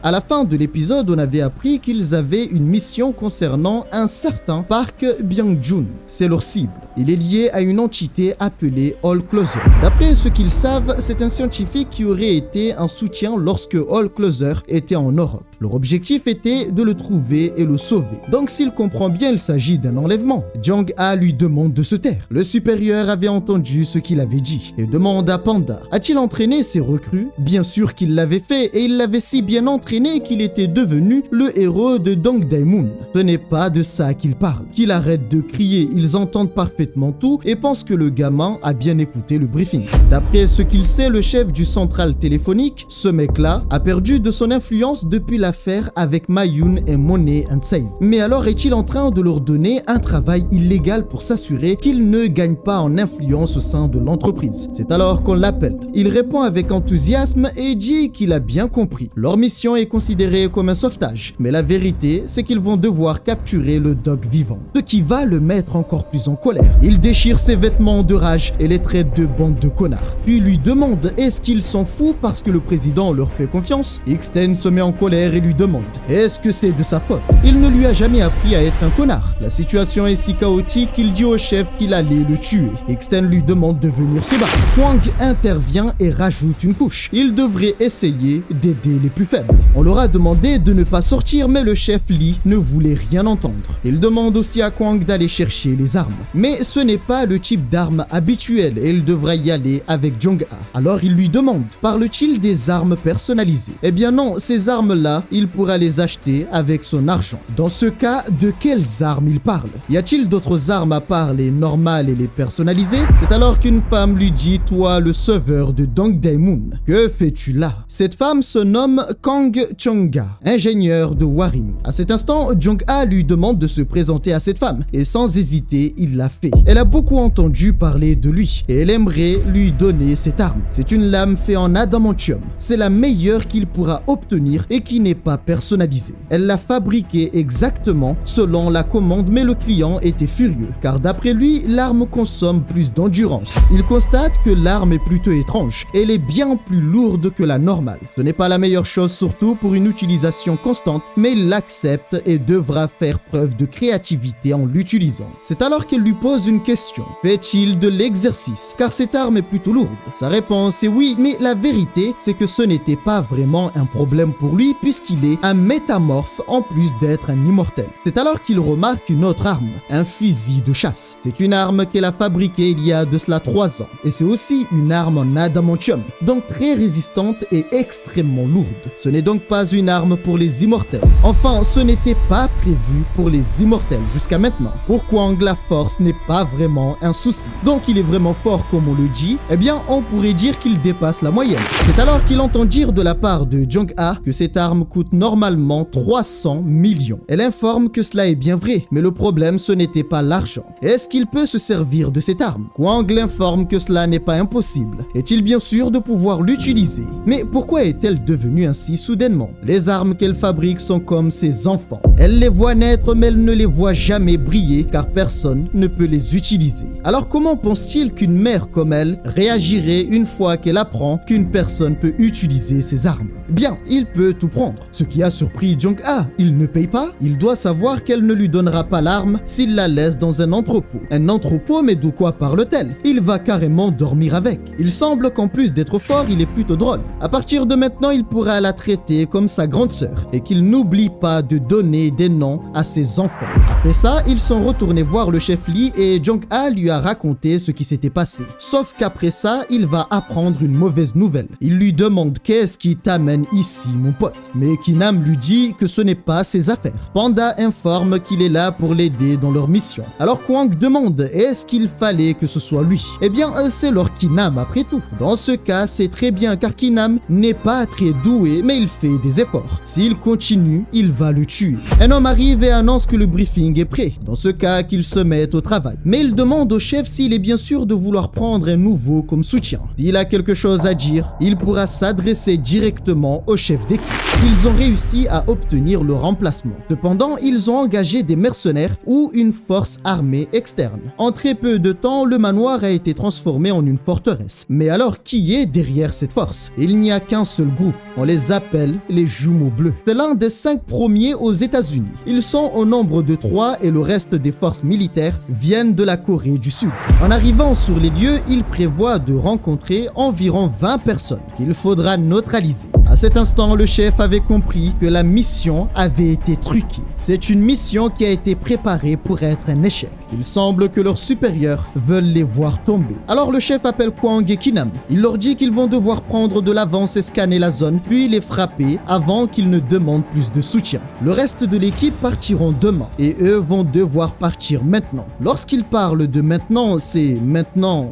À la fin de l'épisode, on avait appris qu'ils avaient une mission concernant un certain Park Byung-joon. C'est leur cible. Il est lié à une entité appelée All Closer. D'après ce qu'ils savent, c'est un scientifique qui aurait été un soutien lorsque All Closer était en Europe. Leur objectif était de le trouver et le sauver. Donc s'il comprend bien, il s'agit d'un enlèvement. Jong-ha lui demande de se taire. Le supérieur avait entendu ce qu'il avait dit et demande à Panda: a-t-il entraîné ses recrues? Bien sûr qu'il l'avait fait, et il l'avait si bien entraîné qu'il était devenu le héros de Dong Dae-moon. Ce n'est pas de ça qu'il parle. Qu'il arrête de crier, ils entendent parfaitement tout et pensent que le gamin a bien écouté le briefing. D'après ce qu'il sait, le chef du central téléphonique, ce mec-là, a perdu de son influence depuis l'affaire avec Mayun et Money and Save. Mais alors est-il en train de leur donner un travail illégal pour s'assurer qu'ils ne gagnent pas en influence au sein de l'entreprise? C'est alors qu'on l'appelle. Il répond avec enthousiasme et dit qu'il a bien compris. Leur mission est considérée comme un sauvetage, mais la vérité, c'est qu'ils vont devoir capturer le doc vivant, ce qui va le mettre encore plus en colère. Il déchire ses vêtements de rage et les traite de bande de connards, puis lui demande est-ce qu'il s'en fout parce que le président leur fait confiance. Xten se met en colère et lui demande est-ce que c'est de sa faute? Il ne lui a jamais appris à être un connard. La situation est si chaotique qu'il dit au chef qu'il allait le tuer. Xten lui demande de venir se battre. Kwang intervient et rajoute une couche. Il devrait essayer d'aider les plus faibles. On leur a demandé de ne pas sortir, mais le chef Lee ne voulait rien entendre. Il demande aussi à Kwang d'aller chercher les armes. Mais ce n'est pas le type d'arme habituel et il devra y aller avec Jong-ha. Alors il lui demande, parle-t-il des armes personnalisées? Eh bien non, ces armes-là, il pourra les acheter avec son argent. Dans ce cas, de quelles armes il parle? Y a-t-il d'autres armes à part les normales et les personnalisées? C'est alors qu'une femme lui dit, toi le sauveur de Dong Dae-moon, que fais-tu là? Cette femme se nomme Kang Chong-ga, ingénieur de Warim. À cet instant, Jong-ha lui demande de se présenter à cette femme et sans hésiter, il l'a fait. Elle a beaucoup entendu parler de lui et elle aimerait lui donner cette arme. C'est une lame faite en adamantium. C'est la meilleure qu'il pourra obtenir et qui n'est pas personnalisée. Elle l'a fabriquée exactement selon la commande, mais le client était furieux car d'après lui, l'arme consomme plus d'endurance. Il constate que l'arme est plutôt étrange. Elle est bien plus lourde que la normale. Ce n'est pas la meilleure chose, surtout pour une utilisation constante, mais il l'accepte et devra faire preuve de créativité en l'utilisant. C'est alors qu'elle lui pose une question. Fait-il de l'exercice? Car cette arme est plutôt lourde. Sa réponse est oui, mais la vérité, c'est que ce n'était pas vraiment un problème pour lui puisqu'il est un métamorphe en plus d'être un immortel. C'est alors qu'il remarque une autre arme, un fusil de chasse. C'est une arme qu'elle a fabriquée il y a de cela 3 ans. Et c'est aussi une arme en adamantium, donc très résistante et extrêmement lourde. Ce n'est donc pas une arme pour les immortels. Enfin, ce n'était pas prévu pour les immortels jusqu'à maintenant. Pour Kwang, la force n'est pas vraiment un souci. Donc il est vraiment fort comme on le dit, eh bien on pourrait dire qu'il dépasse la moyenne. C'est alors qu'il entend dire de la part de Jong-ha que cette arme coûte normalement 300 millions. Elle informe que cela est bien vrai, mais le problème ce n'était pas l'argent. Est-ce qu'il peut se servir de cette arme? Kwang l'informe que cela n'est pas impossible. Est-il bien sûr de pouvoir l'utiliser? Mais pourquoi est-elle devenue ainsi soudainement? Les armes qu'elle fabrique sont comme ses enfants. Elle les voit naître mais elle ne les voit jamais briller car personne ne peut les utiliser. Alors comment pense-t-il qu'une mère comme elle réagirait une fois qu'elle apprend qu'une personne peut utiliser ses armes? Bien, il peut tout prendre. Ce qui a surpris Jong-ha, il ne paye pas. Il doit savoir qu'elle ne lui donnera pas l'arme s'il la laisse dans un entrepôt. Un entrepôt, mais de quoi parle-t-elle? Il va carrément dormir avec. Il semble qu'en plus d'être fort, il est plutôt drôle. À partir de maintenant, il pourra la traiter comme sa grande sœur et qu'il n'oublie pas de donner des noms à ses enfants. Après ça, ils sont retournés voir le chef Lee et Jong-ha lui a raconté ce qui s'était passé. Sauf qu'après ça, il va apprendre une mauvaise nouvelle. Il lui demande qu'est-ce qui t'amène ici, mon pote. Mais Kinam lui dit que ce n'est pas ses affaires. Panda informe qu'il est là pour l'aider dans leur mission. Alors Kwang demande est-ce qu'il fallait que ce soit lui? Eh bien, c'est leur Kinam après tout. Dans ce cas, c'est très bien car Kinam n'est pas très doué, mais il fait des efforts. S'il continue, il va le tuer. Un homme arrive et annonce que le briefing est prêt. Dans ce cas, qu'il se mette au travail. Mais il demande au chef s'il est bien sûr de vouloir prendre un nouveau comme soutien. S'il a quelque chose à dire, il pourra s'adresser directement au chef d'équipe. Ils ont réussi à obtenir le remplacement. Cependant, ils ont engagé des mercenaires ou une force armée externe. En très peu de temps, le manoir a été transformé en une forteresse. Mais alors, qui est derrière cette force? Il n'y a qu'un seul groupe. On les appelle les Jumeaux Bleus. C'est l'un des 5 premiers aux États-Unis. Ils sont au nombre de 3 et le reste des forces militaires viennent de la Corée du Sud. En arrivant sur les lieux, ils prévoient de rencontrer environ 20 personnes qu'il faudra neutraliser. À cet instant, le chef avait compris que la mission avait été truquée. C'est une mission qui a été préparée pour être un échec. Il semble que leurs supérieurs veulent les voir tomber. Alors le chef appelle Kwang et Ki-nam. Il leur dit qu'ils vont devoir prendre de l'avance et scanner la zone, puis les frapper avant qu'ils ne demandent plus de soutien. Le reste de l'équipe partiront demain et eux vont devoir partir maintenant. Lorsqu'il parle de maintenant, c'est maintenant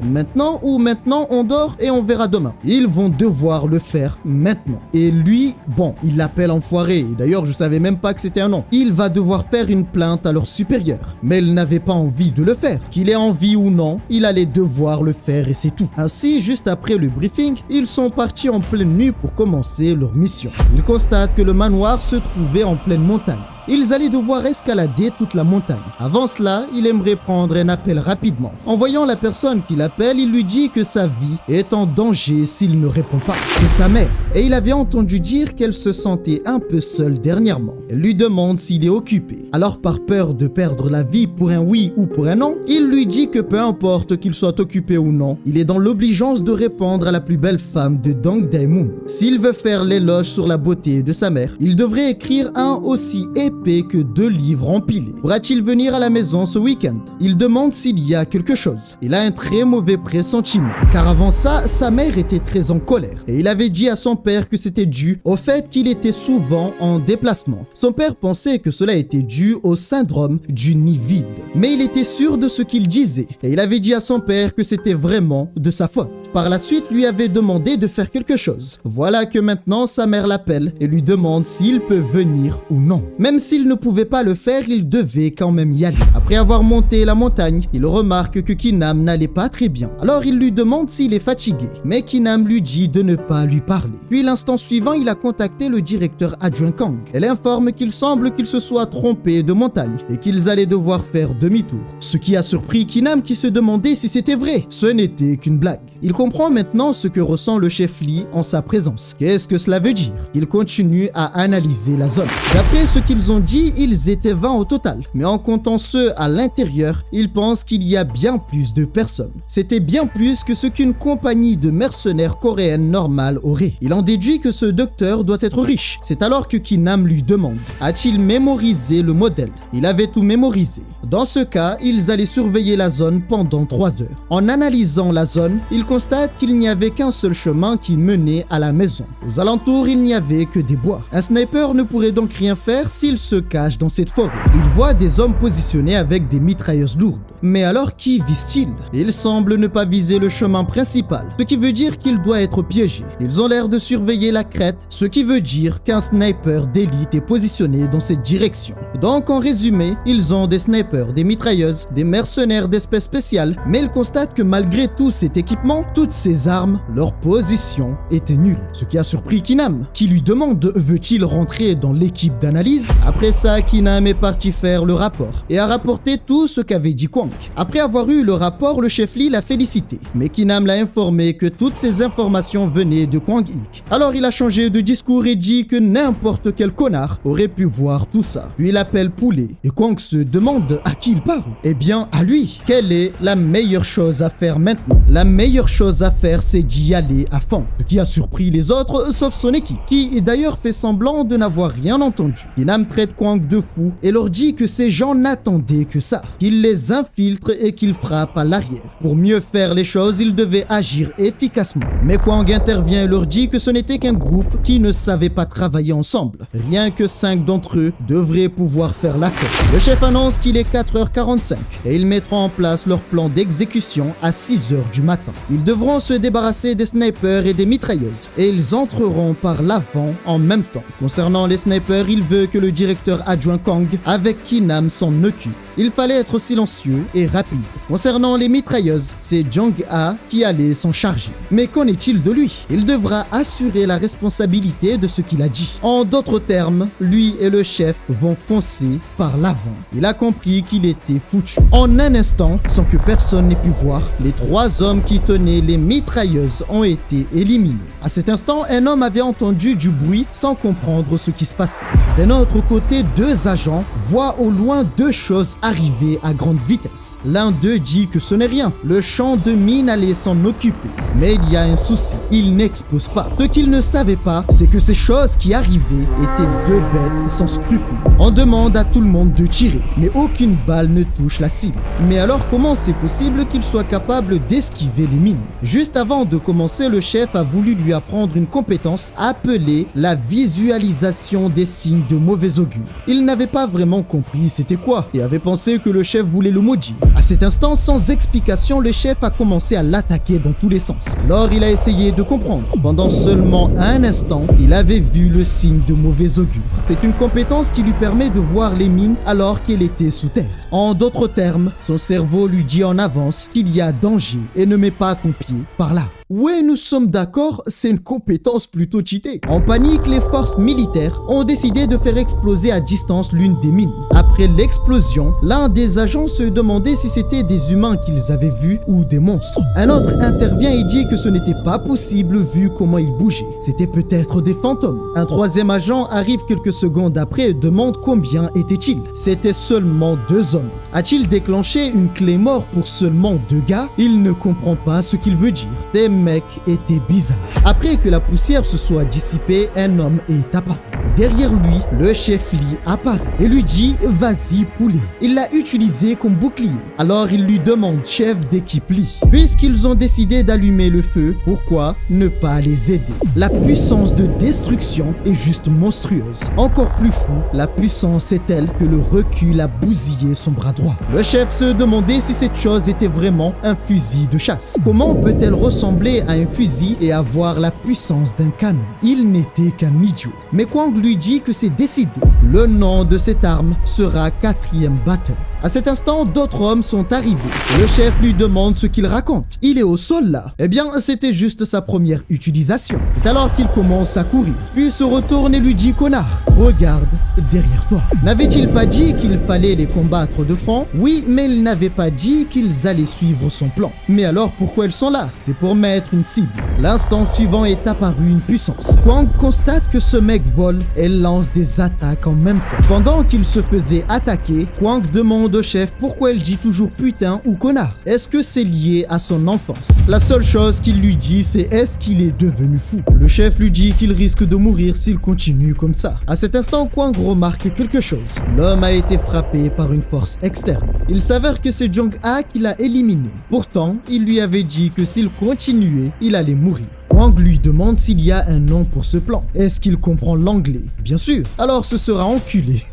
ou maintenant on dort et on verra demain. Ils vont devoir le faire maintenant. Et lui, bon, il l'appelle enfoiré. D'ailleurs, je savais même pas que c'était un nom. Il va devoir faire une plainte à leurs supérieurs. Mais il n'avait pas envie de le faire. Qu'il ait envie ou non, il allait devoir le faire et c'est tout. Ainsi, juste après le briefing, ils sont partis en pleine nuit pour commencer leur mission. Ils constatent que le manoir se trouvait en pleine montagne. Ils allaient devoir escalader toute la montagne. Avant cela, il aimerait prendre un appel rapidement. En voyant la personne qu'il appelle, il lui dit que sa vie est en danger s'il ne répond pas. C'est sa mère. Et il avait entendu dire qu'elle se sentait un peu seule dernièrement. Elle lui demande s'il est occupé. Alors par peur de perdre la vie pour un oui ou pour un non, il lui dit que peu importe qu'il soit occupé ou non, il est dans l'obligeance de répondre à la plus belle femme de Dong Dae-moon. S'il veut faire l'éloge sur la beauté de sa mère, il devrait écrire un aussi épais que 2 livres empilés. Pourra-t-il venir à la maison ce week-end? Il demande s'il y a quelque chose. Il a un très mauvais pressentiment, car avant ça, sa mère était très en colère et il avait dit à son père que c'était dû au fait qu'il était souvent en déplacement. Son père pensait que cela était dû au syndrome du nid vide, mais il était sûr de ce qu'il disait et il avait dit à son père que c'était vraiment de sa faute. Par la suite, lui avait demandé de faire quelque chose. Voilà que maintenant, sa mère l'appelle et lui demande s'il peut venir ou non. Même s'il ne pouvait pas le faire, il devait quand même y aller. Après avoir monté la montagne, il remarque que Ki-nam n'allait pas très bien. Alors il lui demande s'il est fatigué, mais Ki-nam lui dit de ne pas lui parler. Puis l'instant suivant, il a contacté le directeur adjoint Kang. Elle informe qu'il semble qu'il se soit trompé de montagne et qu'ils allaient devoir faire demi-tour. Ce qui a surpris Ki-nam qui se demandait si c'était vrai. Ce n'était qu'une blague. Il comprend maintenant ce que ressent le chef Lee en sa présence. Qu'est-ce que cela veut dire? Il continue à analyser la zone. D'après ce qu'ils ont dit, ils étaient 20 au total. Mais en comptant ceux à l'intérieur, il pense qu'il y a bien plus de personnes. C'était bien plus que ce qu'une compagnie de mercenaires coréennes normale aurait. Il en déduit que ce docteur doit être riche. C'est alors que Ki-nam lui demande: a-t-il mémorisé le modèle? Il avait tout mémorisé. Dans ce cas, ils allaient surveiller la zone pendant 3 heures. En analysant la zone, ils constatent qu'il n'y avait qu'un seul chemin qui menait à la maison. Aux alentours, il n'y avait que des bois. Un sniper ne pourrait donc rien faire s'il se cache dans cette forêt. Il voit des hommes positionnés avec des mitrailleuses lourdes. Mais alors qui vise-t-il? Il semble ne pas viser le chemin principal, ce qui veut dire qu'il doit être piégé. Ils ont l'air de surveiller la crête, ce qui veut dire qu'un sniper d'élite est positionné dans cette direction. Donc en résumé, ils ont des snipers, des mitrailleuses, des mercenaires d'espèces spéciales, mais ils constatent que malgré tout cet équipement, toutes ces armes, leur position était nulle. Ce qui a surpris Ki-nam, qui lui demande veut-il rentrer dans l'équipe d'analyse. Après ça, Ki-nam est parti faire le rapport et a rapporté tout ce qu'avait dit Kwang. Après avoir eu le rapport, le chef Lee l'a félicité, mais Ki-nam l'a informé que toutes ces informations venaient de Kwang-ik. Alors il a changé de discours et dit que n'importe quel connard aurait pu voir tout ça. Puis il appelle Poulet et Kwang se demande à qui il parle. Eh bien à lui. Quelle est la meilleure chose à faire maintenant? La meilleure chose à faire, c'est d'y aller à fond. Ce qui a surpris les autres, sauf son équipe, qui d'ailleurs fait semblant de n'avoir rien entendu. Ki-nam traite Kwang de fou et leur dit que ces gens n'attendaient que ça, qu'il les infiltre et qu'il frappe à l'arrière. Pour mieux faire les choses, il devait agir efficacement. Mais Kwang intervient et leur dit que ce n'était qu'un groupe qui ne savait pas travailler ensemble. Rien que 5 d'entre eux devraient pouvoir faire l'affaire. Le chef annonce qu'il est 4h45 et ils mettront en place leur plan d'exécution à 6h du matin. Ils devront se débarrasser des snipers et des mitrailleuses et ils entreront par l'avant en même temps. Concernant les snipers, il veut que le directeur adjoint Kang avec Ki-nam s'en occupe. Il fallait être silencieux et rapide. Concernant les mitrailleuses, c'est Jong-ha qui allait s'en charger. Mais qu'en est-il de lui? Il devra assurer la responsabilité de ce qu'il a dit. En d'autres termes, lui et le chef vont foncer par l'avant. Il a compris qu'il était foutu. En un instant, sans que personne n'ait pu voir, les 3 hommes qui tenaient les mitrailleuses ont été éliminés. À cet instant, un homme avait entendu du bruit sans comprendre ce qui se passait. D'un autre côté, 2 agents voient au loin 2 choses arriver à grande vitesse. L'un d'eux dit que ce n'est rien, le champ de mine allait s'en occuper. Mais il y a un souci, il n'explose pas. Ce qu'il ne savait pas, c'est que ces choses qui arrivaient étaient 2 bêtes sans scrupules. On demande à tout le monde de tirer, mais aucune balle ne touche la cible. Mais alors comment c'est possible qu'il soit capable d'esquiver les mines? Juste avant de commencer, le chef a voulu lui apprendre une compétence appelée la visualisation des signes de mauvais augure. Il n'avait pas vraiment compris c'était quoi et avait pensé que le chef voulait le maudire. À cet instant, sans explication, le chef a commencé à l'attaquer dans tous les sens. Alors il a essayé de comprendre. Pendant seulement un instant, il avait vu le signe de mauvais augure. C'est une compétence qui lui permet de voir les mines alors qu'elle était sous terre. En d'autres termes, son cerveau lui dit en avance qu'il y a danger et ne met pas ton pied par là. Ouais, nous sommes d'accord, c'est une compétence plutôt cheatée. En panique, les forces militaires ont décidé de faire exploser à distance l'une des mines. Après l'explosion, l'un des agents se demandait si c'était des humains qu'ils avaient vus ou des monstres. Un autre intervient et dit que ce n'était pas possible vu comment ils bougeaient. C'était peut-être des fantômes. Un 3e agent arrive quelques secondes après et demande combien étaient-ils. C'était seulement 2 hommes. A-t-il déclenché une clé mort pour seulement 2 gars? Il ne comprend pas ce qu'il veut dire. Ces mecs étaient bizarres. Après que la poussière se soit dissipée, un homme est apparu. Derrière lui, le chef Lee apparaît et lui dit « Vas-y poulet ». Il l'a utilisé comme bouclier. Alors il lui demande « Chef d'équipe Lee ». Puisqu'ils ont décidé d'allumer le feu, pourquoi ne pas les aider? La puissance de destruction est juste monstrueuse. Encore plus fou, la puissance est telle que le recul a bousillé son bras droit. Le chef se demandait si cette chose était vraiment un fusil de chasse. Comment peut-elle ressembler à un fusil et avoir la puissance d'un canon? Il n'était qu'un idiot. Mais Kwang lui dit que c'est décidé. Le nom de cette arme sera 4e batteur. À cet instant, d'autres hommes sont arrivés. Le chef lui demande ce qu'il raconte. Il est au sol là. Eh bien, c'était juste sa première utilisation. C'est alors qu'il commence à courir. Puis se retourne et lui dit « Connard, regarde derrière toi ». N'avait-il pas dit qu'il fallait les combattre de front? Oui, mais il n'avait pas dit qu'ils allaient suivre son plan. Mais alors pourquoi ils sont là? C'est pour mettre une cible. L'instant suivant est apparu une puissance. Kwang constate que ce mec vole et lance des attaques en même temps. Pendant qu'il se faisait attaquer, Kwang demande au chef pourquoi il dit toujours putain ou connard. Est-ce que c'est lié à son enfance? La seule chose qu'il lui dit, c'est est-ce qu'il est devenu fou? Le chef lui dit qu'il risque de mourir s'il continue comme ça. À cet instant, Kwang remarque quelque chose. L'homme a été frappé par une force externe. Il s'avère que c'est Jong-ha qui l'a éliminé. Pourtant, il lui avait dit que s'il continuait, il allait mourir. Kwang lui demande s'il y a un nom pour ce plan. Est-ce qu'il comprend l'anglais? Bien sûr. Alors ce sera enculé.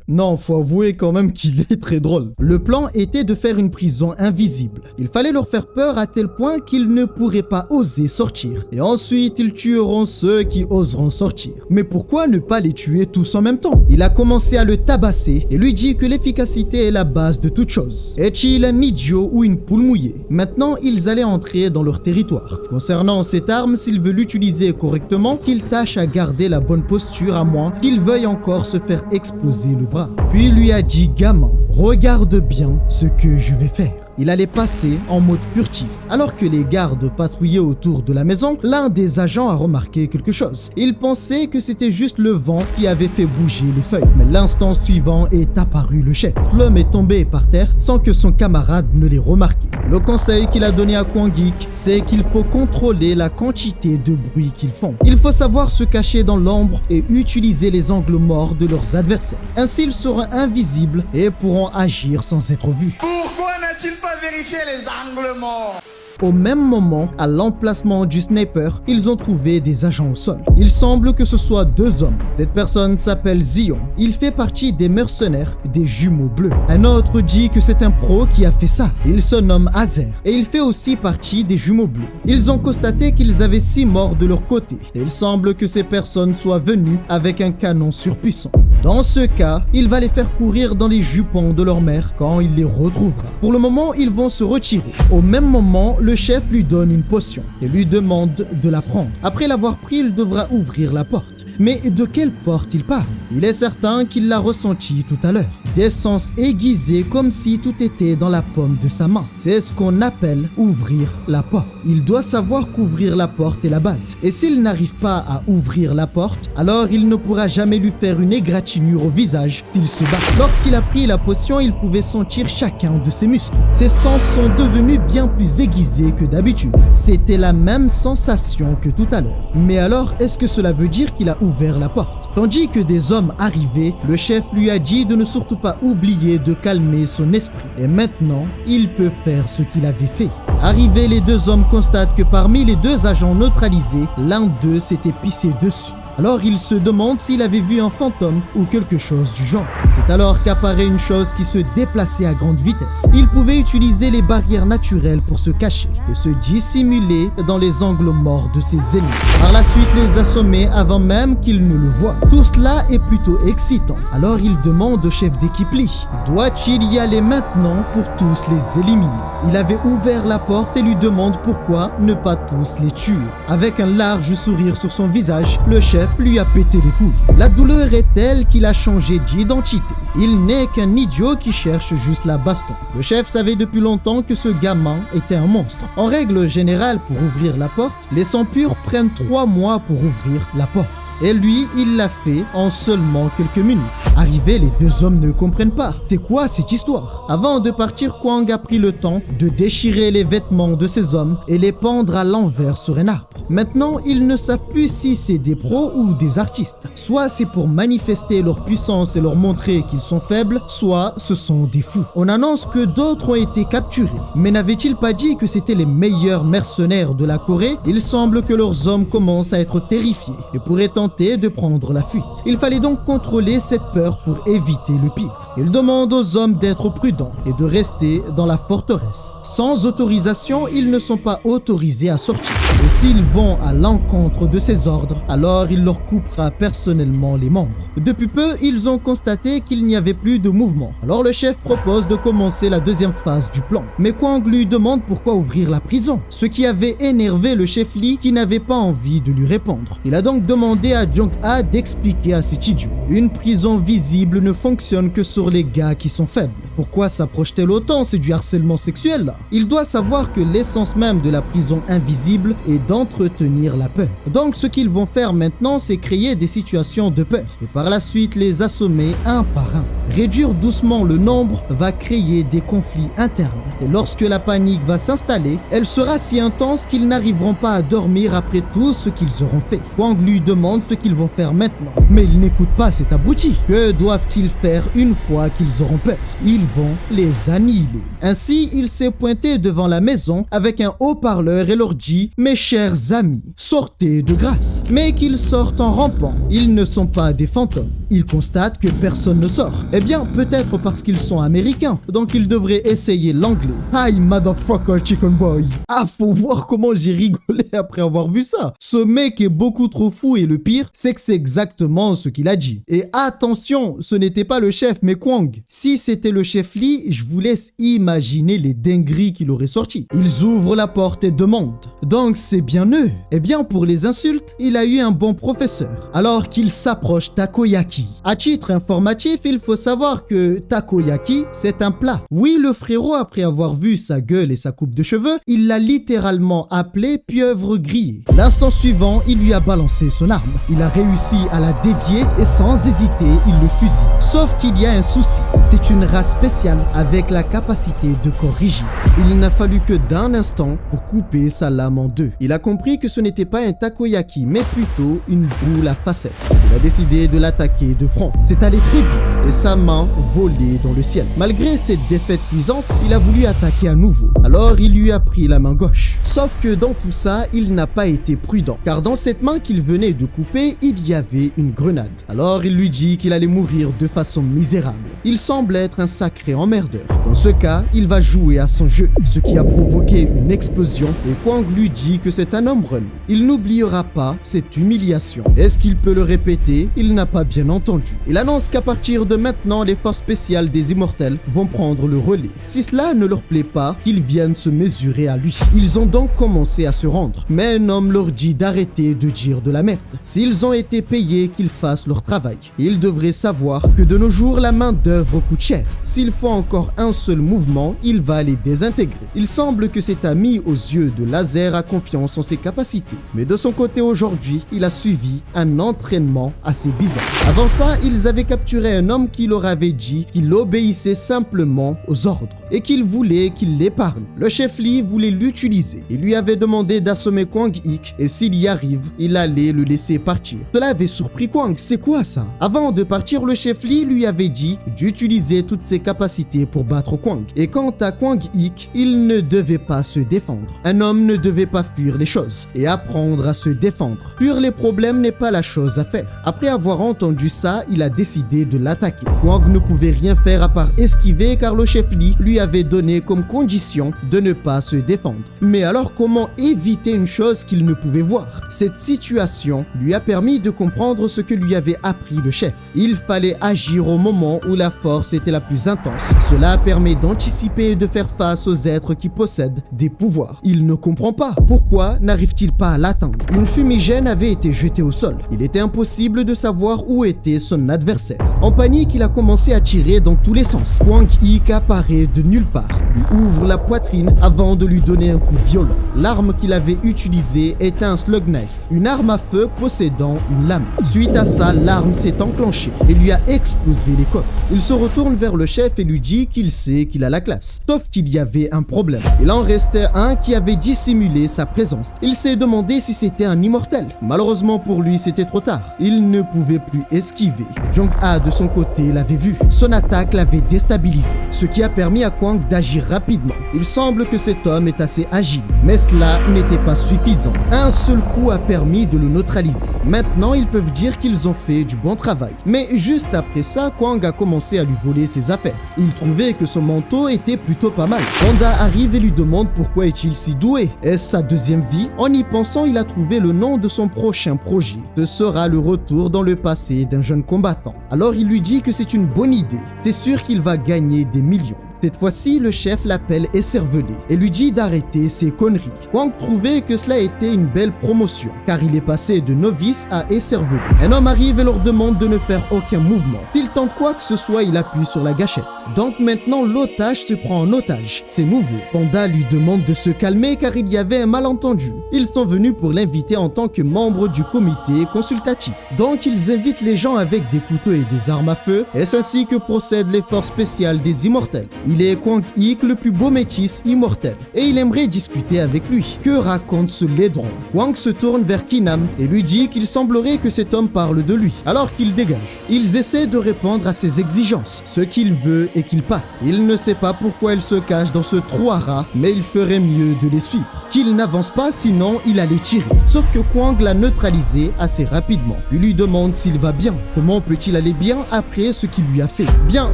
Non, faut avouer quand même qu'il est très drôle. Le plan était de faire une prison invisible. Il fallait leur faire peur à tel point qu'ils ne pourraient pas oser sortir. Et ensuite, ils tueront ceux qui oseront sortir. Mais pourquoi ne pas les tuer tous en même temps? Il a commencé à le tabasser et lui dit que l'efficacité est la base de toute chose. Est-il un idiot ou une poule mouillée? Maintenant, ils allaient entrer dans leur territoire. Concernant cette arme, s'il veut l'utiliser correctement, qu'il tâche à garder la bonne posture à moins qu'il veuille encore se faire exploser le bras. Puis il lui a dit « Gamin, regarde bien ce que je vais faire ». Il allait passer en mode furtif. Alors que les gardes patrouillaient autour de la maison, l'un des agents a remarqué quelque chose. Il pensait que c'était juste le vent qui avait fait bouger les feuilles. Mais l'instant suivant est apparu le chef. L'homme est tombé par terre sans que son camarade ne l'ait remarqué. Le conseil qu'il a donné à Kwang Geek, c'est qu'il faut contrôler la quantité de bruit qu'ils font. Il faut savoir se cacher dans l'ombre et utiliser les angles morts de leurs adversaires. Ainsi, ils seront invisibles et pourront agir sans être vus. Pourquoi n'a-t-il pas vérifié les angles morts? Au même moment, à l'emplacement du sniper, ils ont trouvé des agents au sol. Il semble que ce soit 2 hommes. Cette personne s'appelle Zion. Il fait partie des mercenaires des jumeaux bleus. Un autre dit que c'est un pro qui a fait ça. Il se nomme Azer et il fait aussi partie des jumeaux bleus. Ils ont constaté qu'ils avaient 6 morts de leur côté et il semble que ces personnes soient venues avec un canon surpuissant. Dans ce cas, il va les faire courir dans les jupons de leur mère quand il les retrouvera. Pour le moment, ils vont se retirer. Au même moment, le chef lui donne une potion et lui demande de la prendre. Après l'avoir pris, il devra ouvrir la porte. Mais de quelle porte il parle? Il est certain qu'il l'a ressenti tout à l'heure. Des sens aiguisés comme si tout était dans la paume de sa main. C'est ce qu'on appelle ouvrir la porte. Il doit savoir qu'ouvrir la porte est la base. Et s'il n'arrive pas à ouvrir la porte, alors il ne pourra jamais lui faire une égratignure au visage s'il se bat. Lorsqu'il a pris la potion, il pouvait sentir chacun de ses muscles. Ses sens sont devenus bien plus aiguisés que d'habitude. C'était la même sensation que tout à l'heure. Mais alors, est-ce que cela veut dire qu'il a ouvert la porte? Tandis que des hommes arrivaient, le chef lui a dit de ne surtout pas oublier de calmer son esprit. Et maintenant, il peut faire ce qu'il avait fait. Arrivés, les deux hommes constatent que parmi les deux agents neutralisés, l'un d'eux s'était pissé dessus. Alors il se demande s'il avait vu un fantôme ou quelque chose du genre. C'est alors qu'apparaît une chose qui se déplaçait à grande vitesse. Il pouvait utiliser les barrières naturelles pour se cacher et se dissimuler dans les angles morts de ses ennemis. Par la suite, les assommer avant même qu'ils ne le voient. Tout cela est plutôt excitant. Alors il demande au chef d'équipe Lee, doit-il y aller maintenant pour tous les éliminer? Il avait ouvert la porte et lui demande pourquoi ne pas tous les tuer. Avec un large sourire sur son visage, le chef lui a pété les couilles. La douleur est telle qu'il a changé d'identité. Il n'est qu'un idiot qui cherche juste la baston. Le chef savait depuis longtemps que ce gamin était un monstre. En règle générale, pour ouvrir la porte, les sangs purs prennent 3 mois pour ouvrir la porte. Et lui, il l'a fait en seulement quelques minutes. Arrivés, les deux hommes ne comprennent pas. C'est quoi cette histoire? Avant de partir, Kwang a pris le temps de déchirer les vêtements de ces hommes et les pendre à l'envers sur un arbre. Maintenant, ils ne savent plus si c'est des pros ou des artistes. Soit c'est pour manifester leur puissance et leur montrer qu'ils sont faibles, soit ce sont des fous. On annonce que d'autres ont été capturés. Mais n'avait-il pas dit que c'était les meilleurs mercenaires de la Corée? Il semble que leurs hommes commencent à être terrifiés et pourraient tenter de prendre la fuite. Il fallait donc contrôler cette peur pour éviter le pire. Il demande aux hommes d'être prudents et de rester dans la forteresse. Sans autorisation, ils ne sont pas autorisés à sortir. Et s'ils vont à l'encontre de ses ordres, alors il leur coupera personnellement les membres. Depuis peu, ils ont constaté qu'il n'y avait plus de mouvement. Alors le chef propose de commencer la deuxième phase du plan. Mais Kwang lui demande pourquoi ouvrir la prison, ce qui avait énervé le chef Lee qui n'avait pas envie de lui répondre. Il a donc demandé à Jong-ha d'expliquer à cet idiot. Une prison visible ne fonctionne que sur les gars qui sont faibles. Pourquoi s'approche-t-elle autant? C'est du harcèlement sexuel là. Il doit savoir que l'essence même de la prison invisible est d'entretenir la peur. Donc ce qu'ils vont faire maintenant, c'est créer des situations de peur et par la suite les assommer un par un. Réduire doucement le nombre va créer des conflits internes et lorsque la panique va s'installer, elle sera si intense qu'ils n'arriveront pas à dormir après tout ce qu'ils auront fait. Kwang lui demande ce qu'ils vont faire maintenant. Mais ils n'écoutent pas cet abruti. Que doivent-ils faire une fois qu'ils auront peur? Ils vont les annihiler. Ainsi, il s'est pointé devant la maison avec un haut-parleur et leur dit « Mes chers amis, sortez de grâce ». Mais qu'ils sortent en rampant. Ils ne sont pas des fantômes. Ils constatent que personne ne sort. Eh bien, peut-être parce qu'ils sont américains. Donc ils devraient essayer l'anglais. Hi, motherfucker chicken boy. Ah, faut voir comment j'ai rigolé après avoir vu ça. Ce mec est beaucoup trop fou et le pire, c'est que c'est exactement ce qu'il a dit. Et attention, ce n'était pas le chef, mais Kwang. Si c'était le chef Lee, je vous laisse imaginer les dingueries qu'il aurait sorti. Ils ouvrent la porte et demandent. Donc c'est bien eux. Eh bien, pour les insultes, il a eu un bon professeur. Alors qu'il s'approche takoyaki. À titre informatif, il faut savoir que takoyaki, c'est un plat. Oui, le frérot, après avoir vu sa gueule et sa coupe de cheveux, il l'a littéralement appelé pieuvre grillée. L'instant suivant, il lui a balancé son arme. Il a réussi à la dévier et sans hésiter, il le fusille. Sauf qu'il y a un souci. C'est une race spéciale avec la capacité de corps rigide. Il n'a fallu que d'un instant pour couper sa lame en deux. Il a compris que ce n'était pas un takoyaki, mais plutôt une boule à facettes. Il a décidé de l'attaquer de front. C'est allé très vite et sa main volait dans le ciel. Malgré cette défaite cuisante, il a voulu attaquer à nouveau. Alors il lui a pris la main gauche. Sauf que dans tout ça, il n'a pas été prudent, car dans cette main qu'il venait de couper, il y avait une grenade. Alors il lui dit qu'il allait mourir de façon misérable. Il semble être un sacré emmerdeur. Dans ce cas, il va jouer à son jeu, ce qui a provoqué une explosion et Kwang lui dit que c'est un home run. Il n'oubliera pas cette humiliation. Est-ce qu'il peut le répéter? Il n'a pas bien entendu. Il annonce qu'à partir de maintenant, les forces spéciales des Immortels vont prendre le relais. Si cela ne leur plaît pas, qu'ils viennent se mesurer à lui. Ils ont donc commencé à se rendre. Mais un homme leur dit d'arrêter de dire de la merde. S'ils ont été payés, qu'ils fassent leur travail. Ils devraient savoir que de nos jours, la main d'œuvre coûte cher. S'il faut encore un seul mouvement, il va les désintégrer. Il semble que cet ami aux yeux de laser a confiance en ses capacités. Mais de son côté aujourd'hui, il a suivi un entraînement assez bizarre. Avant ça, ils avaient capturé un homme qui leur avait dit qu'il obéissait simplement aux ordres et qu'il voulait qu'il l'épargne. Le chef Lee voulait l'utiliser. Il lui avait demandé d'assommer Kwang Ik et s'il y arrive, il allait le laisser partir. Cela avait surpris Kwang. C'est quoi ça? Avant de partir, le chef Lee lui avait dit d'utiliser toutes ses capacités pour battre Kwang. Et quant à Kwang Ik, il ne devait pas se défendre. Un homme ne devait pas fuir les choses et apprendre à se défendre. Fuir les problèmes n'est pas la chose à faire. Après avoir entendu ça, il a décidé de l'attaquer. Kwang ne pouvait rien faire à part esquiver car le chef Lee lui avait donné comme condition de ne pas se défendre. Mais alors comment éviter une chose qu'il ne pouvait voir? Cette situation lui a permis de comprendre ce que lui avait appris le chef. Il fallait agir au moment où la force était la plus intense. Cela permet d'anticiper et de faire face aux êtres qui possèdent des pouvoirs. Il ne comprend pas. Pourquoi n'arrive-t-il pas à l'atteindre? Une fumigène avait été jetée au sol. Il était impossible de savoir où était son adversaire. En panique, il a commencé à tirer dans tous les sens. Kwang Ik apparaît de nulle part, lui ouvre la poitrine avant de lui donner un coup violent. L'arme qu'il avait utilisée était un slug knife, une arme à feu possédant une lame. Suite à ça, l'arme s'est enclenchée et lui a explosé les côtes. Il se retourne vers le chef et lui dit qu'il sait qu'il a la classe. Sauf qu'il y avait un problème. Il en restait un qui avait dissimulé sa présence. Il s'est demandé si c'était un immortel. Malheureusement pour lui, c'était trop tard. Il ne pouvait plus esquiver. Jong-ha de son côté l'avait vu. Son attaque l'avait déstabilisé, ce qui a permis à Kwang d'agir rapidement. Il semble que cet homme est assez agile, mais cela n'était pas suffisant. Un seul coup a permis de le neutraliser. Maintenant, ils peuvent dire qu'ils ont fait du bon travail. Mais juste après ça, Kwang a commencé à lui voler ses affaires. Il trouvait que son manteau était plutôt pas mal. Panda arrive et lui demande pourquoi est-il si doué. Est-ce sa deuxième vie? En y pensant, il a trouvé le nom de son prochain projet. Ce sera le retour dans le passé d'un jeune combattant. Alors il lui dit que c'est une bonne idée. C'est sûr qu'il va gagner des millions. Cette fois-ci, le chef l'appelle écervelé et lui dit d'arrêter ses conneries. Kwang trouvait que cela était une belle promotion, car il est passé de novice à écervelé. Un homme arrive et leur demande de ne faire aucun mouvement. S'il tente quoi que ce soit, il appuie sur la gâchette. Donc maintenant, l'otage se prend en otage. C'est nouveau. Panda lui demande de se calmer car il y avait un malentendu. Ils sont venus pour l'inviter en tant que membre du comité consultatif. Donc ils invitent les gens avec des couteaux et des armes à feu, et c'est ainsi que procèdent les forces spéciales des Immortels. Il est Kwang Ik, le plus beau métis immortel, et il aimerait discuter avec lui. Que raconte ce laidron? Kwang se tourne vers Kinam et lui dit qu'il semblerait que cet homme parle de lui, alors qu'il dégage. Ils essaient de répondre à ses exigences. Ce qu'il veut est qu'il parte. Il ne sait pas pourquoi il se cache dans ce trou à rats, mais il ferait mieux de les suivre. Qu'il n'avance pas, sinon il allait tirer. Sauf que Kwang l'a neutralisé assez rapidement. Puis lui demande s'il va bien. Comment peut-il aller bien après ce qu'il lui a fait? Bien,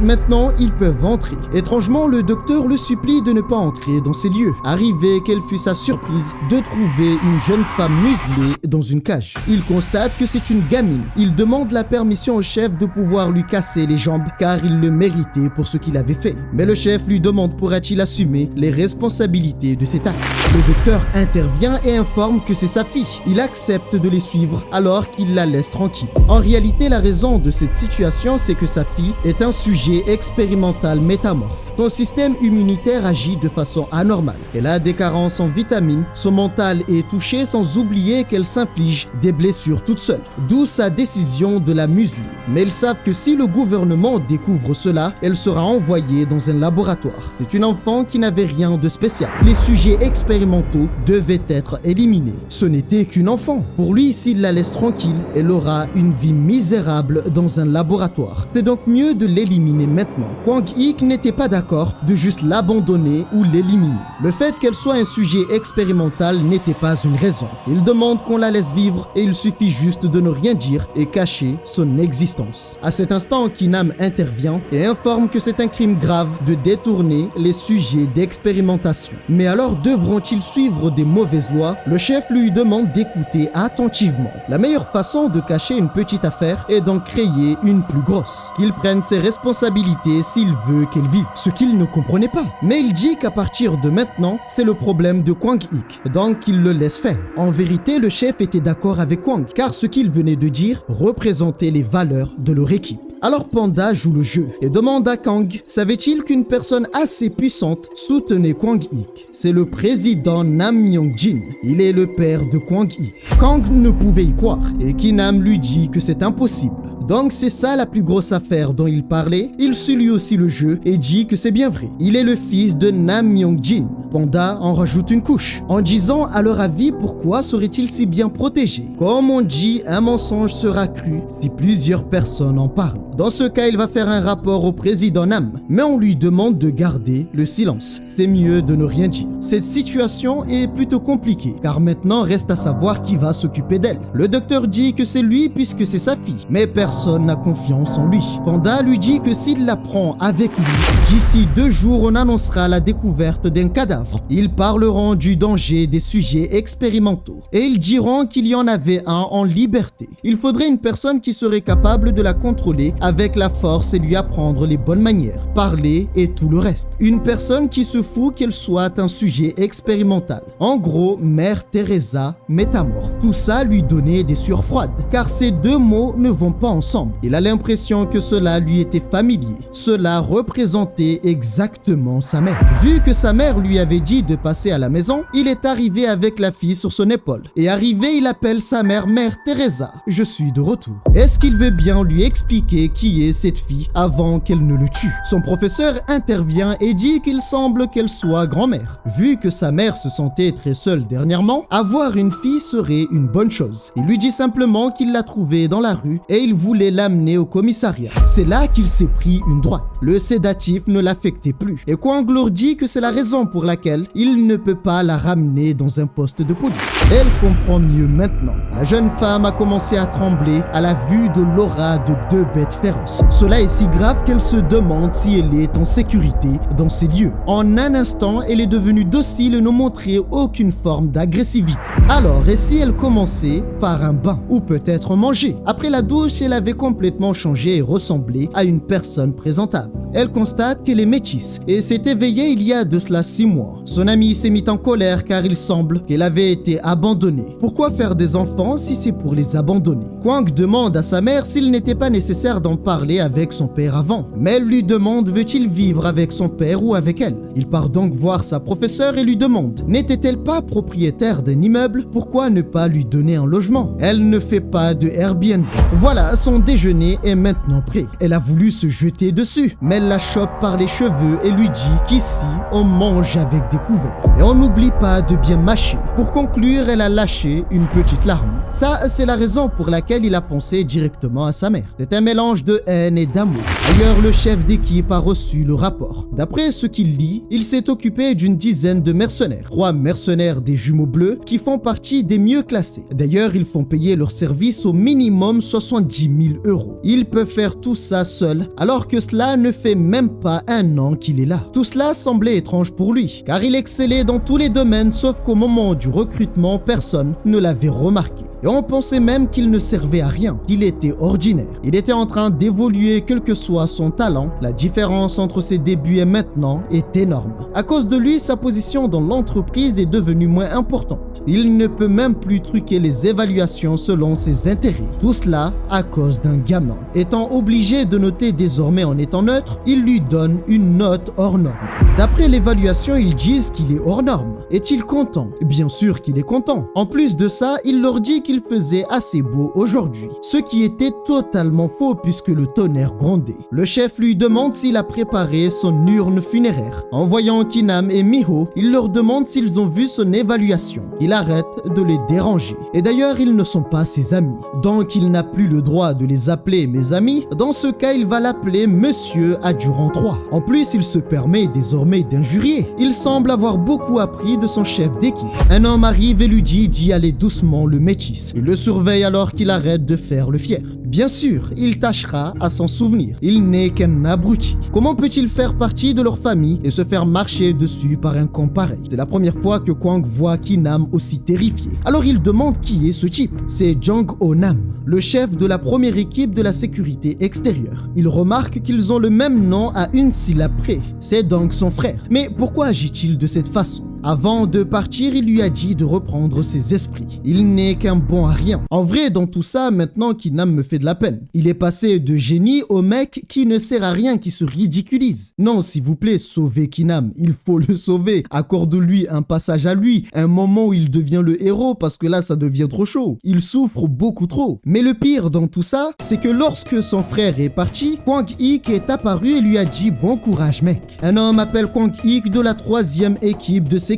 maintenant ils peuvent entrer. Étrangement, le docteur le supplie de ne pas entrer dans ces lieux. Arrivé, quelle fut sa surprise de trouver une jeune femme muselée dans une cage. Il constate que c'est une gamine. Il demande la permission au chef de pouvoir lui casser les jambes car il le méritait pour ce qu'il avait fait. Mais le chef lui demande pourra-t-il assumer les responsabilités de cet acte. Le docteur intervient et informe que c'est sa fille. Il accepte de les suivre alors qu'il la laisse tranquille. En réalité, la raison de cette situation, c'est que sa fille est un sujet expérimental métamorphe. Son système immunitaire agit de façon anormale. Elle a des carences en vitamines, son mental est touché sans oublier qu'elle s'inflige des blessures toute seule. D'où sa décision de la museler. Mais ils savent que si le gouvernement découvre cela, elle sera envoyée dans un laboratoire. C'est une enfant qui n'avait rien de spécial. Les sujets expérimentaux expérimentaux devait être éliminée. Ce n'était qu'une enfant. Pour lui, s'il la laisse tranquille, elle aura une vie misérable dans un laboratoire. C'est donc mieux de l'éliminer maintenant. Kwang-ik n'était pas d'accord de juste l'abandonner ou l'éliminer. Le fait qu'elle soit un sujet expérimental n'était pas une raison. Il demande qu'on la laisse vivre et il suffit juste de ne rien dire et cacher son existence. À cet instant, Ki-nam intervient et informe que c'est un crime grave de détourner les sujets d'expérimentation. Mais alors devront-ils suivre des mauvaises lois? Le chef lui demande d'écouter attentivement. La meilleure façon de cacher une petite affaire est d'en créer une plus grosse. Qu'il prenne ses responsabilités s'il veut qu'elle vive. Ce qu'il ne comprenait pas. Mais il dit qu'à partir de maintenant, c'est le problème de Kwang-ik. Donc il le laisse faire. En vérité, le chef était d'accord avec Kwang, car ce qu'il venait de dire représentait les valeurs de leur équipe. Alors Panda joue le jeu et demande à Kang, savait-il qu'une personne assez puissante soutenait Kwang-ik? C'est le président Nam Myong-jin. Il est le père de Kwang-ik. Kang ne pouvait y croire et Ki-nam lui dit que c'est impossible. Donc c'est ça la plus grosse affaire dont il parlait. Il suit lui aussi le jeu et dit que c'est bien vrai. Il est le fils de Nam Myong-jin. Panda en rajoute une couche en disant à leur avis pourquoi serait-il si bien protégé. Comme on dit, un mensonge sera cru si plusieurs personnes en parlent. Dans ce cas, il va faire un rapport au président Nam, mais on lui demande de garder le silence. C'est mieux de ne rien dire. Cette situation est plutôt compliquée, car maintenant reste à savoir qui va s'occuper d'elle. Le docteur dit que c'est lui puisque c'est sa fille, mais personne n'a confiance en lui. Panda lui dit que s'il la prend avec lui, d'ici 2 jours, on annoncera la découverte d'un cadavre. Ils parleront du danger des sujets expérimentaux, et ils diront qu'il y en avait un en liberté. Il faudrait une personne qui serait capable de la contrôler avec la force et lui apprendre les bonnes manières, parler et tout le reste. Une personne qui se fout qu'elle soit un sujet expérimental. En gros, Mère Teresa métamorphe. Tout ça lui donnait des sueurs froides, car ces 2 mots ne vont pas ensemble. Il a l'impression que cela lui était familier. Cela représentait exactement sa mère. Vu que sa mère lui avait dit de passer à la maison, il est arrivé avec la fille sur son épaule. Et arrivé, il appelle sa mère Mère Teresa. Je suis de retour. Est-ce qu'il veut bien lui expliquer qui est cette fille avant qu'elle ne le tue? Son professeur intervient et dit qu'il semble qu'elle soit grand-mère. Vu que sa mère se sentait très seule dernièrement, avoir une fille serait une bonne chose. Il lui dit simplement qu'il l'a trouvée dans la rue et il voulait l'amener au commissariat. C'est là qu'il s'est pris une droite. Le sédatif ne l'affectait plus. Et Kwang leur dit que c'est la raison pour laquelle il ne peut pas la ramener dans un poste de police. Elle comprend mieux maintenant. La jeune femme a commencé à trembler à la vue de l'aura de 2 bêtes féroces. Cela est si grave qu'elle se demande si elle est en sécurité dans ces lieux. En un instant, elle est devenue docile et ne montrait aucune forme d'agressivité. Alors, et si elle commençait par un bain ou peut-être manger? Après la douche, elle avait complètement changé et ressemblait à une personne présentable. Elle constate qu'elle est métisse et s'est éveillée il y a de cela 6 mois. Son amie s'est mise en colère car il semble qu'elle avait été abandonnée. Pourquoi faire des enfants si c'est pour les abandonner? Kwang demande à sa mère s'il n'était pas nécessaire d'en parler avec son père avant. Mais elle lui demande veut-il vivre avec son père ou avec elle? Il part donc voir sa professeure et lui demande n'était-elle pas propriétaire d'un immeuble? Pourquoi ne pas lui donner un logement? Elle ne fait pas de Airbnb. Voilà, son déjeuner est maintenant prêt. Elle a voulu se jeter dessus, mais elle la chope par les cheveux et lui dit qu'ici, on mange avec des couverts. Et on n'oublie pas de bien mâcher. Pour conclure, elle a lâché une petite larme. Ça, c'est la raison pour laquelle il a pensé directement à sa mère. C'est un mélange de haine et d'amour. D'ailleurs, le chef d'équipe a reçu le rapport. D'après ce qu'il lit, il s'est occupé d'une dizaine de mercenaires. 3 mercenaires des jumeaux bleus qui font partie des mieux classés. D'ailleurs, ils font payer leur service au minimum 70 000 €. Ils peuvent faire tout ça seuls, alors que cela ne fait même pas 1 an qu'il est là. Tout cela semblait étrange pour lui, car il excellait dans tous les domaines, sauf qu'au moment du recrutement, personne ne l'avait remarqué. Et on pensait même qu'il ne servait à rien, qu'il était ordinaire. Il était en train d'évoluer quel que soit son talent. La différence entre ses débuts et maintenant est énorme. À cause de lui, sa position dans l'entreprise est devenue moins importante. Il ne peut même plus truquer les évaluations selon ses intérêts. Tout cela à cause d'un gamin. Étant obligé de noter désormais en étant neutre, il lui donne une note hors norme. D'après l'évaluation, ils disent qu'il est hors norme. Est-il content? Bien sûr qu'il est content. En plus de ça, il leur dit qu'il faisait assez beau aujourd'hui, ce qui était totalement faux puisque le tonnerre grondait. Le chef lui demande s'il a préparé son urne funéraire. En voyant Kinam et Miho, il leur demande s'ils ont vu son évaluation. Il arrête de les déranger. Et d'ailleurs, ils ne sont pas ses amis. Donc, il n'a plus le droit de les appeler mes amis. Dans ce cas, il va l'appeler Monsieur Adjurant 3. En plus, il se permet désormais d'injurier. Il semble avoir beaucoup appris de son chef d'équipe. Un homme arrive et lui dit d'y aller doucement le métis. Il le surveille alors qu'il arrête de faire le fier. Bien sûr, il tâchera à s'en souvenir. Il n'est qu'un abruti. Comment peut-il faire partie de leur famille et se faire marcher dessus par un con pareil? C'est la première fois que Kwang voit Kinam aussi terrifié. Alors il demande qui est ce type. C'est Jang-ho Nam, le chef de la première équipe de la sécurité extérieure. Il remarque qu'ils ont le même nom à une syllabe près. C'est donc son frère. Mais pourquoi agit-il de cette façon? Avant de partir, il lui a dit de reprendre ses esprits. Il n'est qu'un bon à rien. En vrai, dans tout ça, maintenant Kinam me fait de la peine. Il est passé de génie au mec qui ne sert à rien, qui se ridiculise. Non, s'il vous plaît, sauvez Kinam. Il faut le sauver. Accorde-lui un passage à lui, un moment où il devient le héros, parce que là, ça devient trop chaud. Il souffre beaucoup trop. Mais le pire dans tout ça, c'est que lorsque son frère est parti, Kwang-ik est apparu et lui a dit « Bon courage, mec ». Un homme appelle Kwang-ik de la 3e équipe de sécurité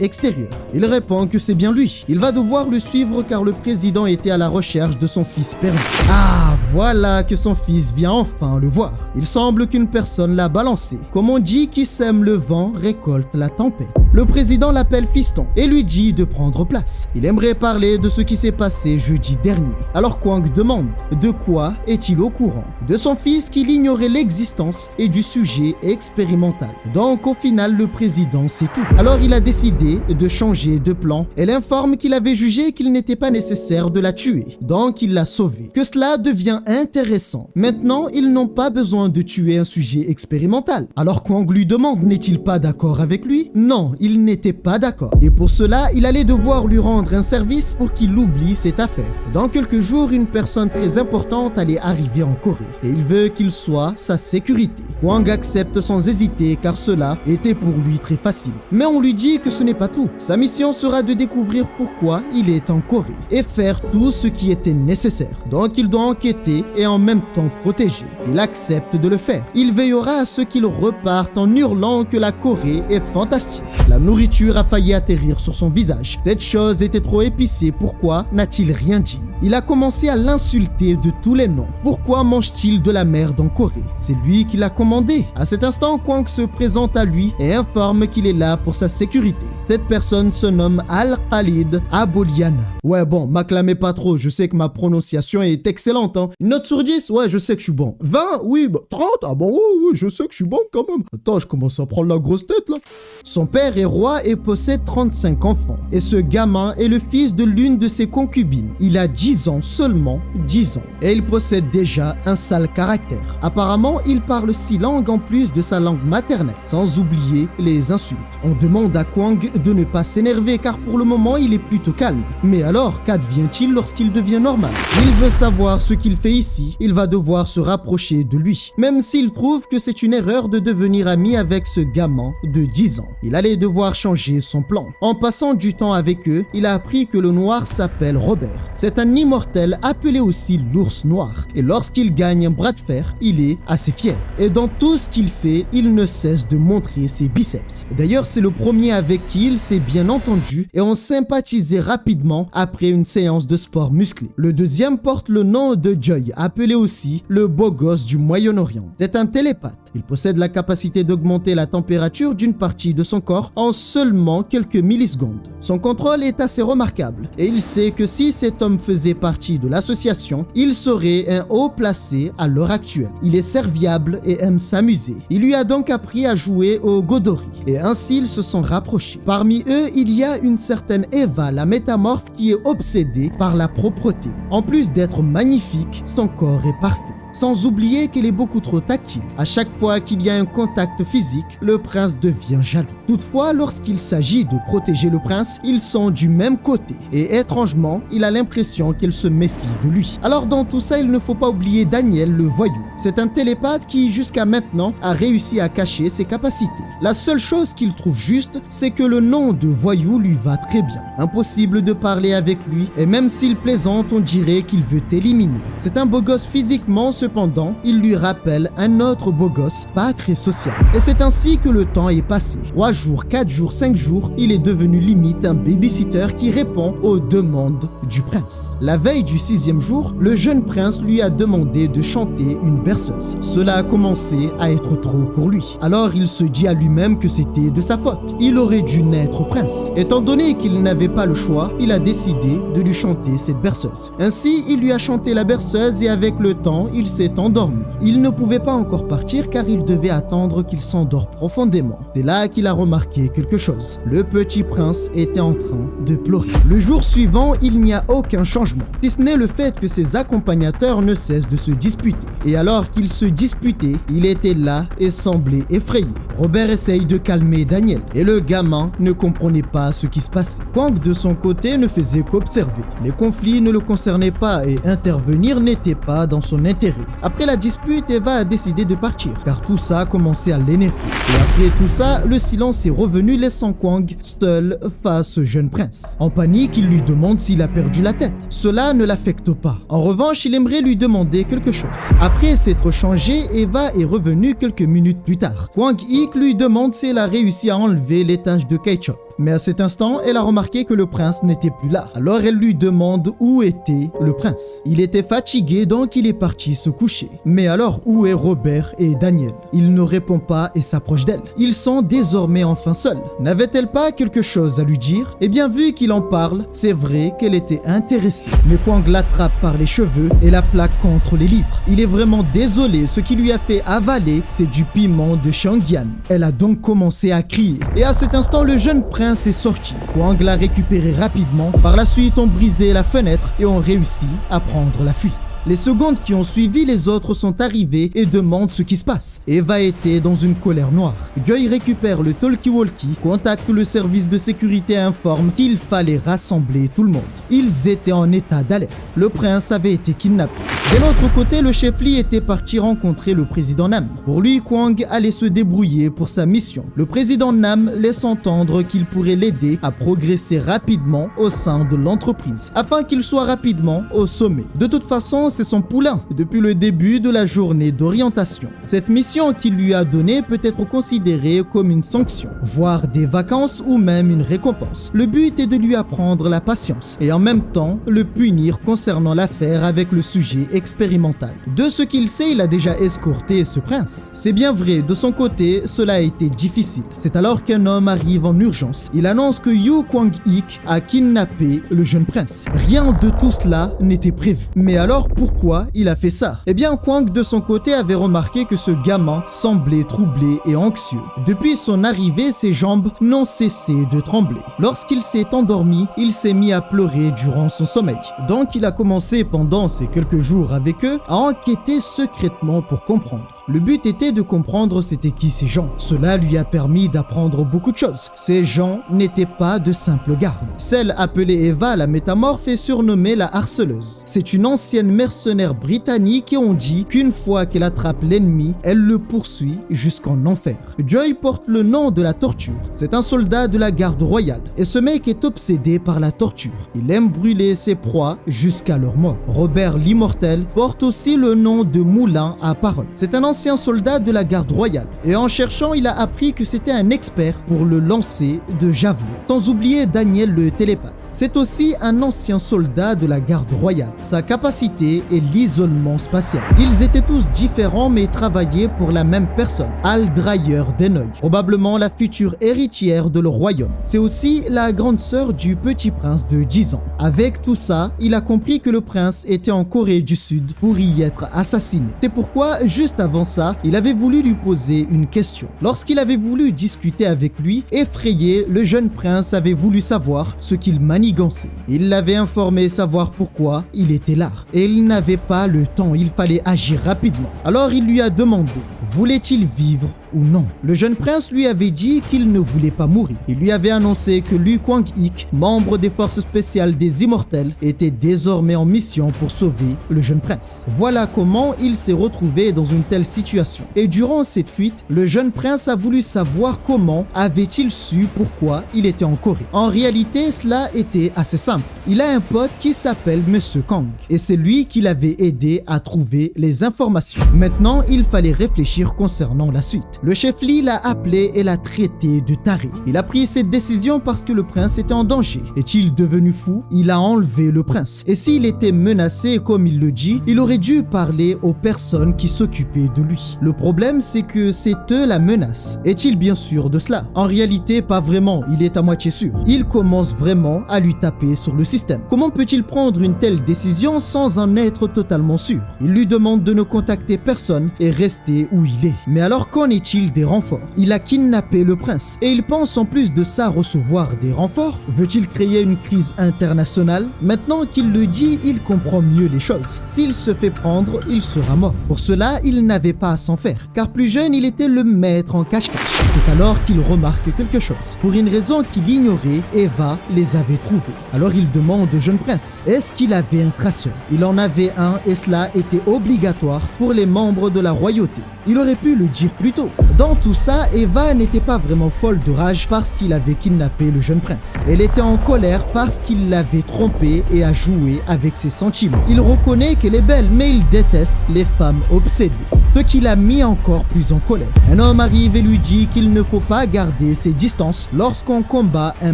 extérieure. Il répond que c'est bien lui. Il va devoir le suivre car le président était à la recherche de son fils perdu. Ah, voilà que son fils vient enfin le voir. Il semble qu'une personne l'a balancé. Comme on dit, qui sème le vent récolte la tempête. Le président l'appelle fiston et lui dit de prendre place. Il aimerait parler de ce qui s'est passé jeudi dernier. Alors Kwang demande de quoi est-il au courant? De son fils qu'il ignorait l'existence et du sujet expérimental. Donc au final, le président sait tout. Alors il a décidé de changer de plan. Elle informe qu'il avait jugé qu'il n'était pas nécessaire de la tuer. Donc il l'a sauvée. Que cela devient intéressant. Maintenant, ils n'ont pas besoin de tuer un sujet expérimental. Alors Kwang lui demande, n'est-il pas d'accord avec lui? Non, il n'était pas d'accord. Et pour cela, il allait devoir lui rendre un service pour qu'il oublie cette affaire. Dans quelques jours, une personne très importante allait arriver en Corée. Et il veut qu'il soit sa sécurité. Kwang accepte sans hésiter car cela était pour lui très facile. Mais on lui dit que ce n'est pas tout. Sa mission sera de découvrir pourquoi il est en Corée et faire tout ce qui était nécessaire. Donc il doit enquêter et en même temps protéger. Il accepte de le faire. Il veillera à ce qu'il reparte en hurlant que la Corée est fantastique. La nourriture a failli atterrir sur son visage. Cette chose était trop épicée. Pourquoi n'a-t-il rien dit? Il a commencé à l'insulter de tous les noms. Pourquoi mange-t-il de la merde en Corée? C'est lui qui l'a commandé. À cet instant, Kwang se présente à lui et informe qu'il est là pour sa sécurité. Cette personne se nomme Al-Khalid Aboliana. Ouais bon, m'acclamez pas trop, je sais que ma prononciation est excellente. Hein. Une note sur 10? Ouais, je sais que je suis bon. 20? Oui, 30? Ah bon, oui, je sais que je suis bon quand même. Attends, je commence à prendre la grosse tête là. Son père est roi et possède 35 enfants. Et ce gamin est le fils de l'une de ses concubines. Il a 10 ans, seulement 10 ans. Et il possède déjà un sale caractère. Apparemment, il parle 6 langues en plus de sa langue maternelle, sans oublier les insultes. On demande à Kwang de ne pas s'énerver car pour le moment il est plutôt calme. Mais alors, qu'advient-il lorsqu'il devient normal? Il veut savoir ce qu'il fait ici, il va devoir se rapprocher de lui. Même s'il trouve que c'est une erreur de devenir ami avec ce gamin de 10 ans. Il allait devoir changer son plan. En passant du temps avec eux, il a appris que le noir s'appelle Robert. C'est un immortel appelé aussi l'ours noir. Et lorsqu'il gagne un bras de fer, il est assez fier. Et dans tout ce qu'il fait, il ne cesse de montrer ses biceps. D'ailleurs, c'est le premier avec qui il s'est bien entendu et ont sympathisé rapidement après une séance de sport musclé. Le deuxième porte le nom de Joy, appelé aussi le beau gosse du Moyen-Orient. C'est un télépathe. Il possède la capacité d'augmenter la température d'une partie de son corps en seulement quelques millisecondes. Son contrôle est assez remarquable et il sait que si cet homme faisait partie de l'association, il serait un haut placé à l'heure actuelle. Il est serviable et aime s'amuser. Il lui a donc appris à jouer au Godori et ainsi ils se sont rapprochés. Parmi eux, il y a une certaine Eva, la métamorphe qui est obsédée par la propreté. En plus d'être magnifique, son corps est parfait. sans oublier qu'elle est beaucoup trop tactile. À chaque fois qu'il y a un contact physique, le prince devient jaloux. Toutefois, lorsqu'il s'agit de protéger le prince, ils sont du même côté et étrangement, il a l'impression qu'elle se méfie de lui. Alors dans tout ça, il ne faut pas oublier Daniel le voyou. C'est un télépathe qui jusqu'à maintenant a réussi à cacher ses capacités. La seule chose qu'il trouve juste, c'est que le nom de voyou lui va très bien. Impossible de parler avec lui et même s'il plaisante, on dirait qu'il veut t'éliminer. C'est un beau gosse physiquement, cependant, il lui rappelle un autre beau gosse pas très social. Et c'est ainsi que le temps est passé. 3 jours, 4 jours, 5 jours, il est devenu limite un babysitter qui répond aux demandes du prince. La veille du 6e jour, le jeune prince lui a demandé de chanter une berceuse. Cela a commencé à être trop pour lui. Alors il se dit à lui-même que c'était de sa faute. Il aurait dû naître prince. Étant donné qu'il n'avait pas le choix, il a décidé de lui chanter cette berceuse. Ainsi, il lui a chanté la berceuse et avec le temps, il s'est endormi. Il ne pouvait pas encore partir car il devait attendre qu'il s'endort profondément. C'est là qu'il a remarqué quelque chose. Le petit prince était en train de pleurer. Le jour suivant, il n'y a aucun changement, si ce n'est le fait que ses accompagnateurs ne cessent de se disputer. Et alors qu'ils se disputaient, il était là et semblait effrayé. Robert essaye de calmer Daniel et le gamin ne comprenait pas ce qui se passait. Kwang de son côté ne faisait qu'observer. Les conflits ne le concernaient pas et intervenir n'était pas dans son intérêt. Après la dispute, Eva a décidé de partir car tout ça commençait à l'énerver. Et après tout ça, le silence est revenu laissant Kwang seul face au jeune prince. En panique, il lui demande s'il a perdu la tête. Cela ne l'affecte pas. En revanche, il aimerait lui demander quelque chose. Après s'être changé, Eva est revenue quelques minutes plus tard. Kwang Ik lui demande si elle a réussi à enlever les taches de ketchup. Mais à cet instant, elle a remarqué que le prince n'était plus là. Alors elle lui demande où était le prince. Il était fatigué donc il est parti se coucher. Mais alors où est Robert et Daniel? Il ne répond pas et s'approche d'elle. Ils sont désormais enfin seuls. N'avait-elle pas quelque chose à lui dire? Eh bien vu qu'il en parle, c'est vrai qu'elle était intéressée. Mais Kwang l'attrape par les cheveux et la plaque contre les livres. Il est vraiment désolé, ce qui lui a fait avaler, c'est du piment de Shangyan. Elle a donc commencé à crier. Et à cet instant, le jeune prince est sorti. Kwang l'a récupéré rapidement. Par la suite, ont brisé la fenêtre et ont réussi à prendre la fuite. Les secondes qui ont suivi, les autres sont arrivés et demandent ce qui se passe. Eva était dans une colère noire. Joy récupère le talkie-walkie, contacte le service de sécurité et informe qu'il fallait rassembler tout le monde. Ils étaient en état d'alerte. Le prince avait été kidnappé. De l'autre côté, le chef Li était parti rencontrer le président Nam. Pour lui, Kwang allait se débrouiller pour sa mission. Le président Nam laisse entendre qu'il pourrait l'aider à progresser rapidement au sein de l'entreprise, afin qu'il soit rapidement au sommet. De toute façon, c'est son poulain depuis le début de la journée d'orientation. Cette mission qu'il lui a donnée peut être considérée comme une sanction, voire des vacances ou même une récompense. Le but est de lui apprendre la patience et en même temps le punir concernant l'affaire avec le sujet expérimental. De ce qu'il sait, il a déjà escorté ce prince. C'est bien vrai, de son côté, cela a été difficile. C'est alors qu'un homme arrive en urgence. Il annonce que Yu Kwang-ik a kidnappé le jeune prince. Rien de tout cela n'était prévu. Mais alors, pourquoi il a fait ça? Eh bien, Kwang de son côté avait remarqué que ce gamin semblait troublé et anxieux. Depuis son arrivée, ses jambes n'ont cessé de trembler. Lorsqu'il s'est endormi, il s'est mis à pleurer durant son sommeil. Donc il a commencé pendant ces quelques jours avec eux à enquêter secrètement pour comprendre. Le but était de comprendre c'était qui ces gens. Cela lui a permis d'apprendre beaucoup de choses. Ces gens n'étaient pas de simples gardes. Celle appelée Eva la métamorphe est surnommée la harceleuse. C'est une ancienne mercenaire britannique et on dit qu'une fois qu'elle attrape l'ennemi, elle le poursuit jusqu'en enfer. Joy porte le nom de la torture. C'est un soldat de la garde royale et ce mec est obsédé par la torture. Il aime brûler ses proies jusqu'à leur mort. Robert l'immortel porte aussi le nom de Moulin à parole. C'est un ancien soldat de la garde royale et en cherchant il a appris que c'était un expert pour le lancer de javelot. Sans oublier Daniel le télépathe. C'est aussi un ancien soldat de la garde royale. Sa capacité est l'isolement spatial. Ils étaient tous différents mais travaillaient pour la même personne, Al Dreyer Denoy, probablement la future héritière de leur royaume. C'est aussi la grande sœur du petit prince de 10 ans. Avec tout ça, il a compris que le prince était en Corée du Sud pour y être assassiné. C'est pourquoi, juste avant ça, il avait voulu lui poser une question. Lorsqu'il avait voulu discuter avec lui, effrayé, le jeune prince avait voulu savoir ce qu'il manipulait. manigancé. Il l'avait informé savoir pourquoi il était là. Et il n'avait pas le temps, il fallait agir rapidement. Alors il lui a demandé, voulait-il vivre ou non? Le jeune prince lui avait dit qu'il ne voulait pas mourir. Il lui avait annoncé que Lu Kuang-ik, membre des forces spéciales des Immortels, était désormais en mission pour sauver le jeune prince. Voilà comment il s'est retrouvé dans une telle situation. Et durant cette fuite, le jeune prince a voulu savoir comment avait-il su pourquoi il était en Corée. En réalité, cela était assez simple. Il a un pote qui s'appelle Monsieur Kang et c'est lui qui l'avait aidé à trouver les informations. Maintenant, il fallait réfléchir concernant la suite. Le chef Lee l'a appelé et l'a traité de taré. Il a pris cette décision parce que le prince était en danger. Est-il devenu fou? Il a enlevé le prince. Et s'il était menacé comme il le dit, il aurait dû parler aux personnes qui s'occupaient de lui. Le problème, c'est que c'est eux la menace. Est-il bien sûr de cela? En réalité, pas vraiment. Il est à moitié sûr. Il commence vraiment à lui taper sur le système. Comment peut-il prendre une telle décision sans en être totalement sûr? Il lui demande de ne contacter personne et rester où il est. Mais alors qu'en est-il des renforts? Il a kidnappé le prince et il pense en plus de ça recevoir des renforts. Veut-il créer une crise internationale? Maintenant qu'il le dit, il comprend mieux les choses. S'il se fait prendre, il sera mort. Pour cela, il n'avait pas à s'en faire, car plus jeune, il était le maître en cache-cache. C'est alors qu'il remarque quelque chose. Pour une raison qu'il ignorait, Eva les avait trouvés. Alors il demande au jeune prince, est-ce qu'il avait un traceur? Il en avait un et cela était obligatoire pour les membres de la royauté. Il aurait pu le dire plus tôt. Dans tout ça, Eva n'était pas vraiment folle de rage parce qu'il avait kidnappé le jeune prince. Elle était en colère parce qu'il l'avait trompée et a joué avec ses sentiments. Il reconnaît qu'elle est belle, mais il déteste les femmes obsédées. Ce qui l'a mis encore plus en colère. Un homme arrive et lui dit qu'il ne faut pas garder ses distances lorsqu'on combat un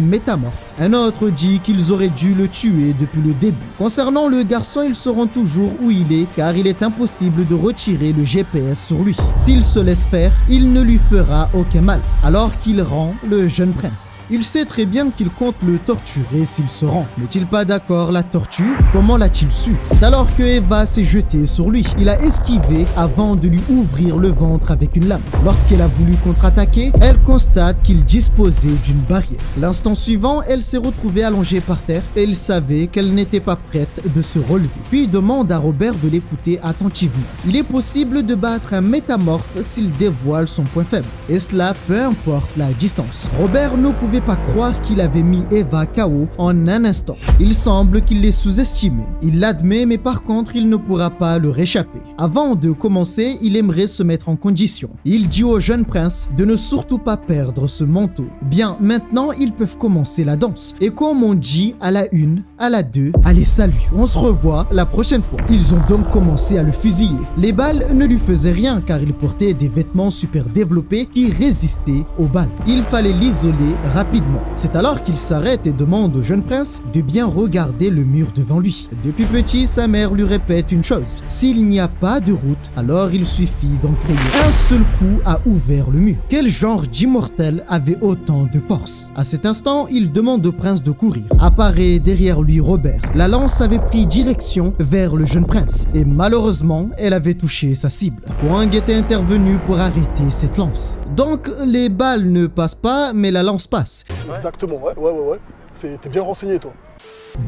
métamorphe. Un autre dit qu'ils auraient dû le tuer depuis le début. Concernant le garçon, ils sauront toujours où il est car il est impossible de retirer le GPS sur lui. S'il se laisse faire, il ne lui fera aucun mal, alors qu'il rend le jeune prince. Il sait très bien qu'il compte le torturer s'il se rend. N'est-il pas d'accord? La torture? Comment l'a-t-il su? Alors que Eva s'est jetée sur lui, il a esquivé avant de lui ouvrir le ventre avec une lame. Lorsqu'elle a voulu contre-attaquer, elle constate qu'il disposait d'une barrière. L'instant suivant, elle s'est retrouvée allongée par terre et il savait qu'elle n'était pas prête de se relever. Puis il demande à Robert de l'écouter attentivement. Il est possible de battre un métamorphe s'il dévoile son point faible. Et cela, peu importe la distance. Robert ne pouvait pas croire qu'il avait mis Eva KO en un instant. Il semble qu'il l'ait sous-estimé. Il l'admet, mais par contre, il ne pourra pas le réchapper. Avant de commencer, il aimerait se mettre en condition. Il dit au jeune prince de ne surtout pas perdre ce manteau. Bien, maintenant, ils peuvent commencer la danse. Et comme on dit à la 1, à la 2, allez salut, on se revoit la prochaine fois. Ils ont donc commencé à le fusiller. Les balles ne lui faisaient rien car il portait des vêtements super développés qui résistaient aux balles. Il fallait l'isoler rapidement. C'est alors qu'il s'arrête et demande au jeune prince de bien regarder le mur devant lui. Depuis petit, sa mère lui répète une chose. S'il n'y a pas de route, alors il suffit d'en créer. Un seul coup a ouvert le mur. Quel genre d'immortel avait autant de force? À cet instant, il demande au prince de courir. Apparaît derrière lui Robert. La lance avait pris direction vers le jeune prince et malheureusement, elle avait touché sa cible. Kuang était intervenu pour arrêter cette lance. Donc, les balles ne passent pas, mais la lance passe. Exactement, ouais. T'es bien renseigné, toi.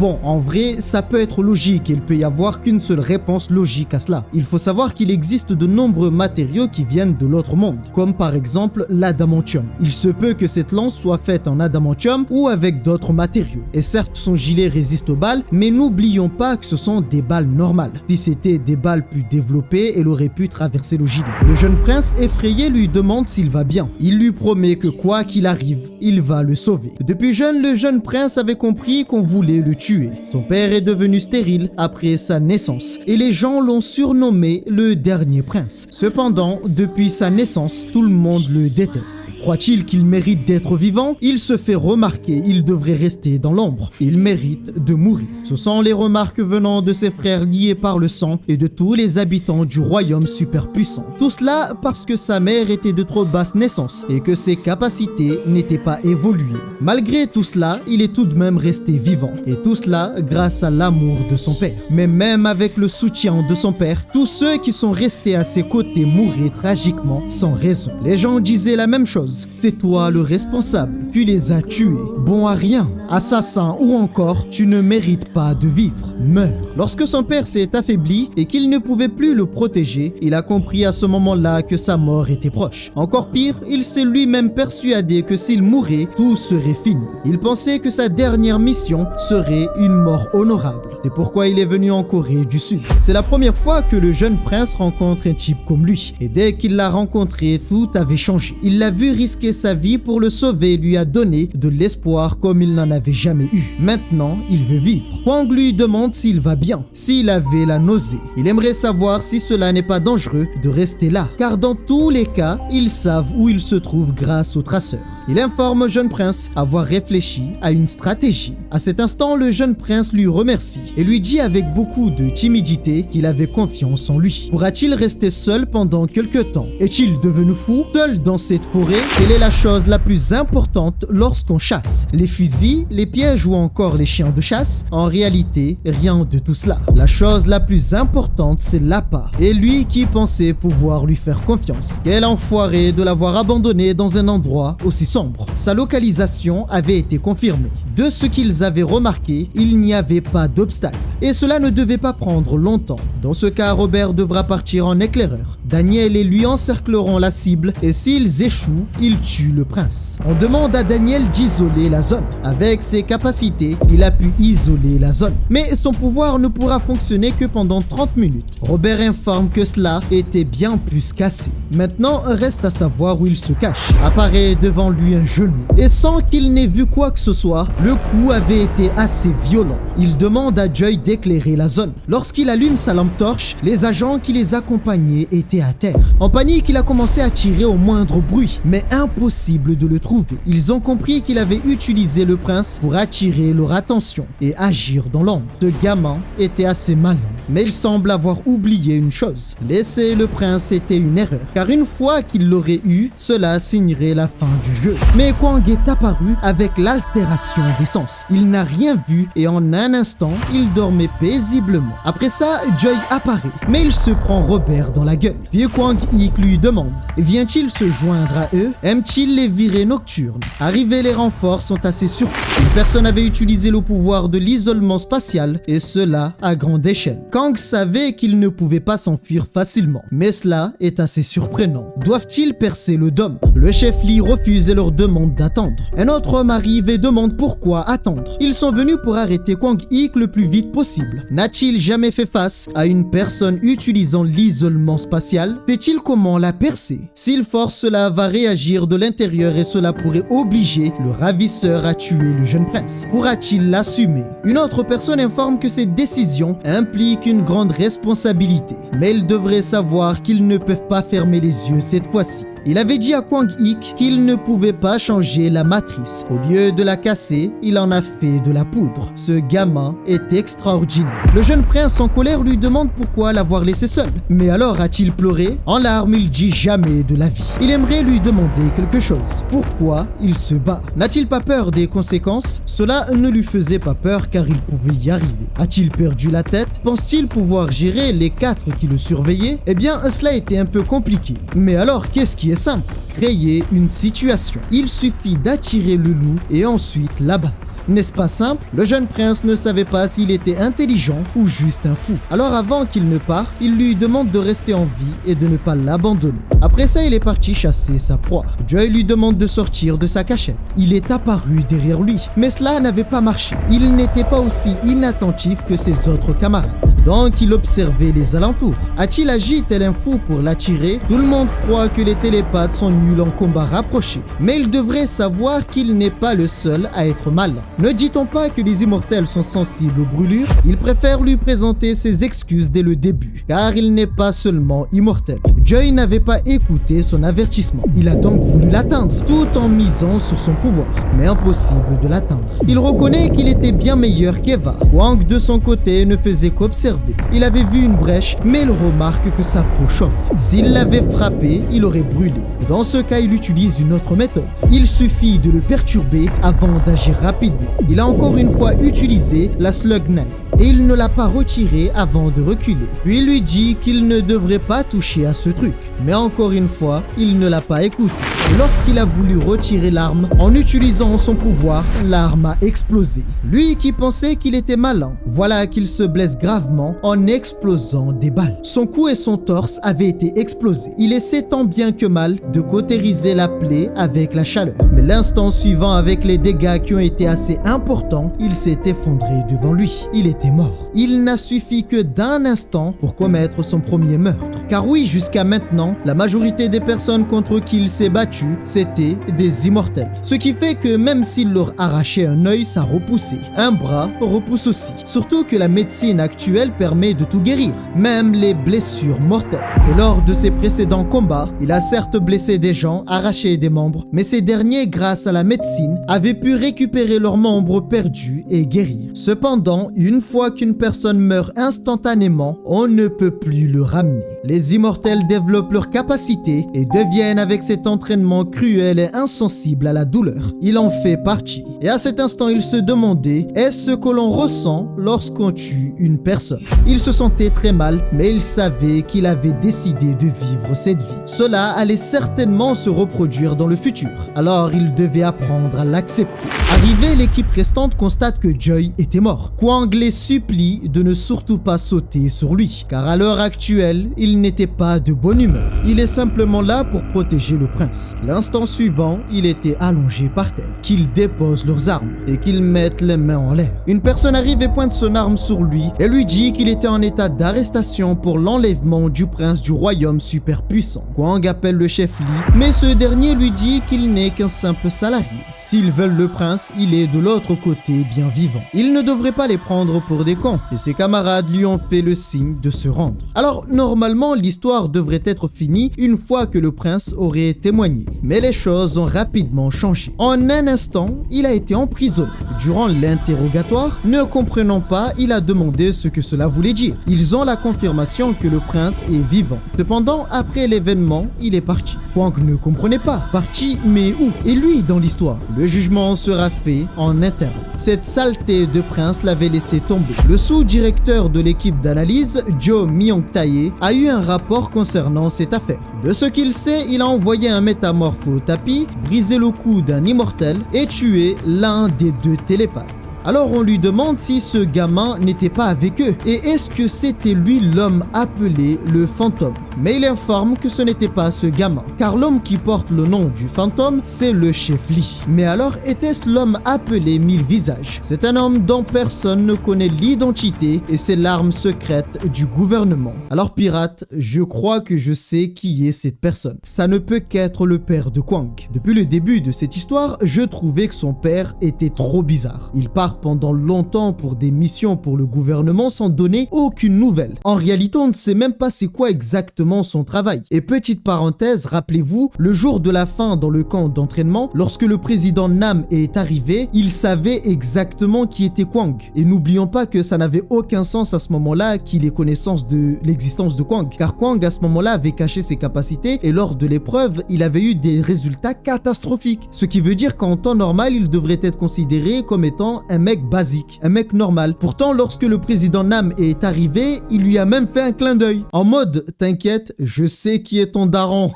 Bon, en vrai, ça peut être logique et il peut y avoir qu'une seule réponse logique à cela. Il faut savoir qu'il existe de nombreux matériaux qui viennent de l'autre monde, comme par exemple l'adamantium. Il se peut que cette lance soit faite en adamantium ou avec d'autres matériaux. Et certes, son gilet résiste aux balles, mais n'oublions pas que ce sont des balles normales. Si c'était des balles plus développées, elle aurait pu traverser le gilet. Le jeune prince effrayé lui demande s'il va bien. Il lui promet que quoi qu'il arrive, il va le sauver. Depuis jeune, le jeune prince avait compris qu'on voulait le tuer. Son père est devenu stérile après sa naissance et les gens l'ont surnommé le dernier prince. Cependant, depuis sa naissance, tout le monde le déteste. Croit-il qu'il mérite d'être vivant? Il se fait remarquer, il devrait rester dans l'ombre. Il mérite de mourir. Ce sont les remarques venant de ses frères liés par le sang et de tous les habitants du royaume superpuissant. Tout cela parce que sa mère était de trop basse naissance et que ses capacités n'étaient pas évoluées. Malgré tout cela, il est tout de même resté vivant. Et Tout cela grâce à l'amour de son père. Mais même avec le soutien de son père, tous ceux qui sont restés à ses côtés mourraient tragiquement sans raison. Les gens disaient la même chose. C'est toi le responsable. Tu les as tués. Bon à rien. Assassin ou encore, tu ne mérites pas de vivre. Meurs. Lorsque son père s'est affaibli et qu'il ne pouvait plus le protéger, il a compris à ce moment-là que sa mort était proche. Encore pire, il s'est lui-même persuadé que s'il mourait, tout serait fini. Il pensait que sa dernière mission serait une mort honorable. C'est pourquoi il est venu en Corée du Sud. C'est la première fois que le jeune prince rencontre un type comme lui. Et dès qu'il l'a rencontré, tout avait changé. Il l'a vu risquer sa vie pour le sauver et lui a donné de l'espoir comme il n'en avait jamais eu. Maintenant, il veut vivre. Kwang lui demande s'il va bien, s'il avait la nausée. Il aimerait savoir si cela n'est pas dangereux de rester là, car dans tous les cas, ils savent où il se trouve grâce aux traceurs. Il informe le jeune prince avoir réfléchi à une stratégie. À cet instant, le jeune prince lui remercie et lui dit avec beaucoup de timidité qu'il avait confiance en lui. Pourra-t-il rester seul pendant quelque temps? Est-il devenu fou? Seul dans cette forêt? Quelle est la chose la plus importante lorsqu'on chasse? Les fusils, les pièges ou encore les chiens de chasse? En réalité, rien de tout cela. La chose la plus importante, c'est l'appât. Et lui qui pensait pouvoir lui faire confiance. Quel enfoiré de l'avoir abandonné dans un endroit aussi sombre. Sa localisation avait été confirmée. De ce qu'ils avaient remarqué, il n'y avait pas d'obstacle. Et cela ne devait pas prendre longtemps. Dans ce cas, Robert devra partir en éclaireur. Daniel et lui encercleront la cible et s'ils échouent, ils tuent le prince. On demande à Daniel d'isoler la zone. Avec ses capacités, il a pu isoler la zone. Mais son pouvoir ne pourra fonctionner que pendant 30 minutes. Robert informe que cela était bien plus cassé. Maintenant, reste à savoir où il se cache. Apparaît devant lui un genou. Et sans qu'il n'ait vu quoi que ce soit, le coup avait été assez violent. Il demande à Joy d'éclairer la zone. Lorsqu'il allume sa lampe torche, les agents qui les accompagnaient étaient à terre. En panique, il a commencé à tirer au moindre bruit, mais impossible de le trouver. Ils ont compris qu'il avait utilisé le prince pour attirer leur attention et agir dans l'ombre. Ce gamin était assez malin, mais il semble avoir oublié une chose. Laisser le prince était une erreur, car une fois qu'il l'aurait eu, cela signerait la fin du jeu. Mais Kwang est apparu avec l'altération des sens. Il n'a rien vu et en un instant, il dormait paisiblement. Après ça, Joy apparaît, mais il se prend Robert dans la gueule. Puis Kwang Ik lui demande, vient-il se joindre à eux? Aime-t-il les virées nocturnes? Arrivés, les renforts sont assez surpris. Une personne avait utilisé le pouvoir de l'isolement spatial et cela à grande échelle. Kang savait qu'il ne pouvait pas s'enfuir facilement, mais cela est assez surprenant. Doivent-ils percer le dôme? Le chef Lee refuse et leur demande d'attendre. Un autre homme arrive et demande pourquoi attendre. Ils sont venus pour arrêter Kwang Ik le plus vite possible. N'a-t-il jamais fait face à une personne utilisant l'isolement spatial? Sait-il comment la percer? S'il force, cela va réagir de l'intérieur et cela pourrait obliger le ravisseur à tuer le jeune prince. Pourra-t-il l'assumer? Une autre personne informe que cette décision implique une grande responsabilité, mais ils devraient savoir qu'ils ne peuvent pas fermer les yeux cette fois-ci. Il avait dit à Kwang Ik qu'il ne pouvait pas changer la matrice. Au lieu de la casser, il en a fait de la poudre. Ce gamin est extraordinaire. Le jeune prince en colère lui demande pourquoi l'avoir laissé seul. Mais alors a-t-il pleuré? En larmes, il dit jamais de la vie. Il aimerait lui demander quelque chose. Pourquoi il se bat? N'a-t-il pas peur des conséquences? Cela ne lui faisait pas peur car il pouvait y arriver. A-t-il perdu la tête? Pense-t-il pouvoir gérer les 4 qui le surveillaient? Eh bien, cela était un peu compliqué. Mais alors, qu'est-ce qui est simple? Créer une situation. Il suffit d'attirer le loup et ensuite l'abattre. N'est-ce pas simple? Le jeune prince ne savait pas s'il était intelligent ou juste un fou. Alors avant qu'il ne parte, il lui demande de rester en vie et de ne pas l'abandonner. Après ça, il est parti chasser sa proie. Joy lui demande de sortir de sa cachette. Il est apparu derrière lui, mais cela n'avait pas marché. Il n'était pas aussi inattentif que ses autres camarades. Donc il observait les alentours. A-t-il agi tel un fou pour l'attirer? Tout le monde croit que les télépathes sont nuls en combat rapproché. Mais il devrait savoir qu'il n'est pas le seul à être malin. Ne dit-on pas que les immortels sont sensibles aux brûlures? Il préfère lui présenter ses excuses dès le début, car il n'est pas seulement immortel. Joy n'avait pas écouté son avertissement. Il a donc voulu l'atteindre, tout en misant sur son pouvoir. Mais impossible de l'atteindre. Il reconnaît qu'il était bien meilleur qu'Eva. Kwang de son côté ne faisait qu'observer. Il avait vu une brèche, mais il remarque que sa peau chauffe. S'il l'avait frappé, il aurait brûlé. Dans ce cas, il utilise une autre méthode. Il suffit de le perturber avant d'agir rapidement. rapidement. Il a encore une fois utilisé la Slug Knife et il ne l'a pas retirée avant de reculer. Puis il lui dit qu'il ne devrait pas toucher à ce truc. Mais encore une fois, il ne l'a pas écouté. Lorsqu'il a voulu retirer l'arme, en utilisant son pouvoir, l'arme a explosé. Lui qui pensait qu'il était malin, voilà qu'il se blesse gravement en explosant des balles. Son cou et son torse avaient été explosés. Il essaie tant bien que mal de cautériser la plaie avec la chaleur. Mais l'instant suivant, avec les dégâts qui ont été assez importants, il s'est effondré devant lui. Il était mort. Il n'a suffi que d'un instant pour commettre son premier meurtre. Car oui, jusqu'à maintenant, la majorité des personnes contre qui il s'est battu, c'était des immortels. Ce qui fait que même s'il leur arrachait un œil, ça repoussait. Un bras repousse aussi. Surtout que la médecine actuelle permet de tout guérir, même les blessures mortelles. Et lors de ses précédents combats, il a certes blessé des gens, arraché des membres, mais ces derniers, grâce à la médecine, avaient pu récupérer leurs membres perdus et guérir. Cependant, une fois qu'une personne meurt instantanément, on ne peut plus le ramener. Les immortels développent leur capacité et deviennent avec cet entraînement cruel et insensible à la douleur. Il en fait partie. Et à cet instant, il se demandait, est-ce ce que l'on ressent lorsqu'on tue une personne? Il se sentait très mal, mais il savait qu'il avait décidé de vivre cette vie. Cela allait certainement se reproduire dans le futur. Alors, il devait apprendre à l'accepter. Arrivé, l'équipe restante constate que Joy était mort. Kwang les supplie de ne surtout pas sauter sur lui, car à l'heure actuelle, il n'était pas de bonne humeur. Il est simplement là pour protéger le prince. L'instant suivant, il était allongé par terre. Qu'ils déposent leurs armes et qu'ils mettent les mains en l'air. Une personne arrive et pointe son arme sur lui et lui dit qu'il était en état d'arrestation pour l'enlèvement du prince du royaume super puissant. Kwang appelle le chef Li, mais ce dernier lui dit qu'il n'est qu'un simple salarié. S'ils veulent le prince, il est de l'autre côté bien vivant. Il ne devrait pas les prendre pour des cons et ses camarades lui ont fait le signe de se rendre. Alors normalement, l'histoire devrait être finie une fois que le prince aurait témoigné. Mais les choses ont rapidement changé. En un instant, il a été emprisonné. Durant l'interrogatoire, ne comprenant pas, il a demandé ce que cela voulait dire. Ils ont la confirmation que le prince est vivant. Cependant, après l'événement, il est parti. Kwang ne comprenait pas. Parti, mais où? Et lui dans l'histoire? Le jugement sera fait en interne. Cette saleté de prince l'avait laissé tomber. Le sous-directeur de l'équipe d'analyse, Jo Myung-tae, a eu un rapport concernant cette affaire. De ce qu'il sait, il a envoyé un métamorphe au tapis, brisé le cou d'un immortel et tué l'un des deux télépathes. Alors on lui demande si ce gamin n'était pas avec eux et est-ce que c'était lui l'homme appelé le fantôme. Mais il informe que ce n'était pas ce gamin, car l'homme qui porte le nom du fantôme, c'est le chef Li. Mais alors était-ce l'homme appelé Mille Visages? C'est un homme dont personne ne connaît l'identité et c'est l'arme secrète du gouvernement. Alors pirate, je crois que je sais qui est cette personne. Ça ne peut qu'être le père de Kwang. Depuis le début de cette histoire, je trouvais que son père était trop bizarre. Il part pendant longtemps pour des missions pour le gouvernement sans donner aucune nouvelle. En réalité, on ne sait même pas c'est quoi exactement son travail. Et petite parenthèse, rappelez-vous, le jour de la fin dans le camp d'entraînement, lorsque le président Nam est arrivé, il savait exactement qui était Kwang. Et n'oublions pas que ça n'avait aucun sens à ce moment-là qu'il ait connaissance de l'existence de Kwang. Car Kwang à ce moment-là avait caché ses capacités et lors de l'épreuve, il avait eu des résultats catastrophiques. Ce qui veut dire qu'en temps normal, il devrait être considéré comme étant un mec basique, un mec normal. Pourtant, lorsque le président Nam est arrivé, il lui a même fait un clin d'œil. En mode, t'inquiète, je sais qui est ton daron.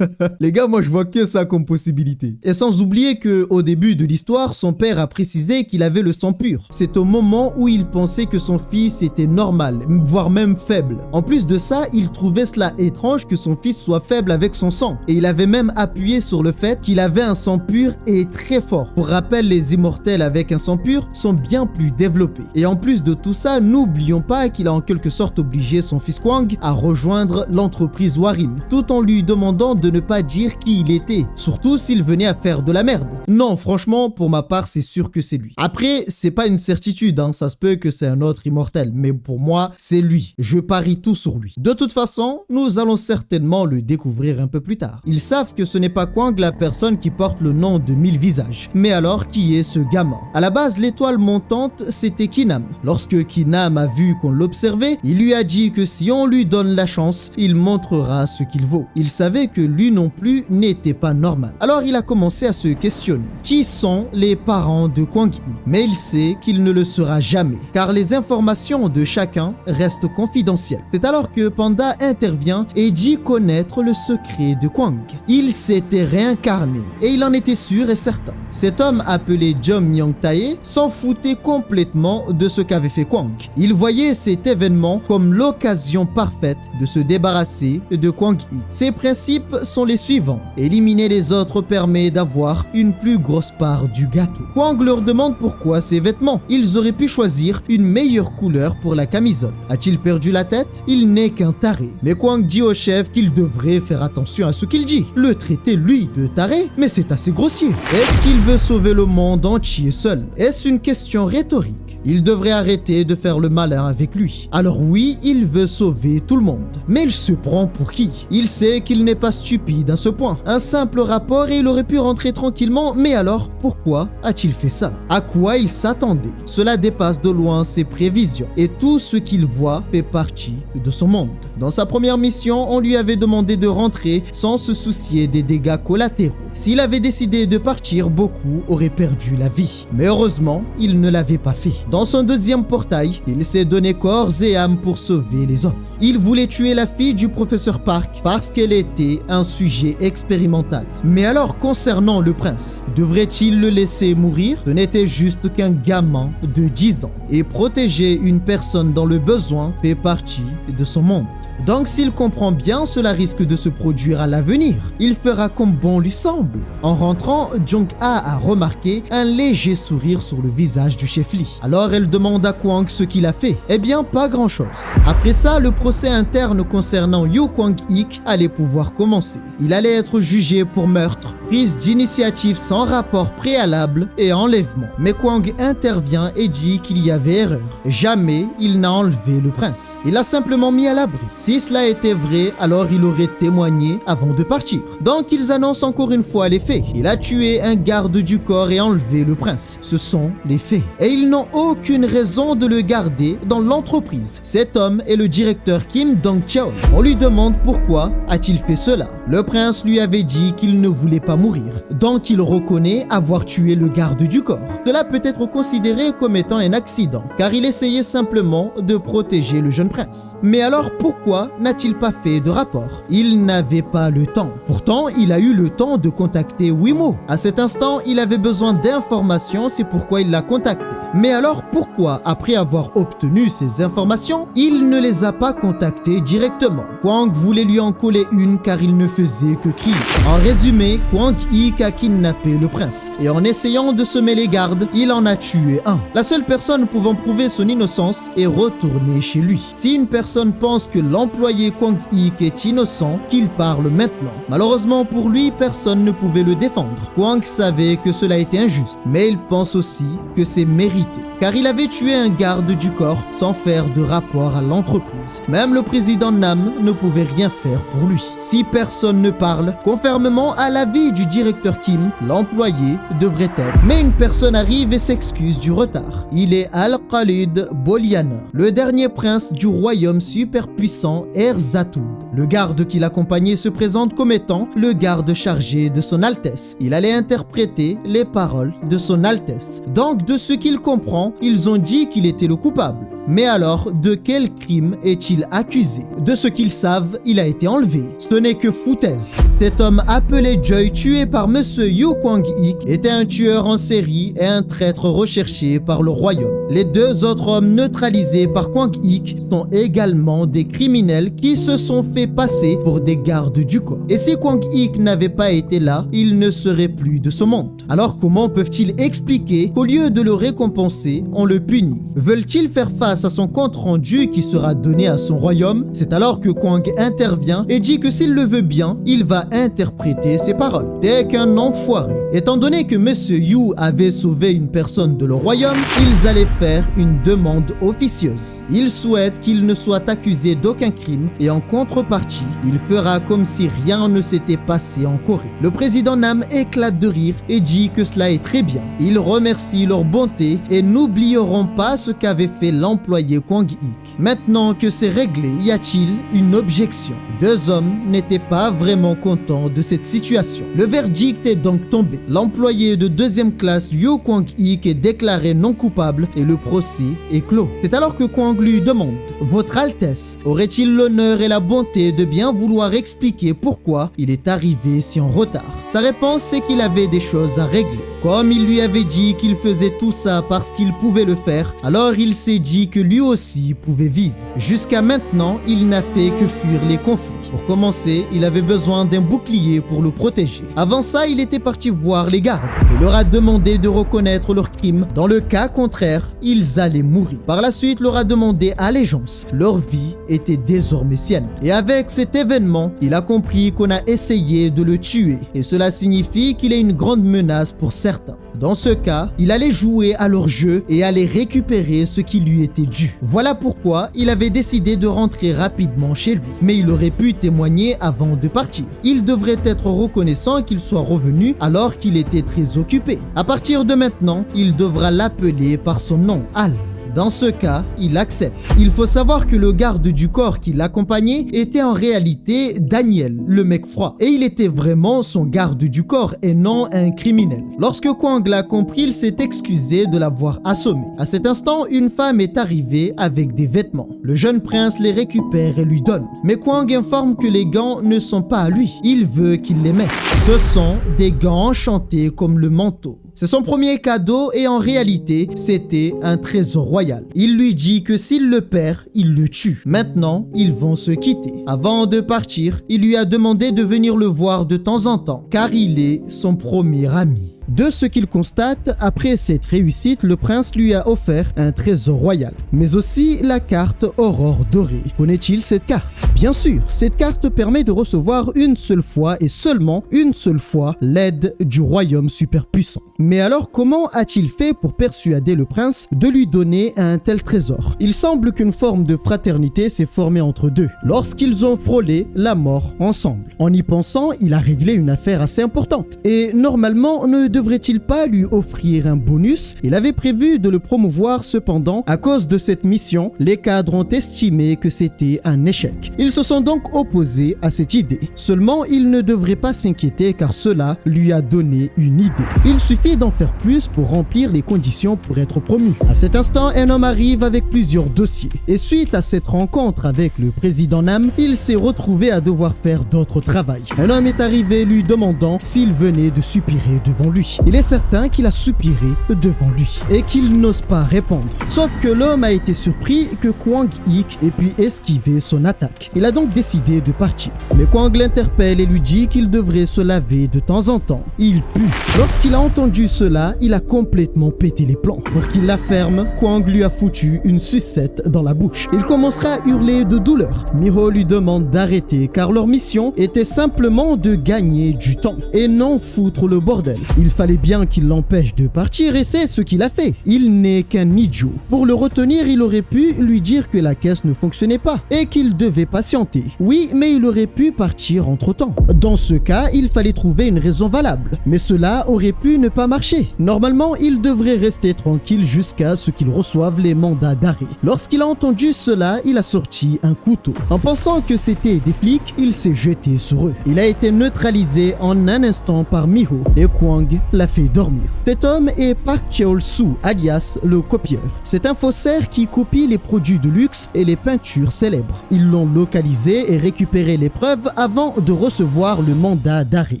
Les gars, moi je vois que ça comme possibilité. Et sans oublier que au début de l'histoire, son père a précisé qu'il avait le sang pur. C'est au moment où il pensait que son fils était normal, voire même faible. En plus de ça, il trouvait cela étrange que son fils soit faible avec son sang. Et il avait même appuyé sur le fait qu'il avait un sang pur et très fort. Pour rappel, les immortels avec un sang pur sont bien plus développés. Et en plus de tout ça, n'oublions pas qu'il a en quelque sorte obligé son fils Kwang à rejoindre l'entreprise Warim, tout en lui demandant de ne pas dire qui il était, surtout s'il venait à faire de la merde. Non, franchement, pour ma part, c'est sûr que c'est lui. Après, c'est pas une certitude, hein, ça se peut que c'est un autre immortel, mais pour moi, c'est lui. Je parie tout sur lui. De toute façon, nous allons certainement le découvrir un peu plus tard. Ils savent que ce n'est pas Kwang la personne qui porte le nom de Mille Visages. Mais alors, qui est ce gamin? À la base, l'étoile montante, c'était Kinam. Lorsque Kinam a vu qu'on l'observait, il lui a dit que si on lui donne la chance, il montrera ce qu'il vaut. Il savait que lui non plus n'était pas normal. Alors il a commencé à se questionner. Qui sont les parents de Kwang Yi? Mais il sait qu'il ne le sera jamais, car les informations de chacun restent confidentielles. C'est alors que Panda intervient et dit connaître le secret de Kwang. Il s'était réincarné et il en était sûr et certain. Cet homme appelé Jom Myung Tae s'en foutait complètement de ce qu'avait fait Kwang. Il voyait cet événement comme l'occasion parfaite de se débarrasser de Kwang Yi. Ses principes sont les suivants. Éliminer les autres permet d'avoir une plus grosse part du gâteau. Kwang leur demande pourquoi ces vêtements. Ils auraient pu choisir une meilleure couleur pour la camisole. A-t-il perdu la tête? Il n'est qu'un taré. Mais Kwang dit au chef qu'il devrait faire attention à ce qu'il dit. Le traiter, lui, de taré? Mais c'est assez grossier. Est-ce qu'il veut sauver le monde entier seul? Est-ce une question rhétorique? Il devrait arrêter de faire le malin avec lui. Alors oui, il veut sauver tout le monde. Mais il se prend pour qui? Il sait qu'il n'est pas stupide à ce point. Un simple rapport et il aurait pu rentrer tranquillement, mais alors, pourquoi a-t-il fait ça? À quoi il s'attendait? Cela dépasse de loin ses prévisions. Et tout ce qu'il voit fait partie de son monde. Dans sa première mission, on lui avait demandé de rentrer sans se soucier des dégâts collatéraux. S'il avait décidé de partir, beaucoup auraient perdu la vie. Mais heureusement, il ne l'avait pas fait. Dans son deuxième portail, il s'est donné corps et âme pour sauver les autres. Il voulait tuer la fille du professeur Park parce qu'elle était un sujet expérimental. Mais alors, concernant le prince, devrait-il le laisser mourir? Ce n'était juste qu'un gamin de 10 ans. Et protéger une personne dans le besoin fait partie de son monde. Donc s'il comprend bien, cela risque de se produire à l'avenir. Il fera comme bon lui semble. En rentrant, Jung-ha a remarqué un léger sourire sur le visage du chef Lee. Alors elle demande à Kwang ce qu'il a fait. Eh bien, pas grand-chose. Après ça, le procès interne concernant Yu Kwang-ik allait pouvoir commencer. Il allait être jugé pour meurtre, prise d'initiative sans rapport préalable et enlèvement. Mais Kwang intervient et dit qu'il y avait erreur. Jamais il n'a enlevé le prince. Il l'a simplement mis à l'abri. Si cela était vrai, alors il aurait témoigné avant de partir. Donc ils annoncent encore une fois les faits. Il a tué un garde du corps et enlevé le prince. Ce sont les faits. Et ils n'ont aucune raison de le garder dans l'entreprise. Cet homme est le directeur Kim Dong-cheol. On lui demande pourquoi a-t-il fait cela. Le prince lui avait dit qu'il ne voulait pas mourir. Donc il reconnaît avoir tué le garde du corps. Cela peut être considéré comme étant un accident, car il essayait simplement de protéger le jeune prince. Mais alors pourquoi n'a-t-il pas fait de rapport? Il n'avait pas le temps. Pourtant, il a eu le temps de contacter Wimo. À cet instant, il avait besoin d'informations, c'est pourquoi il l'a contacté. Mais alors pourquoi, après avoir obtenu ces informations, il ne les a pas contactées directement? Kwang voulait lui en coller une car il ne faisait que crier. En résumé, Kwang-ik a kidnappé le prince et en essayant de semer les gardes, il en a tué un. La seule personne pouvant prouver son innocence est retournée chez lui. Si une personne pense que l'employé Kwang-ik est innocent, qu'il parle maintenant. Malheureusement pour lui, personne ne pouvait le défendre. Kwang savait que cela était injuste, mais il pense aussi que c'est mérité, car il avait tué un garde du corps sans faire de rapport à l'entreprise. Même le président Nam ne pouvait rien faire pour lui. Si personne ne parle, conformément à l'avis du directeur Kim, l'employé devrait être. Mais une personne arrive et s'excuse du retard. Il est Al-Khalid Boliana, le dernier prince du royaume superpuissant Erzatud. Le garde qui l'accompagnait se présente comme étant le garde chargé de son Altesse. Il allait interpréter les paroles de son Altesse. Donc, de ce qu'il comprend, ils ont dit qu'il était le coupable. Mais alors, de quel crime est-il accusé? De ce qu'ils savent, il a été enlevé. Ce n'est que foutaise. Cet homme appelé Joy, tué par Monsieur Yu Kwang-ik, était un tueur en série et un traître recherché par le royaume. Les deux autres hommes neutralisés par Kwang-ik sont également des criminels qui se sont fait passer pour des gardes du corps. Et si Kwang-ik n'avait pas été là, il ne serait plus de ce monde. Alors comment peuvent-ils expliquer qu'au lieu de le récompenser, on le punit? Veulent-ils faire face à son compte rendu qui sera donné à son royaume? C'est alors que Kwang intervient et dit que s'il le veut bien, il va doit interpréter ses paroles. T'es qu'un enfoiré. Étant donné que Monsieur Yu avait sauvé une personne de leur royaume, ils allaient faire une demande officieuse. Il souhaite qu'il ne soit accusé d'aucun crime et en contrepartie, il fera comme si rien ne s'était passé en Corée. Le président Nam éclate de rire et dit que cela est très bien. Il remercie leur bonté et n'oublieront pas ce qu'avait fait l'employé Kwang Ik. Maintenant que c'est réglé, y a-t-il une objection? Deux hommes n'étaient pas vraiment contents de cette situation. Le verdict est donc tombé. L'employé de deuxième classe Yu Kwang Ik est déclaré non coupable et le procès est clos. C'est alors que Kwang lui demande: Votre Altesse, aurait-il l'honneur et la bonté de bien vouloir expliquer pourquoi il est arrivé si en retard? Sa réponse, c'est qu'il avait des choses à régler. Comme il lui avait dit qu'il faisait tout ça parce qu'il pouvait le faire, alors il s'est dit que lui aussi pouvait vivre. Jusqu'à maintenant, il n'a fait que fuir les conflits. Pour commencer, il avait besoin d'un bouclier pour le protéger. Avant ça, il était parti voir les gardes et leur a demandé de reconnaître leurs crimes. Dans le cas contraire, ils allaient mourir. Par la suite, leur a demandé allégeance. Leur vie était désormais sienne. Et avec cet événement, il a compris qu'on a essayé de le tuer. Et cela signifie qu'il est une grande menace pour certains. Dans ce cas, il allait jouer à leur jeu et allait récupérer ce qui lui était dû. Voilà pourquoi il avait décidé de rentrer rapidement chez lui. Mais il aurait pu témoigner avant de partir. Il devrait être reconnaissant qu'il soit revenu alors qu'il était très occupé. À partir de maintenant, il devra l'appeler par son nom, Al. Dans ce cas, il accepte. Il faut savoir que le garde du corps qui l'accompagnait était en réalité Daniel, le mec froid. Et il était vraiment son garde du corps et non un criminel. Lorsque Kwang l'a compris, il s'est excusé de l'avoir assommé. À cet instant, une femme est arrivée avec des vêtements. Le jeune prince les récupère et lui donne. Mais Kwang informe que les gants ne sont pas à lui. Il veut qu'il les mette. Ce sont des gants enchantés comme le manteau. C'est son premier cadeau et en réalité, c'était un trésor royal. Il lui dit que s'il le perd, il le tue. Maintenant, ils vont se quitter. Avant de partir, il lui a demandé de venir le voir de temps en temps, car il est son premier ami. De ce qu'il constate, après cette réussite, le prince lui a offert un trésor royal, mais aussi la carte Aurore dorée. Connaît-il cette carte? Bien sûr, cette carte permet de recevoir une seule fois et seulement une seule fois l'aide du royaume superpuissant. Mais alors, comment a-t-il fait pour persuader le prince de lui donner un tel trésor? Il semble qu'une forme de fraternité s'est formée entre deux, lorsqu'ils ont frôlé la mort ensemble. En y pensant, il a réglé une affaire assez importante. Et normalement, ne devrait-il pas lui offrir un bonus? Il avait prévu de le promouvoir, cependant, à cause de cette mission, les cadres ont estimé que c'était un échec. Ils se sont donc opposés à cette idée. Seulement, il ne devrait pas s'inquiéter car cela lui a donné une idée. Il suffit d'en faire plus pour remplir les conditions pour être promu. À cet instant, un homme arrive avec plusieurs dossiers. Et suite à cette rencontre avec le président Nam, il s'est retrouvé à devoir faire d'autres travail. Un homme est arrivé lui demandant s'il venait de soupirer devant lui. Il est certain qu'il a soupiré devant lui et qu'il n'ose pas répondre. Sauf que l'homme a été surpris que Kwang Ik ait pu esquiver son attaque. Il a donc décidé de partir. Mais Kwang l'interpelle et lui dit qu'il devrait se laver de temps en temps. Il pue. Lorsqu'il a entendu cela, il a complètement pété les plombs. Pour qu'il la ferme, Kwang lui a foutu une sucette dans la bouche. Il commencera à hurler de douleur. Miho lui demande d'arrêter car leur mission était simplement de gagner du temps et non foutre le bordel. Il fallait bien qu'il l'empêche de partir et c'est ce qu'il a fait. Il n'est qu'un idiot. Pour le retenir, il aurait pu lui dire que la caisse ne fonctionnait pas et qu'il devait patienter. Oui, mais il aurait pu partir entre-temps. Dans ce cas, il fallait trouver une raison valable. Mais cela aurait pu ne pas marcher. Normalement, il devrait rester tranquille jusqu'à ce qu'il reçoive les mandats d'arrêt. Lorsqu'il a entendu cela, il a sorti un couteau. En pensant que c'était des flics, il s'est jeté sur eux. Il a été neutralisé en un instant par Miho et Kwang l'a fait dormir. Cet homme est Park Cheol-soo, alias le copieur. C'est un faussaire qui copie les produits de luxe et les peintures célèbres. Ils l'ont localisé et récupéré les preuves avant de recevoir le mandat d'arrêt.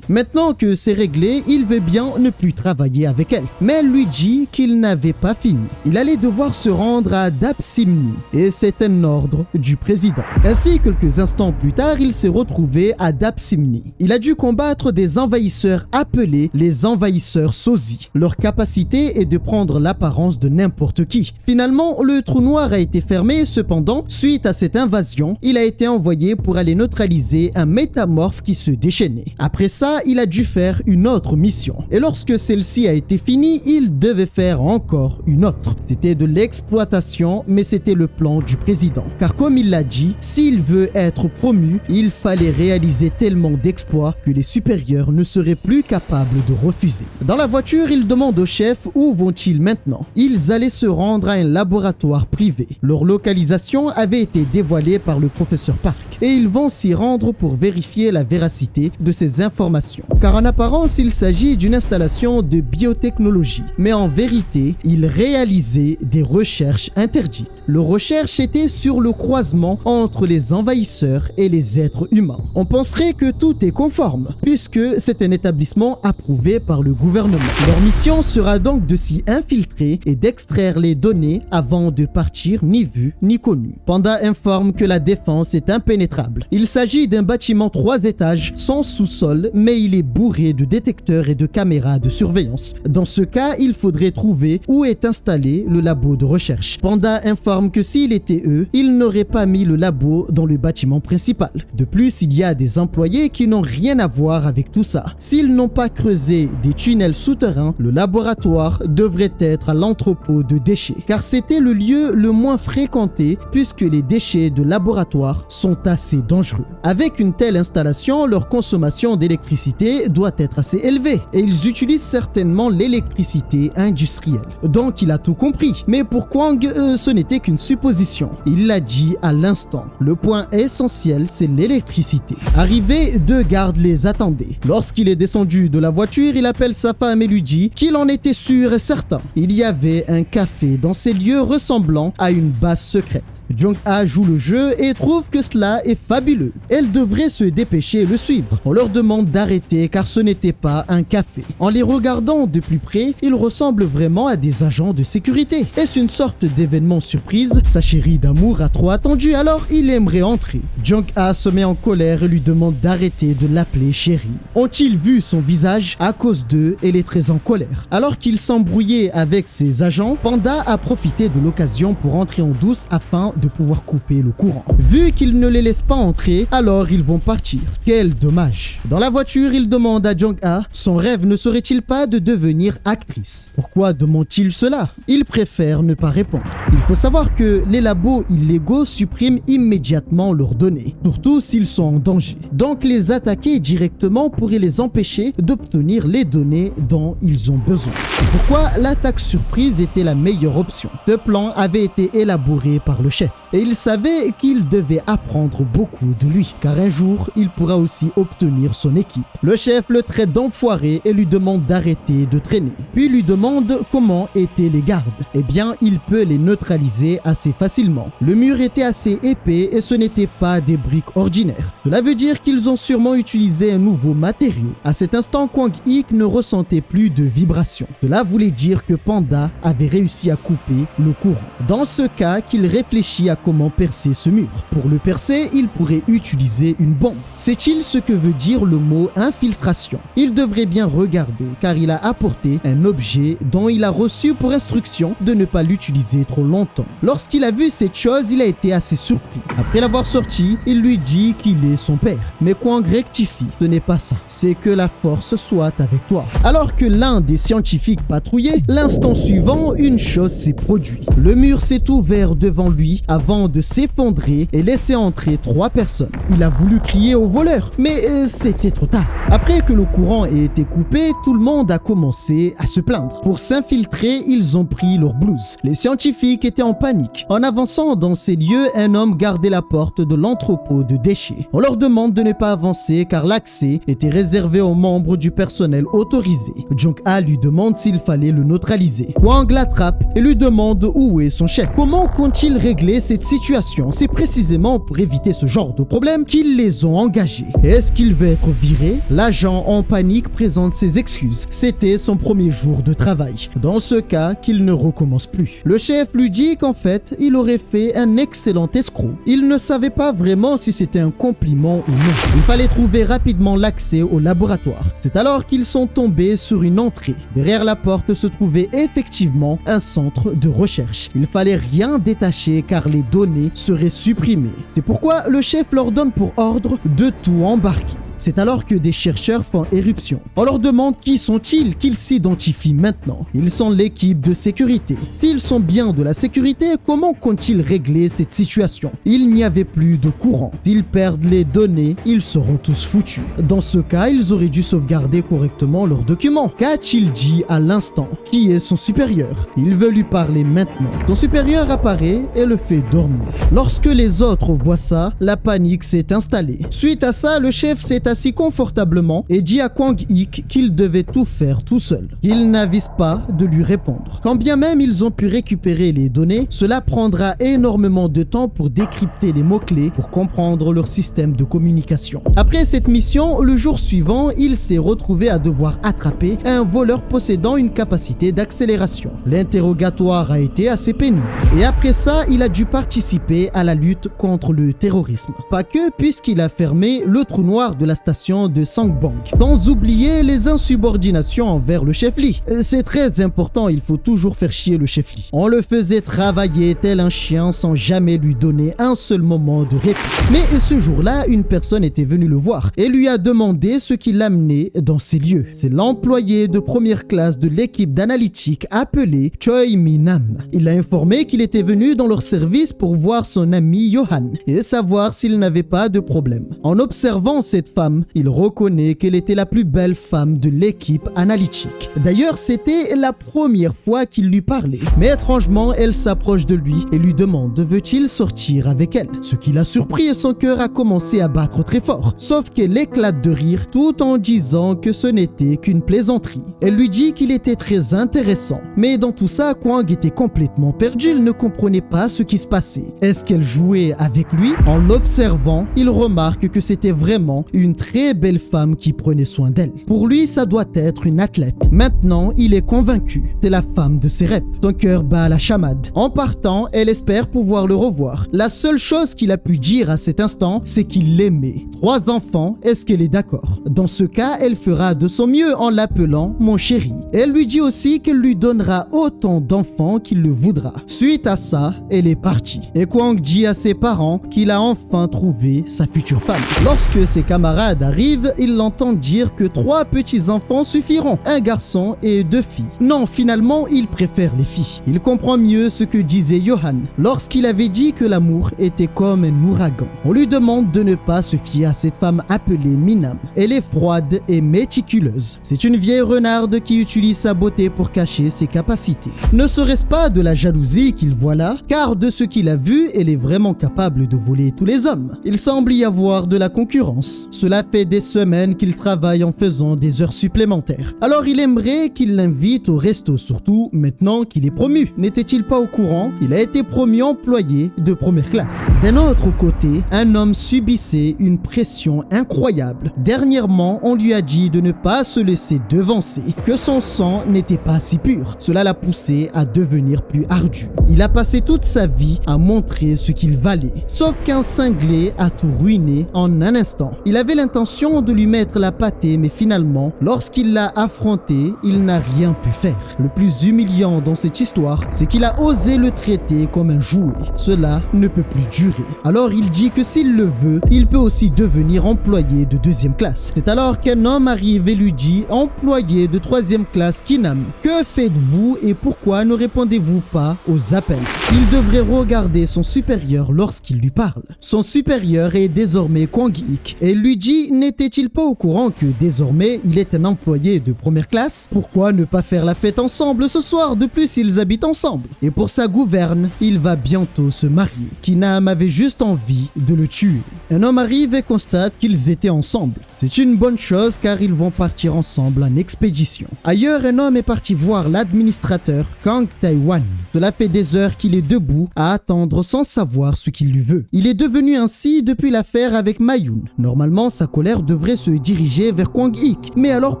Maintenant que c'est réglé, il veut bien ne plus travailler avec elle. Mais elle lui dit qu'il n'avait pas fini. Il allait devoir se rendre à Dap-Simni et c'est un ordre du président. Ainsi, quelques instants plus tard, il s'est retrouvé à Dap-Simni. Il a dû combattre des envahisseurs appelés les envahisseurs envahisseurs sosies. Leur capacité est de prendre l'apparence de n'importe qui. Finalement, le trou noir a été fermé, cependant, suite à cette invasion, il a été envoyé pour aller neutraliser un métamorphe qui se déchaînait. Après ça, il a dû faire une autre mission. Et lorsque celle-ci a été finie, il devait faire encore une autre. C'était de l'exploitation, mais c'était le plan du président. Car comme il l'a dit, s'il veut être promu, il fallait réaliser tellement d'exploits que les supérieurs ne seraient plus capables de refuser. Dans la voiture, il demande au chef où vont-ils maintenant. Ils allaient se rendre à un laboratoire privé. Leur localisation avait été dévoilée par le professeur Park et ils vont s'y rendre pour vérifier la véracité de ces informations. Car en apparence, il s'agit d'une installation de biotechnologie. Mais en vérité, ils réalisaient des recherches interdites. Leurs recherches étaient sur le croisement entre les envahisseurs et les êtres humains. On penserait que tout est conforme, puisque c'est un établissement approuvé par le gouvernement. Leur mission sera donc de s'y infiltrer et d'extraire les données avant de partir ni vu ni connu. Panda informe que la défense est impénétrable. Il s'agit d'un bâtiment 3 étages sans sous-sol, mais il est bourré de détecteurs et de caméras de surveillance. Dans ce cas, il faudrait trouver où est installé le labo de recherche. Panda informe que s'il était eux, ils n'auraient pas mis le labo dans le bâtiment principal. De plus, il y a des employés qui n'ont rien à voir avec tout ça. S'ils n'ont pas creusé des tunnels souterrains, le laboratoire devrait être à l'entrepôt de déchets, car c'était le lieu le moins fréquenté puisque les déchets de laboratoire sont assez dangereux. Avec une telle installation, leur consommation d'électricité doit être assez élevée et ils utilisent certainement l'électricité industrielle. Donc il a tout compris. Mais pour Kwang, ce n'était qu'une supposition. Il l'a dit à l'instant. Le point essentiel, c'est l'électricité. Arrivé, 2 gardes les attendaient. Lorsqu'il est descendu de la voiture, il appelle sa femme et lui dit qu'il en était sûr et certain. Il y avait un café dans ces lieux ressemblant à une base secrète. Jung-ha joue le jeu et trouve que cela est fabuleux. Elle devrait se dépêcher et le suivre. On leur demande d'arrêter car ce n'était pas un café. En les regardant de plus près, ils ressemblent vraiment à des agents de sécurité. Est-ce une sorte d'événement surprise? Sa chérie d'amour a trop attendu, alors il aimerait entrer. Jung-ha se met en colère et lui demande d'arrêter de l'appeler chérie. Ont-ils vu son visage? À cause d'eux, elle est très en colère. Alors qu'il s'embrouillait avec ses agents, Panda a profité de l'occasion pour entrer en douce afin de pouvoir couper le courant. Vu qu'ils ne les laissent pas entrer, alors ils vont partir. Quel dommage. Dans la voiture, il demande à Jung-ha son rêve ne serait-il pas de devenir actrice. Pourquoi demande-t-il cela? Il préfère ne pas répondre. Il faut savoir que les labos illégaux suppriment immédiatement leurs données, surtout s'ils sont en danger. Donc les attaquer directement pourrait les empêcher d'obtenir les données dont ils ont besoin. C'est pourquoi l'attaque surprise était la meilleure option. Ce plan avait été élaboré par le chef. Et il savait qu'il devait apprendre beaucoup de lui, car un jour, il pourra aussi obtenir son équipe. Le chef le traite d'enfoiré et lui demande d'arrêter de traîner. Puis lui demande comment étaient les gardes. Eh bien, il peut les neutraliser assez facilement. Le mur était assez épais et ce n'était pas des briques ordinaires. Cela veut dire qu'ils ont sûrement utilisé un nouveau matériau. À cet instant, Kwang-ik ne ressentait plus de vibrations. Cela voulait dire que Panda avait réussi à couper le courant. Dans ce cas, qu'il réfléchit à comment percer ce mur. Pour le percer, il pourrait utiliser une bombe. Sait-il ce que veut dire le mot infiltration? Il devrait bien regarder car il a apporté un objet dont il a reçu pour instruction de ne pas l'utiliser trop longtemps. Lorsqu'il a vu cette chose, il a été assez surpris. Après l'avoir sorti, il lui dit qu'il est son père. Mais Kwang rectifie, ce n'est pas ça. C'est que la force soit avec toi. Alors que l'un des scientifiques patrouillait, l'instant suivant, une chose s'est produite. Le mur s'est ouvert devant lui avant de s'effondrer et laisser entrer 3 personnes. Il a voulu crier au voleur, mais c'était trop tard. Après que le courant ait été coupé, tout le monde a commencé à se plaindre. Pour s'infiltrer, ils ont pris leur blouse. Les scientifiques étaient en panique. En avançant dans ces lieux, un homme gardait la porte de l'entrepôt de déchets. On leur demande de ne pas avancer car l'accès était réservé aux membres du personnel autorisé. Jung-ha lui demande s'il fallait le neutraliser. Kwang l'attrape et lui demande où est son chef. Comment compte-t-il régler régler cette situation. C'est précisément pour éviter ce genre de problème qu'ils les ont engagés. Est-ce qu'il veut être viré? L'agent en panique présente ses excuses. C'était son premier jour de travail. Dans ce cas, qu'il ne recommence plus. Le chef lui dit qu'en fait, il aurait fait un excellent escroc. Il ne savait pas vraiment si c'était un compliment ou non. Il fallait trouver rapidement l'accès au laboratoire. C'est alors qu'ils sont tombés sur une entrée. Derrière la porte se trouvait effectivement un centre de recherche. Il fallait rien détacher car les données seraient supprimées. C'est pourquoi le chef leur donne pour ordre de tout embarquer. C'est alors que des chercheurs font éruption. On leur demande qui sont-ils, qu'ils s'identifient maintenant. Ils sont l'équipe de sécurité. S'ils sont bien de la sécurité, comment comptent-ils régler cette situation? Il n'y avait plus de courant. S'ils perdent les données, ils seront tous foutus. Dans ce cas, ils auraient dû sauvegarder correctement leurs documents. Qu'a-t-il dit à l'instant? Qui est son supérieur? Il veut lui parler maintenant. Son supérieur apparaît et le fait dormir. Lorsque les autres voient ça, la panique s'est installée. Suite à ça, le chef s'est assis confortablement et dit à Kwang Ik qu'il devait tout faire tout seul. Il n'avise pas de lui répondre. Quand bien même ils ont pu récupérer les données, cela prendra énormément de temps pour décrypter les mots-clés pour comprendre leur système de communication. Après cette mission, le jour suivant, il s'est retrouvé à devoir attraper un voleur possédant une capacité d'accélération. L'interrogatoire a été assez pénible. Et après ça, il a dû participer à la lutte contre le terrorisme. Pas que, puisqu'il a fermé le trou noir de la station de Sangbang. Sans oublier les insubordinations envers le chef Lee. C'est très important, il faut toujours faire chier le chef Lee. On le faisait travailler tel un chien sans jamais lui donner un seul moment de répit. Mais ce jour-là, une personne était venue le voir et lui a demandé ce qui l'amenait dans ces lieux. C'est l'employé de première classe de l'équipe d'analytique appelé Choi Mi-nam. Il a informé qu'il était venu dans leur service pour voir son ami Johan et savoir s'il n'avait pas de problème. En observant cette femme, il reconnaît qu'elle était la plus belle femme de l'équipe analytique. D'ailleurs, c'était la première fois qu'il lui parlait. Mais étrangement, elle s'approche de lui et lui demande veut-il sortir avec elle. Ce qui l'a surpris et son cœur a commencé à battre très fort. Sauf qu'elle éclate de rire tout en disant que ce n'était qu'une plaisanterie. Elle lui dit qu'il était très intéressant. Mais dans tout ça, Kwang était complètement perdu. Il ne comprenait pas ce qui se passait. Est-ce qu'elle jouait avec lui? En l'observant, il remarque que c'était vraiment une très belle femme qui prenait soin d'elle. Pour lui, ça doit être une athlète. Maintenant, il est convaincu. C'est la femme de ses rêves. Son cœur bat à la chamade. En partant, elle espère pouvoir le revoir. La seule chose qu'il a pu dire à cet instant, c'est qu'il l'aimait. 3 enfants, est-ce qu'elle est d'accord? Dans ce cas, elle fera de son mieux en l'appelant mon chéri. Elle lui dit aussi qu'elle lui donnera autant d'enfants qu'il le voudra. Suite à ça, elle est partie. Et Kwang dit à ses parents qu'il a enfin trouvé sa future femme. Lorsque ses camarades arrive, il l'entend dire que 3 petits-enfants suffiront, un garçon et 2 filles. Non, finalement, il préfère les filles. Il comprend mieux ce que disait Johan lorsqu'il avait dit que l'amour était comme un ouragan. On lui demande de ne pas se fier à cette femme appelée Mi-nam. Elle est froide et méticuleuse. C'est une vieille renarde qui utilise sa beauté pour cacher ses capacités. Ne serait-ce pas de la jalousie qu'il voit là? Car de ce qu'il a vu, elle est vraiment capable de voler tous les hommes. Il semble y avoir de la concurrence. Cela fait des semaines qu'il travaille en faisant des heures supplémentaires. Alors il aimerait qu'il l'invite au resto, surtout maintenant qu'il est promu. N'était-il pas au courant? Il a été promu employé de première classe. D'un autre côté, un homme subissait une pression incroyable. Dernièrement, on lui a dit de ne pas se laisser devancer, que son sang n'était pas si pur. Cela l'a poussé à devenir plus ardu. Il a passé toute sa vie à montrer ce qu'il valait. Sauf qu'un cinglé a tout ruiné en un instant. Il avait l'intention de lui mettre la pâtée, mais finalement, lorsqu'il l'a affronté, il n'a rien pu faire. Le plus humiliant dans cette histoire, c'est qu'il a osé le traiter comme un jouet. Cela ne peut plus durer. Alors il dit que s'il le veut, il peut aussi devenir employé de 2e classe. C'est alors qu'un homme arrive et lui dit « Employé de 3e classe Kinam, que faites-vous et pourquoi ne répondez-vous pas aux appels ?» Il devrait regarder son supérieur lorsqu'il lui parle. Son supérieur est désormais Kwang Ik et lui dit Luigi n'était-il pas au courant que désormais il est un employé de première classe? Pourquoi ne pas faire la fête ensemble ce soir? De plus, ils habitent ensemble. Et pour sa gouverne, il va bientôt se marier. Kinam avait juste envie de le tuer. Un homme arrive et constate qu'ils étaient ensemble. C'est une bonne chose car ils vont partir ensemble en expédition. Ailleurs, un homme est parti voir l'administrateur Kang Tae-wan. Cela fait des heures qu'il est debout à attendre sans savoir ce qu'il lui veut. Il est devenu ainsi depuis l'affaire avec Mayun. Normalement, sa colère devrait se diriger vers Kwang-ik. Mais alors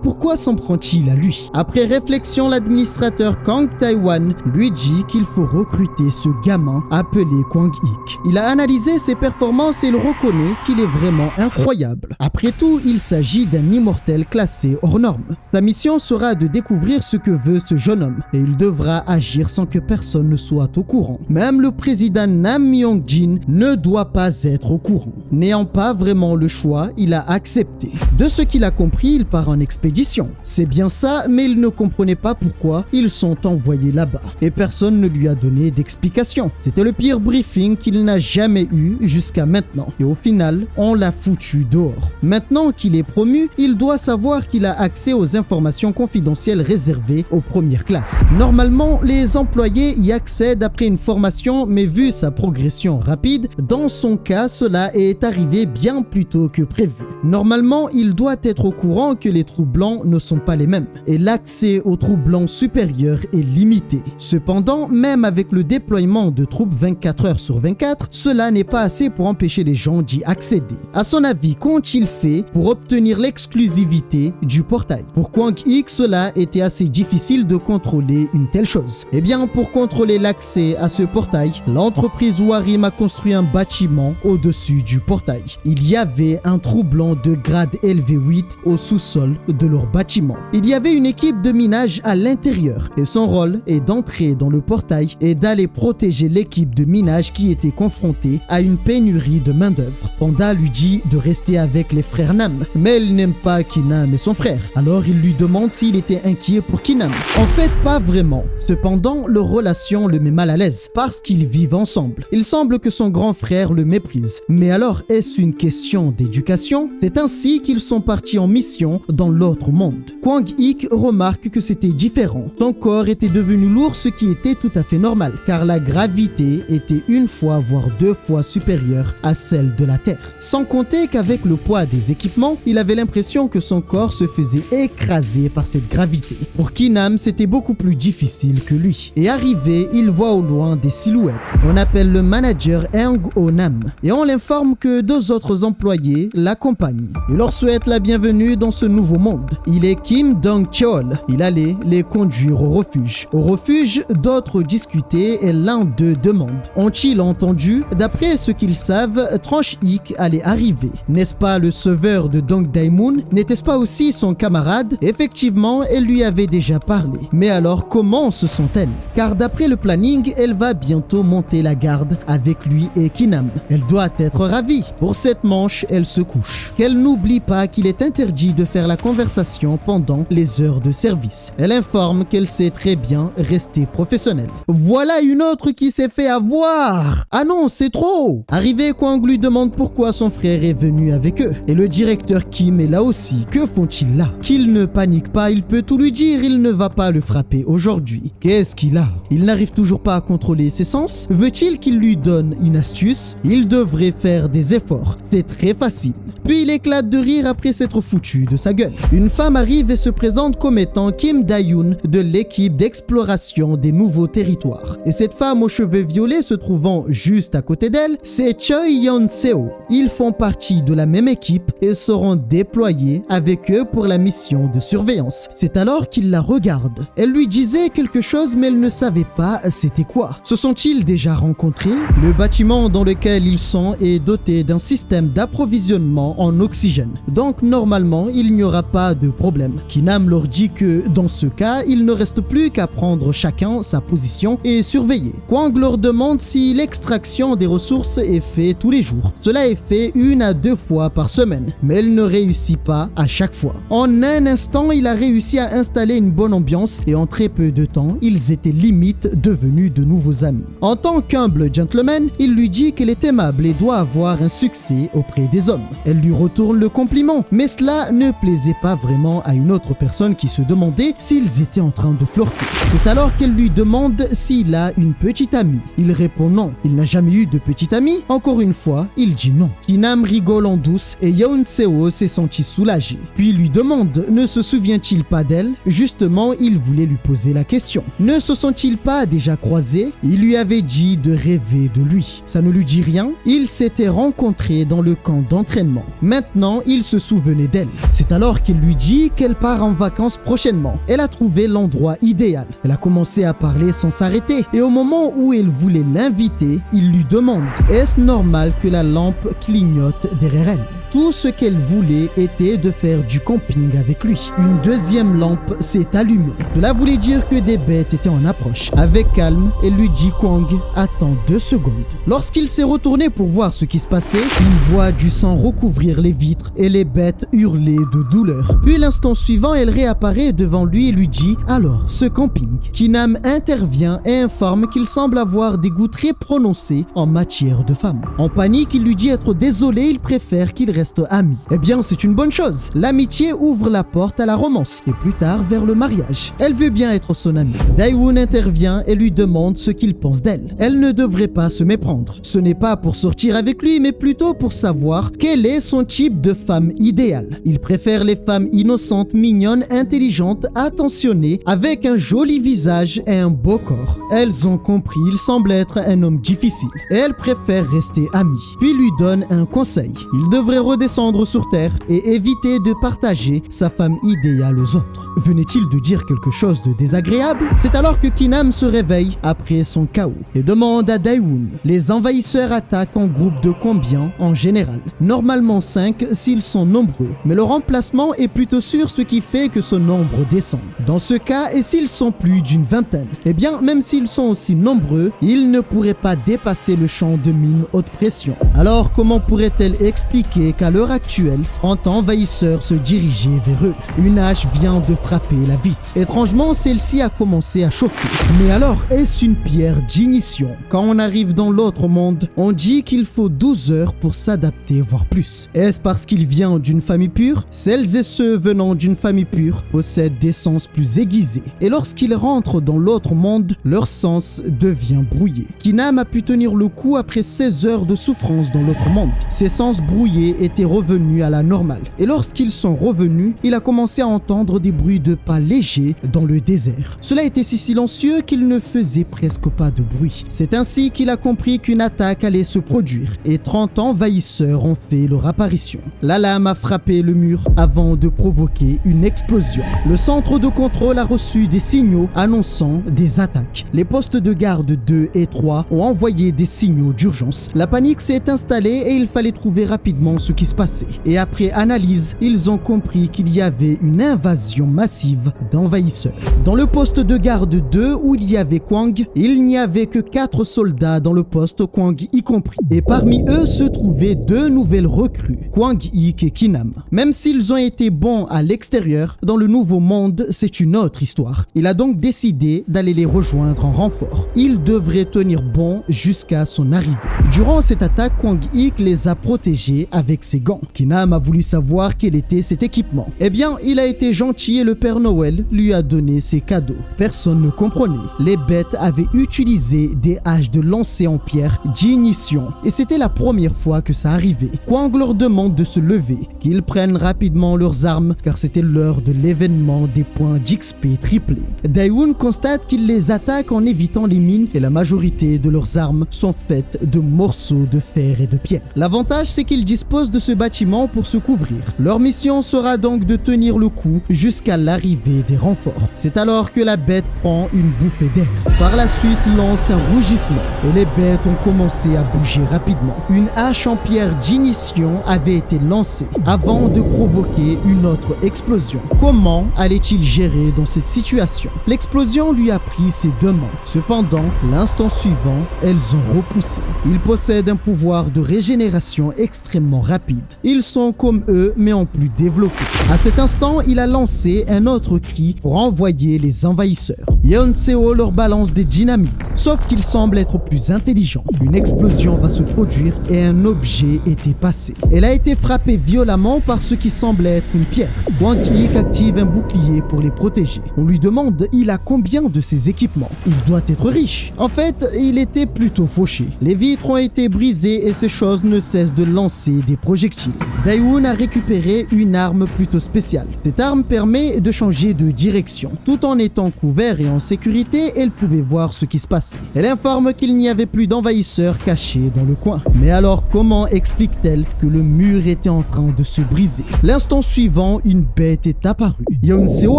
pourquoi s'en prend-il à lui? Après réflexion, l'administrateur Kang Tae-wan lui dit qu'il faut recruter ce gamin appelé Kwang-ik. Il a analysé ses performances et il reconnaît qu'il est vraiment incroyable. Après tout, il s'agit d'un immortel classé hors norme. Sa mission sera de découvrir ce que veut ce jeune homme et il devra agir sans que personne ne soit au courant. Même le président Nam Myong-jin ne doit pas être au courant. N'ayant pas vraiment le choix, il a accepté. De ce qu'il a compris, il part en expédition. C'est bien ça, mais il ne comprenait pas pourquoi ils sont envoyés là-bas. Et personne ne lui a donné d'explication. C'était le pire briefing qu'il n'a jamais eu jusqu'à maintenant. Et au final, on l'a foutu dehors. Maintenant qu'il est promu, il doit savoir qu'il a accès aux informations confidentielles réservées aux premières classes. Normalement, les employés y accèdent après une formation, mais vu sa progression rapide, dans son cas, cela est arrivé bien plus tôt que prévu. Normalement, il doit être au courant que les trous blancs ne sont pas les mêmes, et l'accès aux trous blancs supérieurs est limité. Cependant, même avec le déploiement de troupes 24 heures sur 24, cela n'est pas assez pour empêcher les gens d'y accéder. À son avis, qu'ont-ils fait pour obtenir l'exclusivité du portail? Pour Kwang-ik, cela était assez difficile de contrôler une telle chose. Eh bien, pour contrôler l'accès à ce portail, l'entreprise Warim a construit un bâtiment au-dessus du portail. Il y avait un trou blanc de grade LV8 au sous-sol de leur bâtiment. Il y avait une équipe de minage à l'intérieur et son rôle est d'entrer dans le portail et d'aller protéger l'équipe de minage qui était confrontée à une pénurie de main-d'œuvre. Panda lui dit de rester avec les frères Nam, mais elle n'aime pas Kinam et son frère. Alors il lui demande s'il était inquiet pour Kinam. En fait, pas vraiment. Cependant, leur relation le met mal à l'aise parce qu'ils vivent ensemble. Il semble que son grand frère le méprise. Mais alors, est-ce une question d'éducation? C'est ainsi qu'ils sont partis en mission dans l'autre monde. Kwang-ik remarque que c'était différent. Son corps était devenu lourd, ce qui était tout à fait normal, car la gravité était une fois voire deux fois supérieure à celle de la Terre. Sans compter qu'avec le poids des équipements, il avait l'impression que son corps se faisait écraser par cette gravité. Pour Kinam, c'était beaucoup plus difficile que lui. Et arrivé, il voit au loin des silhouettes. On appelle le manager Hang Oh-nam et on l'informe que deux autres employés l'accompagnent. Il leur souhaite la bienvenue dans ce nouveau monde. Il est Kim Dong-cheol. Il allait les conduire au refuge. Au refuge, d'autres discutaient et l'un d'eux demande: ont-ils entendu? D'après ce qu'ils savent, Tranche-ik allait arriver. N'est-ce pas le sauveur de Dong Dae-moon? N'était-ce pas aussi son camarade? Effectivement, elle lui avait déjà parlé. Mais alors, comment se sent-elle? Car d'après le planning, elle va bientôt monter la garde avec lui et Kinam. Elle doit être ravie. Pour cette manche, elle se couche. Qu'elle n'oublie pas qu'il est interdit de faire la conversation pendant les heures de service. Elle informe qu'elle sait très bien rester professionnelle. Voilà une autre qui s'est fait avoir. Ah non, c'est trop. Arrivé, Kwang lui demande pourquoi son frère est venu avec eux. Et le directeur Kim est là aussi. Que font-ils là? Qu'il ne panique pas, il peut tout lui dire, il ne va pas le frapper aujourd'hui. Qu'est-ce qu'il a? Il n'arrive toujours pas à contrôler ses sens? Veut-il qu'il lui donne une astuce? Il devrait faire des efforts. C'est très facile. Puis il éclate de rire après s'être foutu de sa gueule. Une femme arrive et se présente comme étant Kim Da-yoon de l'équipe d'exploration des nouveaux territoires. Et cette femme aux cheveux violets se trouvant juste à côté d'elle, c'est Choi Yeon-seo. Ils font partie de la même équipe et seront déployés avec eux pour la mission de surveillance. C'est alors qu'il la regarde. Elle lui disait quelque chose mais elle ne savait pas c'était quoi. Se sont-ils déjà rencontrés? Le bâtiment dans lequel ils sont est doté d'un système d'approvisionnement en oxygène. Donc normalement, il n'y aura pas de problème. Kinam leur dit que dans ce cas, il ne reste plus qu'à prendre chacun sa position et surveiller. Kwang leur demande si l'extraction des ressources est faite tous les jours. Cela est fait 1 à 2 fois par semaine, mais elle ne réussit pas à chaque fois. En un instant, il a réussi à installer une bonne ambiance et en très peu de temps, ils étaient limite devenus de nouveaux amis. En tant qu'humble gentleman, il lui dit qu'elle est aimable et doit avoir un succès auprès des hommes. Elle lui lui retourne le compliment. Mais cela ne plaisait pas vraiment à une autre personne qui se demandait s'ils étaient en train de flirter. C'est alors qu'elle lui demande s'il a une petite amie. Il répond non, il n'a jamais eu de petite amie. Encore une fois, il dit non. Kinam rigole en douce et Yeon Seo s'est senti soulagé. Puis lui demande, ne se souvient-il pas d'elle? Justement, il voulait lui poser la question. Ne se sont-ils pas déjà croisés? Il lui avait dit de rêver de lui. Ça ne lui dit rien? Ils s'étaient rencontrés dans le camp d'entraînement. Maintenant, il se souvenait d'elle. C'est alors qu'il lui dit qu'elle part en vacances prochainement. Elle a trouvé l'endroit idéal. Elle a commencé à parler sans s'arrêter. Et au moment où elle voulait l'inviter, il lui demande, est-ce normal que la lampe clignote derrière elle? Tout ce qu'elle voulait était de faire du camping avec lui. Une deuxième lampe s'est allumée. Cela voulait dire que des bêtes étaient en approche. Avec calme, elle lui dit Kwang, attends 2 secondes. Lorsqu'il s'est retourné pour voir ce qui se passait, il voit du sang recouvrir les vitres et les bêtes hurler de douleur. Puis l'instant suivant, elle réapparaît devant lui et lui dit alors, ce camping. Kinam intervient et informe qu'il semble avoir des goûts très prononcés en matière de femmes. En panique, il lui dit être désolé, il préfère qu'il reste amis. Eh bien, c'est une bonne chose. L'amitié ouvre la porte à la romance et plus tard vers le mariage. Elle veut bien être son amie. Daewon intervient et lui demande ce qu'il pense d'elle. Elle ne devrait pas se méprendre. Ce n'est pas pour sortir avec lui, mais plutôt pour savoir quel est son type de femme idéale. Il préfère les femmes innocentes, mignonnes, intelligentes, attentionnées, avec un joli visage et un beau corps. Elles ont compris, il semble être un homme difficile et elle préfère rester amie. Puis lui donne un conseil. Il devrait redescendre sur terre et éviter de partager sa femme idéale aux autres. Venait-il de dire quelque chose de désagréable? C'est alors que Kinam se réveille après son chaos et demande à Daewon. Les envahisseurs attaquent en groupe de combien en général? Normalement 5 s'ils sont nombreux, mais leur emplacement est plutôt sûr, ce qui fait que ce nombre descend. Dans ce cas, et s'ils sont plus d'une vingtaine? Eh bien, même s'ils sont aussi nombreux, ils ne pourraient pas dépasser le champ de mine haute pression. Alors, comment pourrait-elle expliquer qu'à l'heure actuelle, 30 envahisseurs se dirigeaient vers eux? Une hache vient de frapper la vitre. Étrangement, celle-ci a commencé à choquer. Mais alors, est-ce une pierre d'ignition? Quand on arrive dans l'autre monde, on dit qu'il faut 12 heures pour s'adapter, voire plus. Est-ce parce qu'il vient d'une famille pure? Celles et ceux venant d'une famille pure possèdent des sens plus aiguisés. Et lorsqu'ils rentrent dans l'autre monde, leur sens devient brouillé. Kinam a pu tenir le coup après 16 heures de souffrance dans l'autre monde. Ses sens brouillés étaient revenus à la normale. Et lorsqu'ils sont revenus, il a commencé à entendre des bruits de pas légers dans le désert. Cela était si silencieux qu'il ne faisait presque pas de bruit. C'est ainsi qu'il a compris qu'une attaque allait se produire et 30 envahisseurs ont fait leur apparition. La lame a frappé le mur avant de provoquer une explosion. Le centre de contrôle a reçu des signaux annonçant des attaques. Les postes de garde 2 et 3 ont envoyé des signaux d'urgence. La panique s'est installée et il fallait trouver rapidement ce qui se passait. Et après analyse, ils ont compris qu'il y avait une invasion massive d'envahisseurs. Dans le poste de garde 2 où il y avait Kwang, il n'y avait que 4 soldats dans le poste, Kwang y compris. Et parmi eux se trouvaient 2 nouvelles recrues, Kwang Ik et Kinam. Même s'ils ont été bons à l'extérieur, dans le nouveau monde, c'est une autre histoire. Il a donc décidé d'aller les rejoindre en renfort. Il devrait tenir bon jusqu'à son arrivée. Durant cette attaque, Kwang Ik les a protégés avec ses gants. Kinam a voulu savoir quel était cet équipement. Eh bien, il a été gentil et le Père Noël lui a donné ses cadeaux. Personne ne comprenait. Les bêtes avaient utilisé des haches de lancer en pierre d'ignition et c'était la première fois que ça arrivait. Kwang leur demande de se lever, qu'ils prennent rapidement leurs armes car c'était l'heure de l'événement des points d'XP triplés. Daewon constate qu'ils les attaquent en évitant les mines et la majorité de leurs armes sont faites de morceaux de fer et de pierre. L'avantage, c'est qu'ils disposent de ce bâtiment pour se couvrir. Leur mission sera donc de tenir le coup jusqu'à l'arrivée des renforts. C'est alors que la bête prend une bouffée d'air. Par la suite, lance un rougissement et les bêtes ont commencé à bouger rapidement. Une hache en pierre d'ignition avait été lancée avant de provoquer une autre explosion. Comment allait-il gérer dans cette situation? L'explosion lui a pris ses 2 mains. Cependant, l'instant suivant, elles ont repoussé. Il possèdent un pouvoir de régénération extrêmement rapide. Ils sont comme eux, mais en plus développés. À cet instant, il a lancé un autre cri pour envoyer les envahisseurs. Yeon Seo leur balance des dynamites, sauf qu'il semble être plus intelligent. Une explosion va se produire et un objet était passé. Elle a été frappée violemment par ce qui semble être une pierre. Kwang Ik active un bouclier pour les protéger. On lui demande il a combien de ses équipements. Il doit être riche. En fait, il était plutôt fauché. Les vitres ont été brisées et ces choses ne cessent de lancer des projectiles. Daewoon a récupéré une arme plutôt spéciale. Cette arme permet de changer de direction. Tout en étant couvert et en sécurité, elle pouvait voir ce qui se passait. Elle informe qu'il n'y avait plus d'envahisseurs cachés dans le coin. Mais alors comment explique-t-elle que le mur était en train de se briser? L'instant suivant, une bête est apparue. Yeon Seo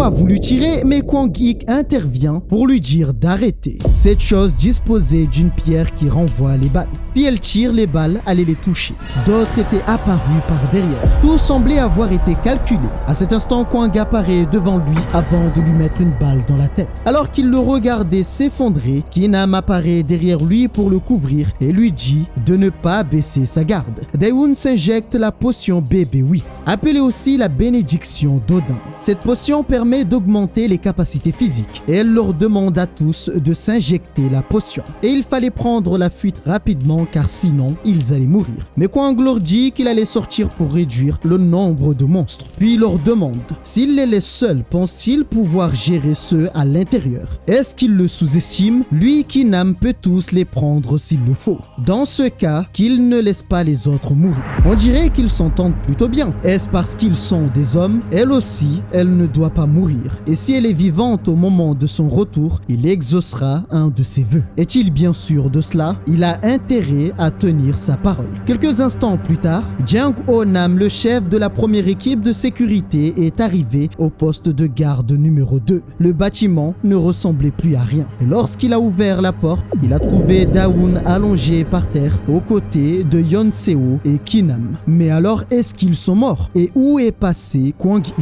a voulu tirer, mais Kwang Ik intervient pour lui dire d'arrêter. Cette chose disposait d'une pierre qui renvoie les balles. Si elle tire, les balles allaient les toucher. D'autres étaient apparus par derrière. Tout semblait avoir été calculé. À cet instant, Kwang apparaît devant lui avant de lui mettre une balle dans la tête. Alors qu'il le regardait s'effondrer, Ki-nam apparaît derrière lui pour le couvrir et lui dit de ne pas baisser sa garde. Daewoon s'injecte la potion BB8, appelée aussi la bénédiction d'Odin. Cette potion permet d'augmenter les capacités physiques et elle leur demande à tous de s'injecter la potion. Et il fallait prendre la fuite rapidement car sinon ils allaient mourir. Mais Kwang leur dit qu'il allait sortir pour réduire le nombre de monstres. Puis il leur demande s'il les laisse seuls, pense-t-il pouvoir gérer ceux à l'intérieur? Est-ce qu'il le sous-estime? Lui, Ki-nam peut tous les prendre s'il le faut. Dans ce cas, qu'il ne laisse pas les autres mourir. On dirait qu'ils s'entendent plutôt bien. Est-ce parce qu'ils sont des hommes? Elle aussi, elle ne doit pas mourir. Et si elle est vivante au moment de son retour, il exaucera un de ses vœux. Est-il bien sûr de cela? Il a intérêt à tenir sa parole. Quelques instants plus tard, Jang Ho-nam, le chef de la première équipe de sécurité, est arrivé au poste de garde numéro 2. Le bâtiment ne ressemblait plus à rien. Et lorsqu'il a ouvert la porte, il a trouvé Daewoon allongé par terre aux côtés de Yeon Seo et Ki-nam. Mais alors, est-ce qu'ils sont morts? Et où est passé Kwang Ik?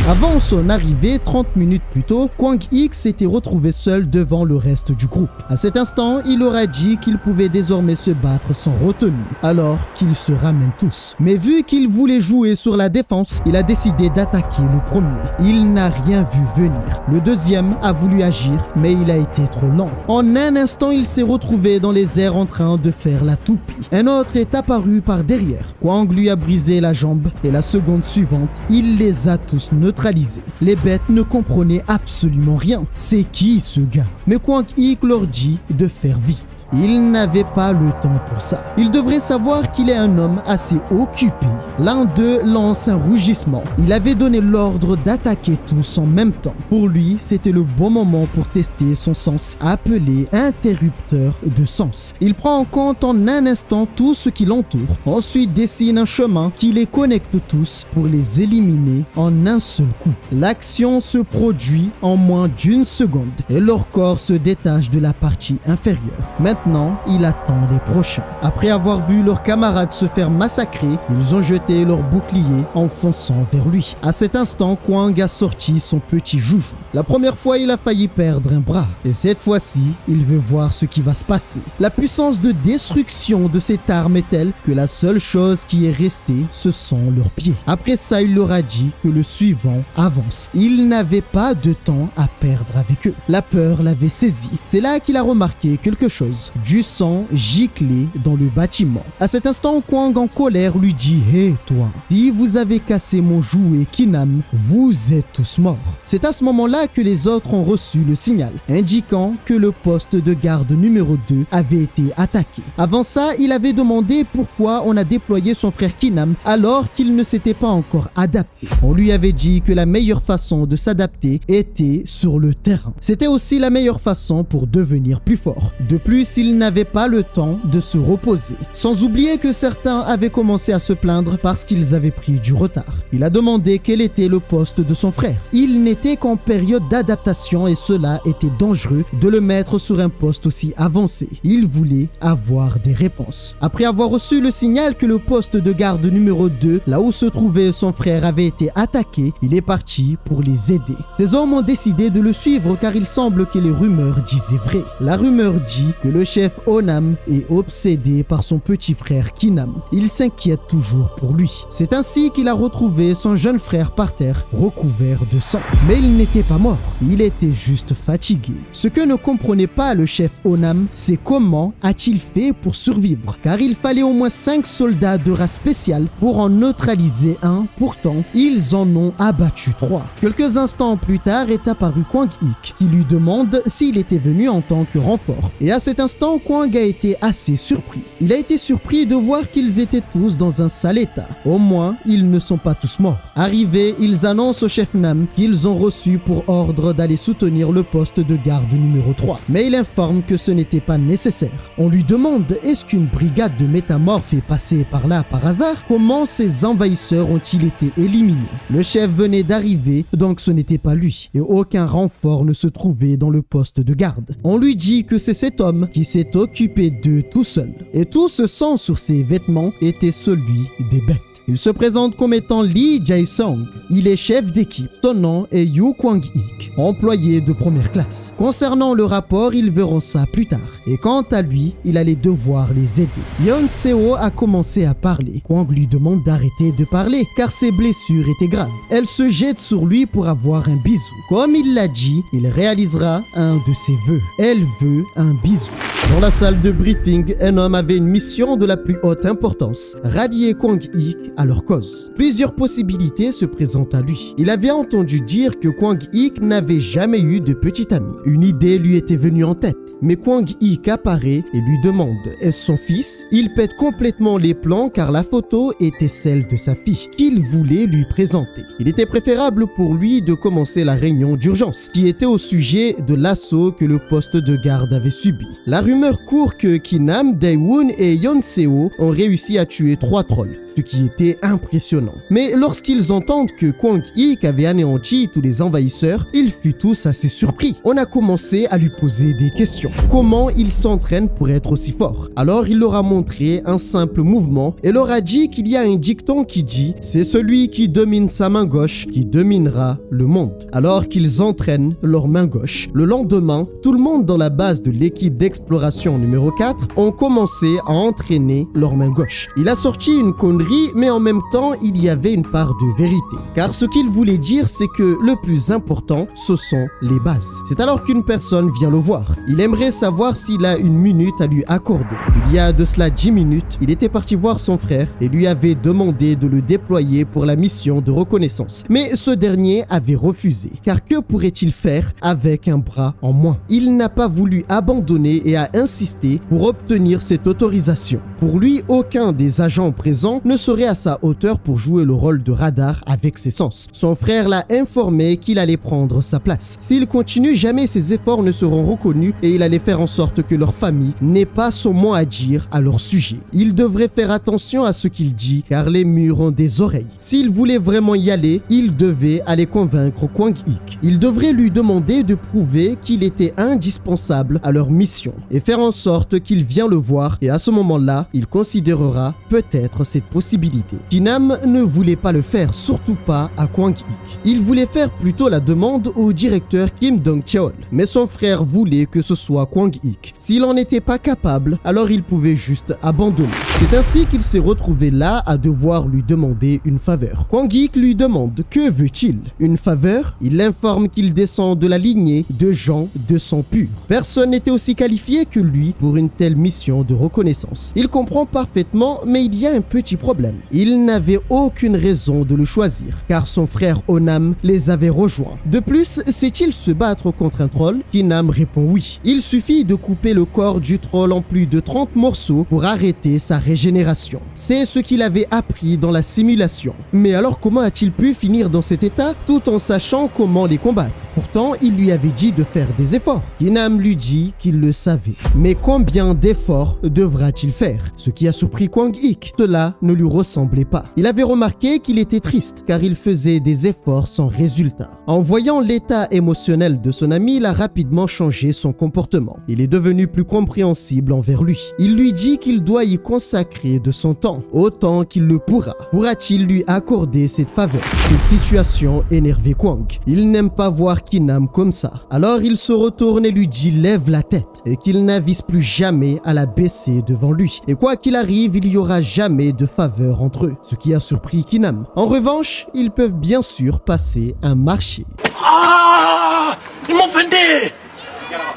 Avant son arrivée, 30 minutes plus tôt, Kwang Ik s'était retrouvé seul devant le reste du groupe. À cet instant, il leur a dit qu'il pouvait désormais se battre sans retenue, alors qu'ils se ramènent tous. Mais vu qu'il voulait jouer sur la défense, il a décidé d'attaquer le premier. Il n'a rien vu venir. Le deuxième a voulu agir, mais il a été trop lent. En un instant, il s'est retrouvé dans les airs en train de faire la toupie. Un autre est apparu par derrière. Kwang lui a brisé la jambe et la seconde suivante, il les a tous neutralisés. Les bêtes ne comprenaient absolument rien. C'est qui ce gars? Mais Kwang Ik leur dit de faire vite. Il n'avait pas le temps pour ça. Il devrait savoir qu'il est un homme assez occupé. L'un d'eux lance un rugissement. Il avait donné l'ordre d'attaquer tous en même temps. Pour lui, c'était le bon moment pour tester son sens appelé interrupteur de sens. Il prend en compte en un instant tout ce qui l'entoure. Ensuite dessine un chemin qui les connecte tous pour les éliminer en un seul coup. L'action se produit en moins d'une seconde et leur corps se détache de la partie inférieure. Maintenant, il attend les prochains. Après avoir vu leurs camarades se faire massacrer, ils ont jeté leur bouclier en fonçant vers lui. À cet instant, Kwang a sorti son petit joujou. La première fois, il a failli perdre un bras. Et cette fois-ci, il veut voir ce qui va se passer. La puissance de destruction de cette arme est telle que la seule chose qui est restée, ce sont leurs pieds. Après ça, il leur a dit que le suivant avance. Il n'avait pas de temps à perdre avec eux. La peur l'avait saisi. C'est là qu'il a remarqué quelque chose. Du sang giclé dans le bâtiment. À cet instant, Kwang en colère lui dit « Hé toi, si vous avez cassé mon jouet Ki-nam, vous êtes tous morts. » C'est à ce moment-là que les autres ont reçu le signal, indiquant que le poste de garde numéro 2 avait été attaqué. Avant ça, il avait demandé pourquoi on a déployé son frère Ki-nam alors qu'il ne s'était pas encore adapté. On lui avait dit que la meilleure façon de s'adapter était sur le terrain. C'était aussi la meilleure façon pour devenir plus fort. De plus, il n'avait pas le temps de se reposer. Sans oublier que certains avaient commencé à se plaindre parce qu'ils avaient pris du retard. Il a demandé quel était le poste de son frère. Il n'était qu'en période d'adaptation et cela était dangereux de le mettre sur un poste aussi avancé. Il voulait avoir des réponses. Après avoir reçu le signal que le poste de garde numéro 2, là où se trouvait son frère, avait été attaqué, il est parti pour les aider. Ces hommes ont décidé de le suivre car il semble que les rumeurs disaient vrai. La rumeur dit que le chef Onam est obsédé par son petit frère Kinam. Il s'inquiète toujours pour lui. C'est ainsi qu'il a retrouvé son jeune frère par terre, recouvert de sang. Mais il n'était pas mort, il était juste fatigué. Ce que ne comprenait pas le chef Onam, c'est comment a-t-il fait pour survivre, car il fallait au moins 5 soldats de race spéciale pour en neutraliser un. Pourtant, ils en ont abattu 3. Quelques instants plus tard est apparu Kwang Ik, qui lui demande s'il était venu en tant que renfort. Et à cet instant, Kwang a été assez surpris. Il a été surpris de voir qu'ils étaient tous dans un sale état. Au moins, ils ne sont pas tous morts. Arrivés, ils annoncent au chef Nam qu'ils ont reçu pour ordre d'aller soutenir le poste de garde numéro 3. Mais il informe que ce n'était pas nécessaire. On lui demande est-ce qu'une brigade de métamorphes est passée par là par hasard? Comment ces envahisseurs ont-ils été éliminés? Le chef venait d'arriver, donc ce n'était pas lui. Et aucun renfort ne se trouvait dans le poste de garde. On lui dit que c'est cet homme qui s'est occupé d'eux tout seul. Et tout ce sang sur ses vêtements était celui des bêtes. Il se présente comme étant Lee Jae-sung. Il est chef d'équipe. Son nom est Yu Kwang-ik, employé de première classe. Concernant le rapport, ils verront ça plus tard. Et quant à lui, il allait devoir les aider. Yeon Seo a commencé à parler. Kwang lui demande d'arrêter de parler car ses blessures étaient graves. Elle se jette sur lui pour avoir un bisou. Comme il l'a dit, il réalisera un de ses vœux. Elle veut un bisou. Dans la salle de briefing, un homme avait une mission de la plus haute importance, rallier Kwang-ik à leur cause. Plusieurs possibilités se présentent à lui. Il avait entendu dire que Kwang-ik n'avait jamais eu de petit ami. Une idée lui était venue en tête. Mais Kwang-ik apparaît et lui demande « Est-ce son fils ?» Il pète complètement les plans car la photo était celle de sa fille qu'il voulait lui présenter. Il était préférable pour lui de commencer la réunion d'urgence qui était au sujet de l'assaut que le poste de garde avait subi. La rumeur court que Kinam, Daewon et Yeon Seo ont réussi à tuer 3 trolls, ce qui était impressionnant. Mais lorsqu'ils entendent que Kwang-ik avait anéanti tous les envahisseurs, ils furent tous assez surpris. On a commencé à lui poser des questions. Comment il s'entraîne pour être aussi fort? Alors il leur a montré un simple mouvement et leur a dit qu'il y a un dicton qui dit « C'est celui qui domine sa main gauche qui dominera le monde ». Alors qu'ils entraînent leur main gauche. Le lendemain, tout le monde dans la base de l'équipe d'exploration numéro 4 ont commencé à entraîner leur main gauche. Il a sorti une connerie, mais en même temps, il y avait une part de vérité. Car ce qu'il voulait dire, c'est que le plus important, ce sont les bases. C'est alors qu'une personne vient le voir. Il aimerait savoir s'il a une minute à lui accorder. Il y a de cela 10 minutes, il était parti voir son frère et lui avait demandé de le déployer pour la mission de reconnaissance. Mais ce dernier avait refusé, car que pourrait-il faire avec un bras en moins? Il n'a pas voulu abandonner et a insisté pour obtenir cette autorisation. Pour lui, aucun des agents présents ne serait à sa hauteur pour jouer le rôle de radar avec ses sens. Son frère l'a informé qu'il allait prendre sa place. S'il continue, jamais ses efforts ne seront reconnus et il allait faire en sorte que leur famille n'ait pas son mot à dire à leur sujet. Il devrait faire attention à ce qu'il dit car les murs ont des oreilles. S'il voulait vraiment y aller, il devait aller convaincre Kwang-ik. Il devrait lui demander de prouver qu'il était indispensable à leur mission et faire en sorte qu'il vienne le voir et à ce moment-là, il considérera peut-être cette possibilité. Kinam ne voulait pas le faire, surtout pas à Kwang-ik. Il voulait faire plutôt la demande au directeur Kim Dong-cheol, mais son frère voulait que ce soit Kwang-ik. S'il n'en était pas capable, alors il pouvait juste abandonner. C'est ainsi qu'il s'est retrouvé là à devoir lui demander une faveur. Kwang-ik lui demande que veut-il? Une faveur? Il l'informe qu'il descend de la lignée de gens de sang pur. Personne n'était aussi qualifié que lui pour une telle mission de reconnaissance. Il comprend parfaitement, mais il y a un petit problème. Il n'avait aucune raison de le choisir, car son frère Onam les avait rejoints. De plus, sait-il se battre contre un troll? Kinam répond oui. Il suffit de couper le corps du troll en plus de 30 morceaux pour arrêter sa régénération. C'est ce qu'il avait appris dans la simulation. Mais alors comment a-t-il pu finir dans cet état tout en sachant comment les combattre? Pourtant, il lui avait dit de faire des efforts. Kinam lui dit qu'il le savait. Mais combien d'efforts devra-t-il faire? Ce qui a surpris Kwang-ik. Cela ne lui ressemblait pas. Il avait remarqué qu'il était triste car il faisait des efforts sans résultat. En voyant l'état émotionnel de son ami, il a rapidement changé son comportement. Il est devenu plus compréhensible envers lui. Il lui dit qu'il doit y consacrer consacrer de son temps, autant qu'il le pourra. Pourra-t-il lui accorder cette faveur? Cette situation énervait Kwang. Il n'aime pas voir Ki-Nam comme ça. Alors il se retourne et lui dit lève la tête et qu'il n'avise plus jamais à la baisser devant lui. Et quoi qu'il arrive, il n'y aura jamais de faveur entre eux, ce qui a surpris Ki-Nam. En revanche, ils peuvent bien sûr passer un marché. Ah, ils m'ont feinté.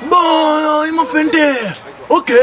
Bon, ils m'ont feinté. Ok.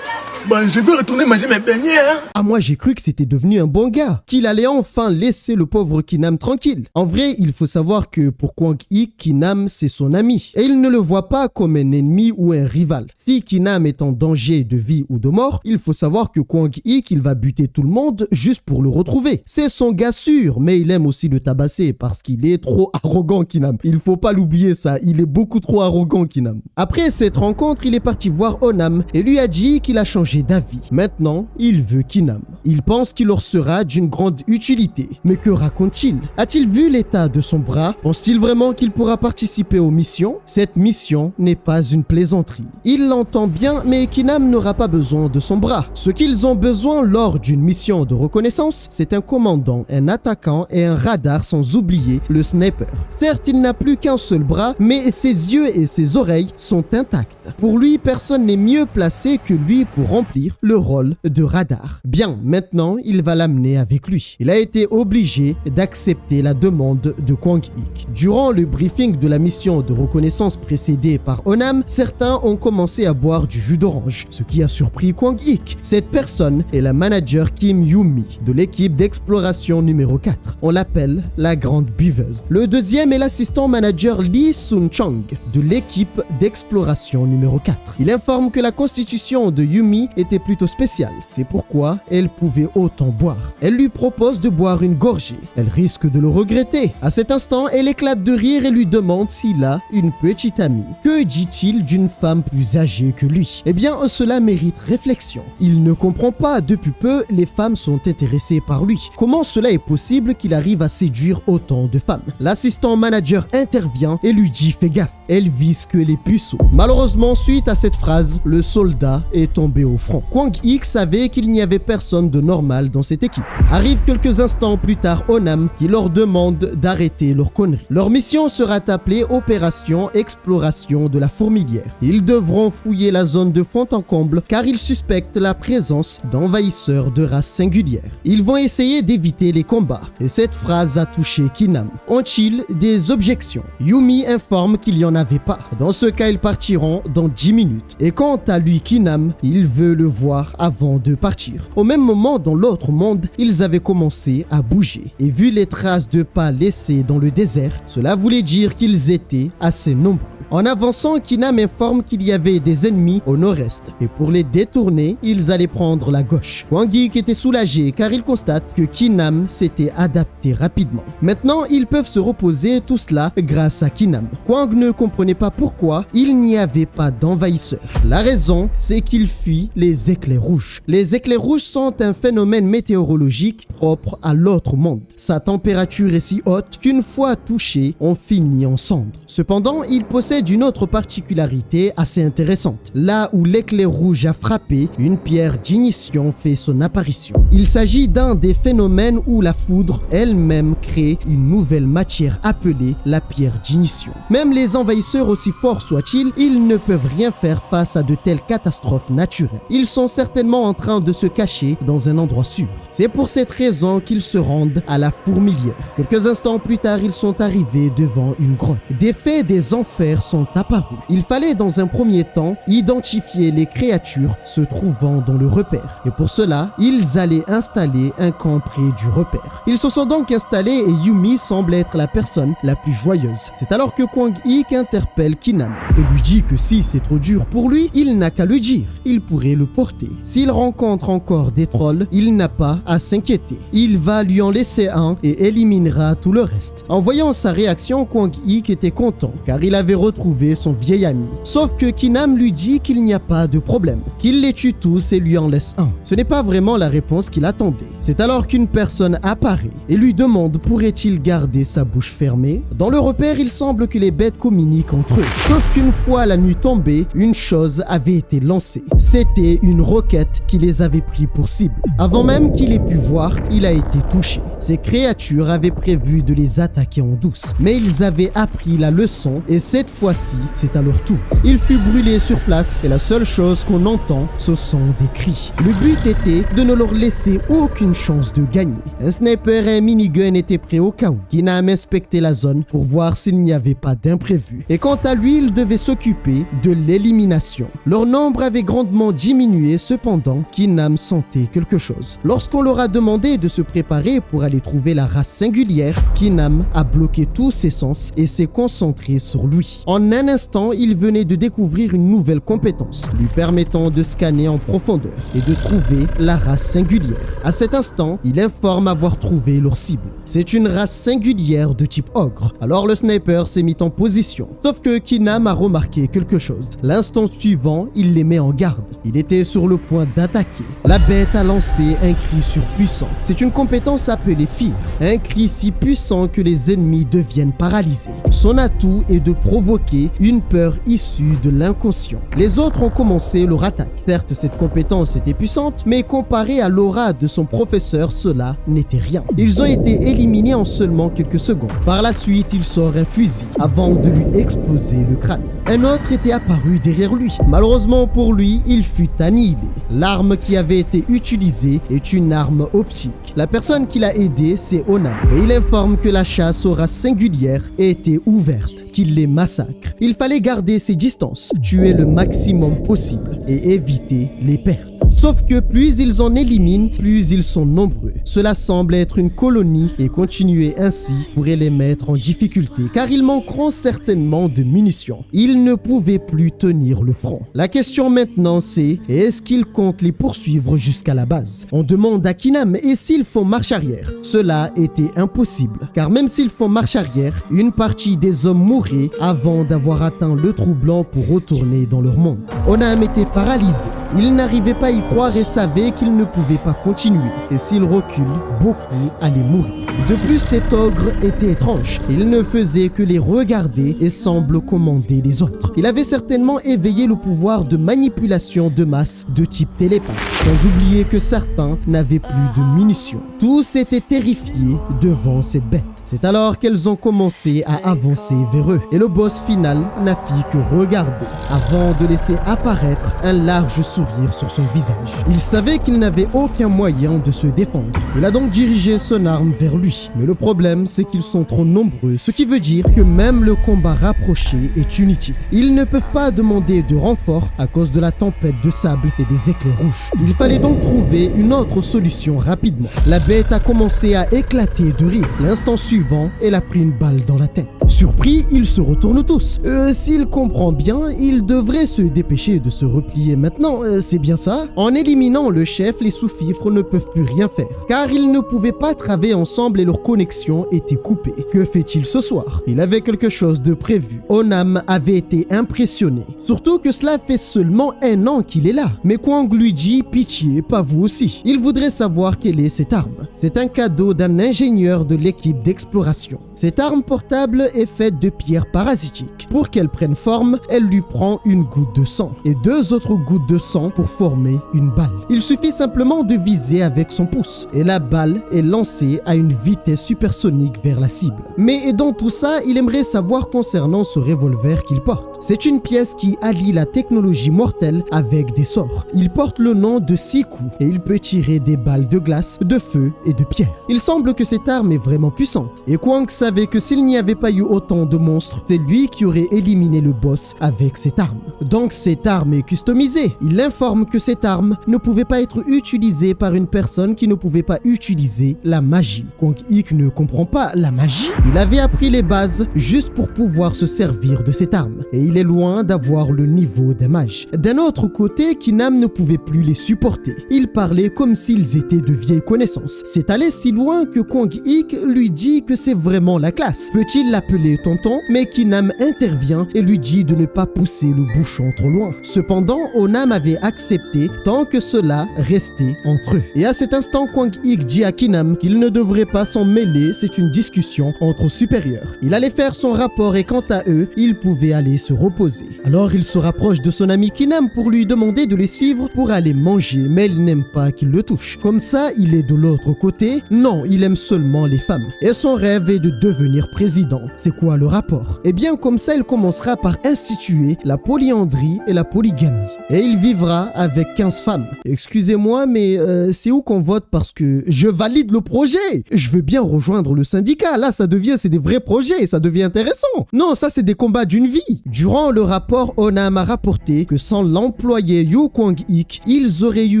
Ben, je vais retourner manger mes beignets, hein. Ah, moi j'ai cru que c'était devenu un bon gars, qu'il allait enfin laisser le pauvre Ki-Nam tranquille. En vrai, il faut savoir que pour Kwang-ik, Ki-Nam c'est son ami. Et il ne le voit pas comme un ennemi ou un rival. Si Ki-Nam est en danger de vie ou de mort, il faut savoir que Kwang-ik, il va buter tout le monde juste pour le retrouver. C'est son gars sûr, mais il aime aussi le tabasser parce qu'il est trop arrogant, Ki-Nam. Il faut pas l'oublier ça, il est beaucoup trop arrogant, Ki-Nam. Après cette rencontre, il est parti voir Onam et lui a dit qu'il a changé d'avis. Maintenant, il veut Ki-Nam. Il pense qu'il leur sera d'une grande utilité. Mais que raconte-t-il? A-t-il vu l'état de son bras? Pense-t-il vraiment qu'il pourra participer aux missions? Cette mission n'est pas une plaisanterie. Il l'entend bien, mais Ki-Nam n'aura pas besoin de son bras. Ce qu'ils ont besoin lors d'une mission de reconnaissance, c'est un commandant, un attaquant et un radar, sans oublier le sniper. Certes, il n'a plus qu'un seul bras, mais ses yeux et ses oreilles sont intacts. Pour lui, personne n'est mieux placé que lui pour remplir le rôle de radar. Bien, maintenant, il va l'amener avec lui. Il a été obligé d'accepter la demande de Kwang-ik. Durant le briefing de la mission de reconnaissance précédée par Onam, certains ont commencé à boire du jus d'orange, ce qui a surpris Kwang-ik. Cette personne est la manager Kim Yumi de l'équipe d'exploration numéro 4. On l'appelle la grande buveuse. Le deuxième est l'assistant manager Lee Sun-chang de l'équipe d'exploration numéro 4. Il informe que la constitution de Yumi était plutôt spéciale. C'est pourquoi elle pouvait autant boire. Elle lui propose de boire une gorgée. Elle risque de le regretter. À cet instant, elle éclate de rire et lui demande s'il a une petite amie. Que dit-il d'une femme plus âgée que lui? Eh bien, cela mérite réflexion. Il ne comprend pas. Depuis peu, les femmes sont intéressées par lui. Comment cela est possible qu'il arrive à séduire autant de femmes? L'assistant manager intervient et lui dit fais gaffe. Elle vise que les puceaux. Malheureusement, suite à cette phrase, le soldat est tombé au front. Kwang-ik savait qu'il n'y avait personne de normal dans cette équipe. Arrive quelques instants plus tard Onam qui leur demande d'arrêter leurs conneries. Leur mission sera appelée Opération Exploration de la Fourmilière. Ils devront fouiller la zone de fond en comble car ils suspectent la présence d'envahisseurs de race singulière. Ils vont essayer d'éviter les combats. Et cette phrase a touché Ki-Nam. Ont-ils des objections? Yumi informe qu'il y en avait pas. Dans ce cas, ils partiront dans 10 minutes. Et quant à lui, Ki-Nam, il veut le voir avant de partir. Au même moment, dans l'autre monde, ils avaient commencé à bouger. Et vu les traces de pas laissées dans le désert, cela voulait dire qu'ils étaient assez nombreux. En avançant, Ki-Nam informe qu'il y avait des ennemis au nord-est et pour les détourner, ils allaient prendre la gauche. Kwang-ik était soulagé car il constate que Ki-Nam s'était adapté rapidement. Maintenant, ils peuvent se reposer, tout cela grâce à Ki-Nam. Kwang ne comprenait pas pourquoi il n'y avait pas d'envahisseurs. La raison, c'est qu'il fuit les éclairs rouges. Les éclairs rouges sont un phénomène météorologique propre à l'autre monde. Sa température est si haute qu'une fois touché, on finit en cendres. Cependant, il possède une autre particularité assez intéressante. Là où l'éclair rouge a frappé, une pierre d'ignition fait son apparition. Il s'agit d'un des phénomènes où la foudre elle-même crée une nouvelle matière appelée la pierre d'ignition. Même les envahisseurs, aussi forts soient-ils, ils ne peuvent rien faire face à de telles catastrophes naturelles. Ils sont certainement en train de se cacher dans un endroit sûr. C'est pour cette raison qu'ils se rendent à la Fourmilière. Quelques instants plus tard, ils sont arrivés devant une grotte. Des fées des enfers sont apparus. Il fallait dans un premier temps identifier les créatures se trouvant dans le repère. Et pour cela, ils allaient installer un camp près du repère. Ils se sont donc installés et Yumi semble être la personne la plus joyeuse. C'est alors que Kwang-ik interpelle Ki-Nam et lui dit que si c'est trop dur pour lui, il n'a qu'à le dire. Il pourrait le porter. S'il rencontre encore des trolls, il n'a pas à s'inquiéter. Il va lui en laisser un et éliminera tout le reste. En voyant sa réaction, Kwang-ik était content car il avait retrouvé son vieil ami. Sauf que Ki-Nam lui dit qu'il n'y a pas de problème, qu'il les tue tous et lui en laisse un. Ce n'est pas vraiment la réponse qu'il attendait. C'est alors qu'une personne apparaît et lui lui demande pourrait-il garder sa bouche fermée. Dans le repère, il semble que les bêtes communiquent entre eux. Sauf qu'une fois la nuit tombée, une chose avait été lancée. C'était une roquette qui les avait pris pour cible. Avant même qu'il ait pu voir, il a été touché. Ces créatures avaient prévu de les attaquer en douce, mais ils avaient appris la leçon et cette fois-ci, c'est à leur tour. Il fut brûlé sur place et la seule chose qu'on entend, ce sont des cris. Le but était de ne leur laisser aucune chance de gagner. Un sniper et un minigun étaient prêts au cas où. Kinam inspectait la zone pour voir s'il n'y avait pas d'imprévu. Et quant à lui, il devait s'occuper de l'élimination. Leur nombre avait grandement diminué, cependant, Kinam sentait quelque chose. Lorsqu'on leur a demandé de se préparer pour aller trouver la race singulière, Kinam a bloqué tous ses sens et s'est concentré sur lui. En un instant, il venait de découvrir une nouvelle compétence, lui permettant de scanner en profondeur et de trouver la race singulière. À cet instant, il informe avoir trouvé leur cible. C'est une race singulière de type ogre. Alors le sniper s'est mis en position. Sauf que Kinam a remarqué quelque chose. L'instant suivant, il les met en garde. Il était sur le point d'attaquer. La bête a lancé un cri surpuissant. C'est une compétence appelée Fear. Un cri si puissant que les ennemis deviennent paralysés. Son atout est de provoquer une peur issue de l'inconscient. Les autres ont commencé leur attaque. Certes, cette compétence était puissante, mais comparée à l'aura de son professeur, cela n'était rien. Ils ont été éliminés en seulement quelques secondes. Par la suite, il sort un fusil avant de lui exploser le crâne. Un autre était apparu derrière lui. Malheureusement pour lui, il fut annihilé. L'arme qui avait été utilisée est une arme optique. La personne qui l'a aidé, c'est Onam. Et il informe que la chasse aux races singulières était ouverte, qu'il les massacre. Il fallait garder ses distances, tuer le maximum possible et éviter les pertes. Sauf que plus ils en éliminent, plus ils sont nombreux. Cela semble être une colonie et continuer ainsi pourrait les mettre en difficulté car ils manqueront certainement de munitions. Ils ne pouvaient plus tenir le front. La question maintenant c'est, est-ce qu'ils comptent les poursuivre jusqu'à la base? On demande à Kinam et s'ils font marche arrière? Cela était impossible car même s'ils font marche arrière, une partie des hommes mourraient avant d'avoir atteint le trou blanc pour retourner dans leur monde. Onam était paralysé. Il n'arrivait pas à y croire et savait qu'il ne pouvait pas continuer. Et s'il recule, beaucoup allaient mourir. De plus, cet ogre était étrange. Il ne faisait que les regarder et semble commander les autres. Il avait certainement éveillé le pouvoir de manipulation de masse de type télépathe. Sans oublier que certains n'avaient plus de munitions. Tous étaient terrifiés devant cette bête. C'est alors qu'elles ont commencé à avancer vers eux. Et le boss final n'a fait que regarder avant de laisser apparaître un large sourire sur son visage. Il savait qu'il n'avait aucun moyen de se défendre. Il a donc dirigé son arme vers lui. Mais le problème, c'est qu'ils sont trop nombreux, ce qui veut dire que même le combat rapproché est inutile. Ils ne peuvent pas demander de renfort à cause de la tempête de sable et des éclairs rouges. Il fallait donc trouver une autre solution rapidement. La bête a commencé à éclater de rire. L'instant suivant, elle a pris une balle dans la tête. Surpris, ils se retournent tous. S'il comprend bien, il devrait se dépêcher de se replier maintenant, c'est bien ça? En éliminant le chef, les sous-fifres ne peuvent plus rien faire, car ils ne pouvaient pas travailler ensemble et leur connexion était coupée. Que fait-il ce soir? Il avait quelque chose de prévu. Onam avait été impressionné, surtout que cela fait seulement 1 an qu'il est là. Mais Kwang lui dit, pitié, pas vous aussi. Il voudrait savoir quelle est cette arme. C'est un cadeau d'un ingénieur de l'équipe d'exploration. Cette arme portable est faite de pierres parasitiques. Pour qu'elle prenne forme, elle lui prend une goutte de sang et 2 autres gouttes de sang pour former une balle. Il suffit simplement de viser avec son pouce et la balle est lancée à une vitesse supersonique vers la cible. Mais dans tout ça, il aimerait savoir concernant ce revolver qu'il porte. C'est une pièce qui allie la technologie mortelle avec des sorts. Il porte le nom de Siku et il peut tirer des balles de glace, de feu et de pierre. Il semble que cette arme est vraiment puissante et Kwang savait que s'il n'y avait pas eu autant de monstres, c'est lui qui aurait éliminé le boss avec cette arme. Donc cette arme est customisée. Il informe que cette arme ne pouvait pas être utilisée par une personne qui ne pouvait pas utiliser la magie. Kwang Ik ne comprend pas la magie. Il avait appris les bases juste pour pouvoir se servir de cette arme et il est loin d'avoir le niveau d'un mage. D'un autre côté, Kinam ne pouvait plus les supporter. Il parlait comme s'ils étaient de vieilles connaissances. C'est allé si loin que Kwang Ik lui dit que c'est vraiment la classe. Peut-il la l'appeler tonton, mais Kinam intervient et lui dit de ne pas pousser le bouchon trop loin. Cependant, Onam avait accepté tant que cela restait entre eux. Et à cet instant, Kwang Ik dit à Kinam qu'il ne devrait pas s'en mêler, c'est une discussion entre supérieurs. Il allait faire son rapport et quant à eux, il pouvait aller se reposer. Alors il se rapproche de son ami Kinam pour lui demander de les suivre pour aller manger, mais il n'aime pas qu'il le touche. Comme ça, il est de l'autre côté. Non, il aime seulement les femmes. Et son rêve est de devenir président. C'est quoi le rapport? Eh bien, comme ça, il commencera par instituer la polyandrie et la polygamie. Et il vivra avec 15 femmes. Excusez-moi, mais c'est où qu'on vote parce que je valide le projet. Je veux bien rejoindre le syndicat. Là, c'est des vrais projets. Ça devient intéressant. Non, ça, c'est des combats d'une vie. Durant le rapport, Onam a rapporté que sans l'employé Yu Kwang Ik, ils auraient eu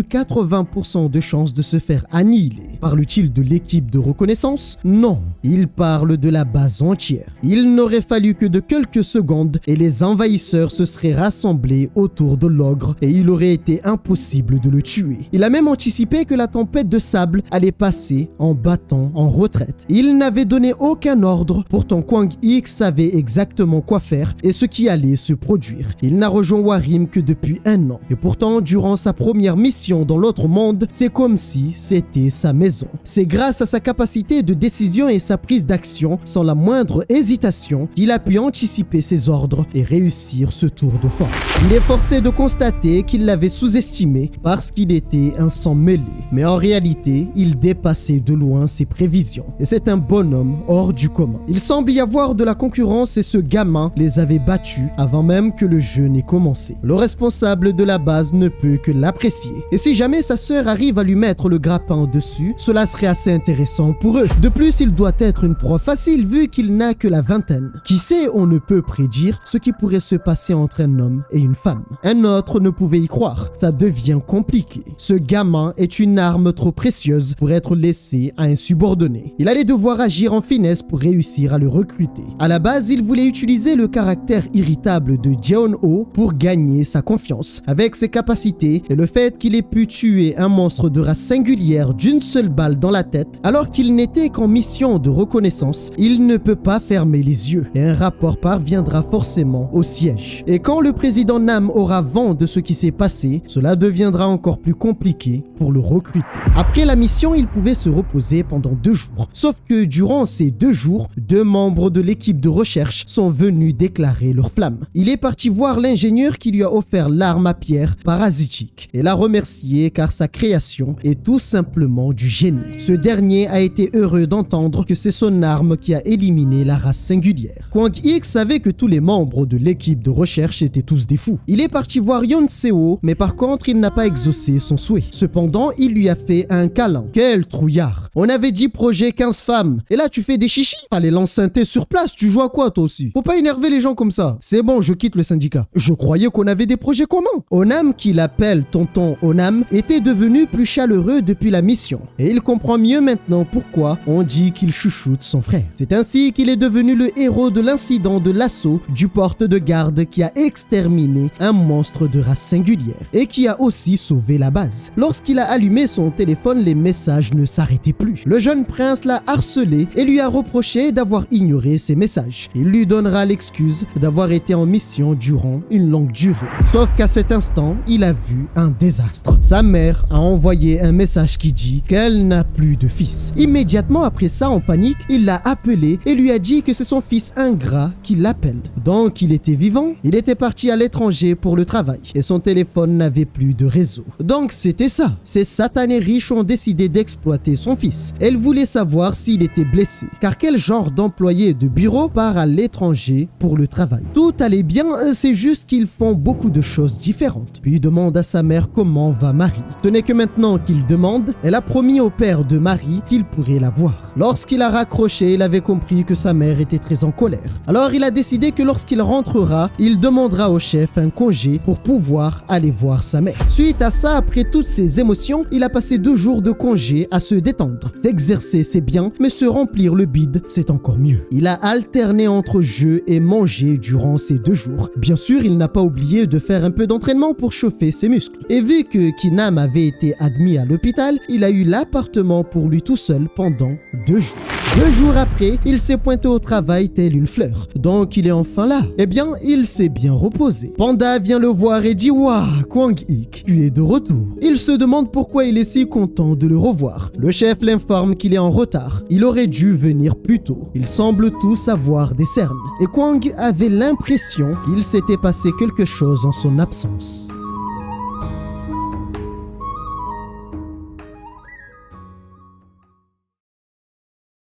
80% de chances de se faire annihiler. Parle-t-il de l'équipe de reconnaissance? Non, il parle de la base entière. Il n'aurait fallu que de quelques secondes et les envahisseurs se seraient rassemblés autour de l'ogre et il aurait été impossible de le tuer. Il a même anticipé que la tempête de sable allait passer en battant en retraite. Il n'avait donné aucun ordre, pourtant Kwang Ik savait exactement quoi faire et ce qui allait se produire. Il n'a rejoint Warim que depuis 1 an et pourtant durant sa première mission dans l'autre monde, c'est comme si c'était sa maison. C'est grâce à sa capacité de décision et sa prise d'action sans la moindre hésitation qu'il a pu anticiper ses ordres et réussir ce tour de force. Il est forcé de constater qu'il l'avait sous-estimé parce qu'il était un sang mêlé, mais en réalité, il dépassait de loin ses prévisions et c'est un bonhomme hors du commun. Il semble y avoir de la concurrence et ce gamin les avait battus avant même que le jeu n'ait commencé. Le responsable de la base ne peut que l'apprécier et si jamais sa sœur arrive à lui mettre le grappin dessus, cela serait assez intéressant pour eux. De plus, il doit être une proie facile vu qu'il n'a que la vingtaine. Qui sait, on ne peut prédire ce qui pourrait se passer entre un homme et une femme. Un autre ne pouvait y croire. Ça devient compliqué. Ce gamin est une arme trop précieuse pour être laissé à un subordonné. Il allait devoir agir en finesse pour réussir à le recruter. À la base, il voulait utiliser le caractère irritable de Jeon-ho pour gagner sa confiance. Avec ses capacités et le fait qu'il ait pu tuer un monstre de race singulière d'une seule balle dans la tête, alors qu'il n'était qu'en mission de reconnaissance, il ne peut pas fermer les yeux et un rapport parviendra forcément au siège. Et quand le président Nam aura vent de ce qui s'est passé, cela deviendra encore plus compliqué pour le recruter. Après la mission, il pouvait se reposer pendant 2 jours. Sauf que durant ces 2 jours, 2 membres de l'équipe de recherche sont venus déclarer leur flamme. Il est parti voir l'ingénieur qui lui a offert l'arme à pierre parasitique et l'a remercié car sa création est tout simplement du génie. Ce dernier a été heureux d'entendre que c'est son arme qui a éliminé la race singulière. Kwang Ik savait que tous les membres de l'équipe de recherche étaient tous des fous. Il est parti voir Yeon Seo, mais par contre, il n'a pas exaucé son souhait. Cependant, il lui a fait un câlin. Quel trouillard! On avait dit projet 15 femmes. Et là, tu fais des chichis? Allez, l'enceinte sur place, tu joues à quoi toi aussi? Faut pas énerver les gens comme ça. C'est bon, je quitte le syndicat. Je croyais qu'on avait des projets communs. Onam, qui l'appelle tonton Onam, était devenu plus chaleureux depuis la mission. Et il comprend mieux maintenant pourquoi on dit qu'il chouchoute son frère. C'est ainsi qu'il est devenu le héros de l'incident de l'assaut du porte de garde qui a exterminé un monstre de race singulière et qui a aussi sauvé la base. Lorsqu'il a allumé son téléphone, les messages ne s'arrêtaient plus. Le jeune prince l'a harcelé et lui a reproché d'avoir ignoré ses messages. Il lui donnera l'excuse d'avoir été en mission durant une longue durée. Sauf qu'à cet instant, il a vu un désastre. Sa mère a envoyé un message qui dit qu'elle n'a plus de fils. Immédiatement après ça, en panique, il l'a appelé et lui a dit que c'est son fils ingrat qui l'appelle. Donc il était vivant, il était parti à l'étranger pour le travail et son téléphone n'avait plus de réseau. Donc c'était ça. Ces satanés riches ont décidé d'exploiter son fils. Elle voulait savoir s'il était blessé, car quel genre d'employé de bureau part à l'étranger pour le travail? Tout allait bien, c'est juste qu'ils font beaucoup de choses différentes. Puis il demande à sa mère comment va Marie. Ce n'est que maintenant qu'il demande, elle a promis au père de Marie qu'il pourrait la voir. Lorsqu'il a raccroché, il avait compris que sa mère était très en colère. Alors il a décidé que lorsqu'il rentrera, il demandera au chef un congé pour pouvoir aller voir sa mère. Suite à ça, après toutes ses émotions, il a passé 2 jours de congé à se détendre. S'exercer, c'est bien, mais se remplir le bide, c'est encore mieux. Il a alterné entre jeux et manger durant ces 2 jours. Bien sûr, il n'a pas oublié de faire un peu d'entraînement pour chauffer ses muscles. Et vu que Kinam avait été admis à l'hôpital, il a eu l'appartement pour lui tout seul pendant 2 jours. 2 jours après, il s'est pointé au travail telle une fleur. Donc il est enfin là. Eh bien, il s'est bien reposé. Panda vient le voir et dit « Waouh, Kwang Ik, tu es de retour ». Il se demande pourquoi il est si content de le revoir. Le chef l'informe qu'il est en retard. Il aurait dû venir plus tôt. Ils semblent tous avoir des cernes. Et Kwang avait l'impression qu'il s'était passé quelque chose en son absence.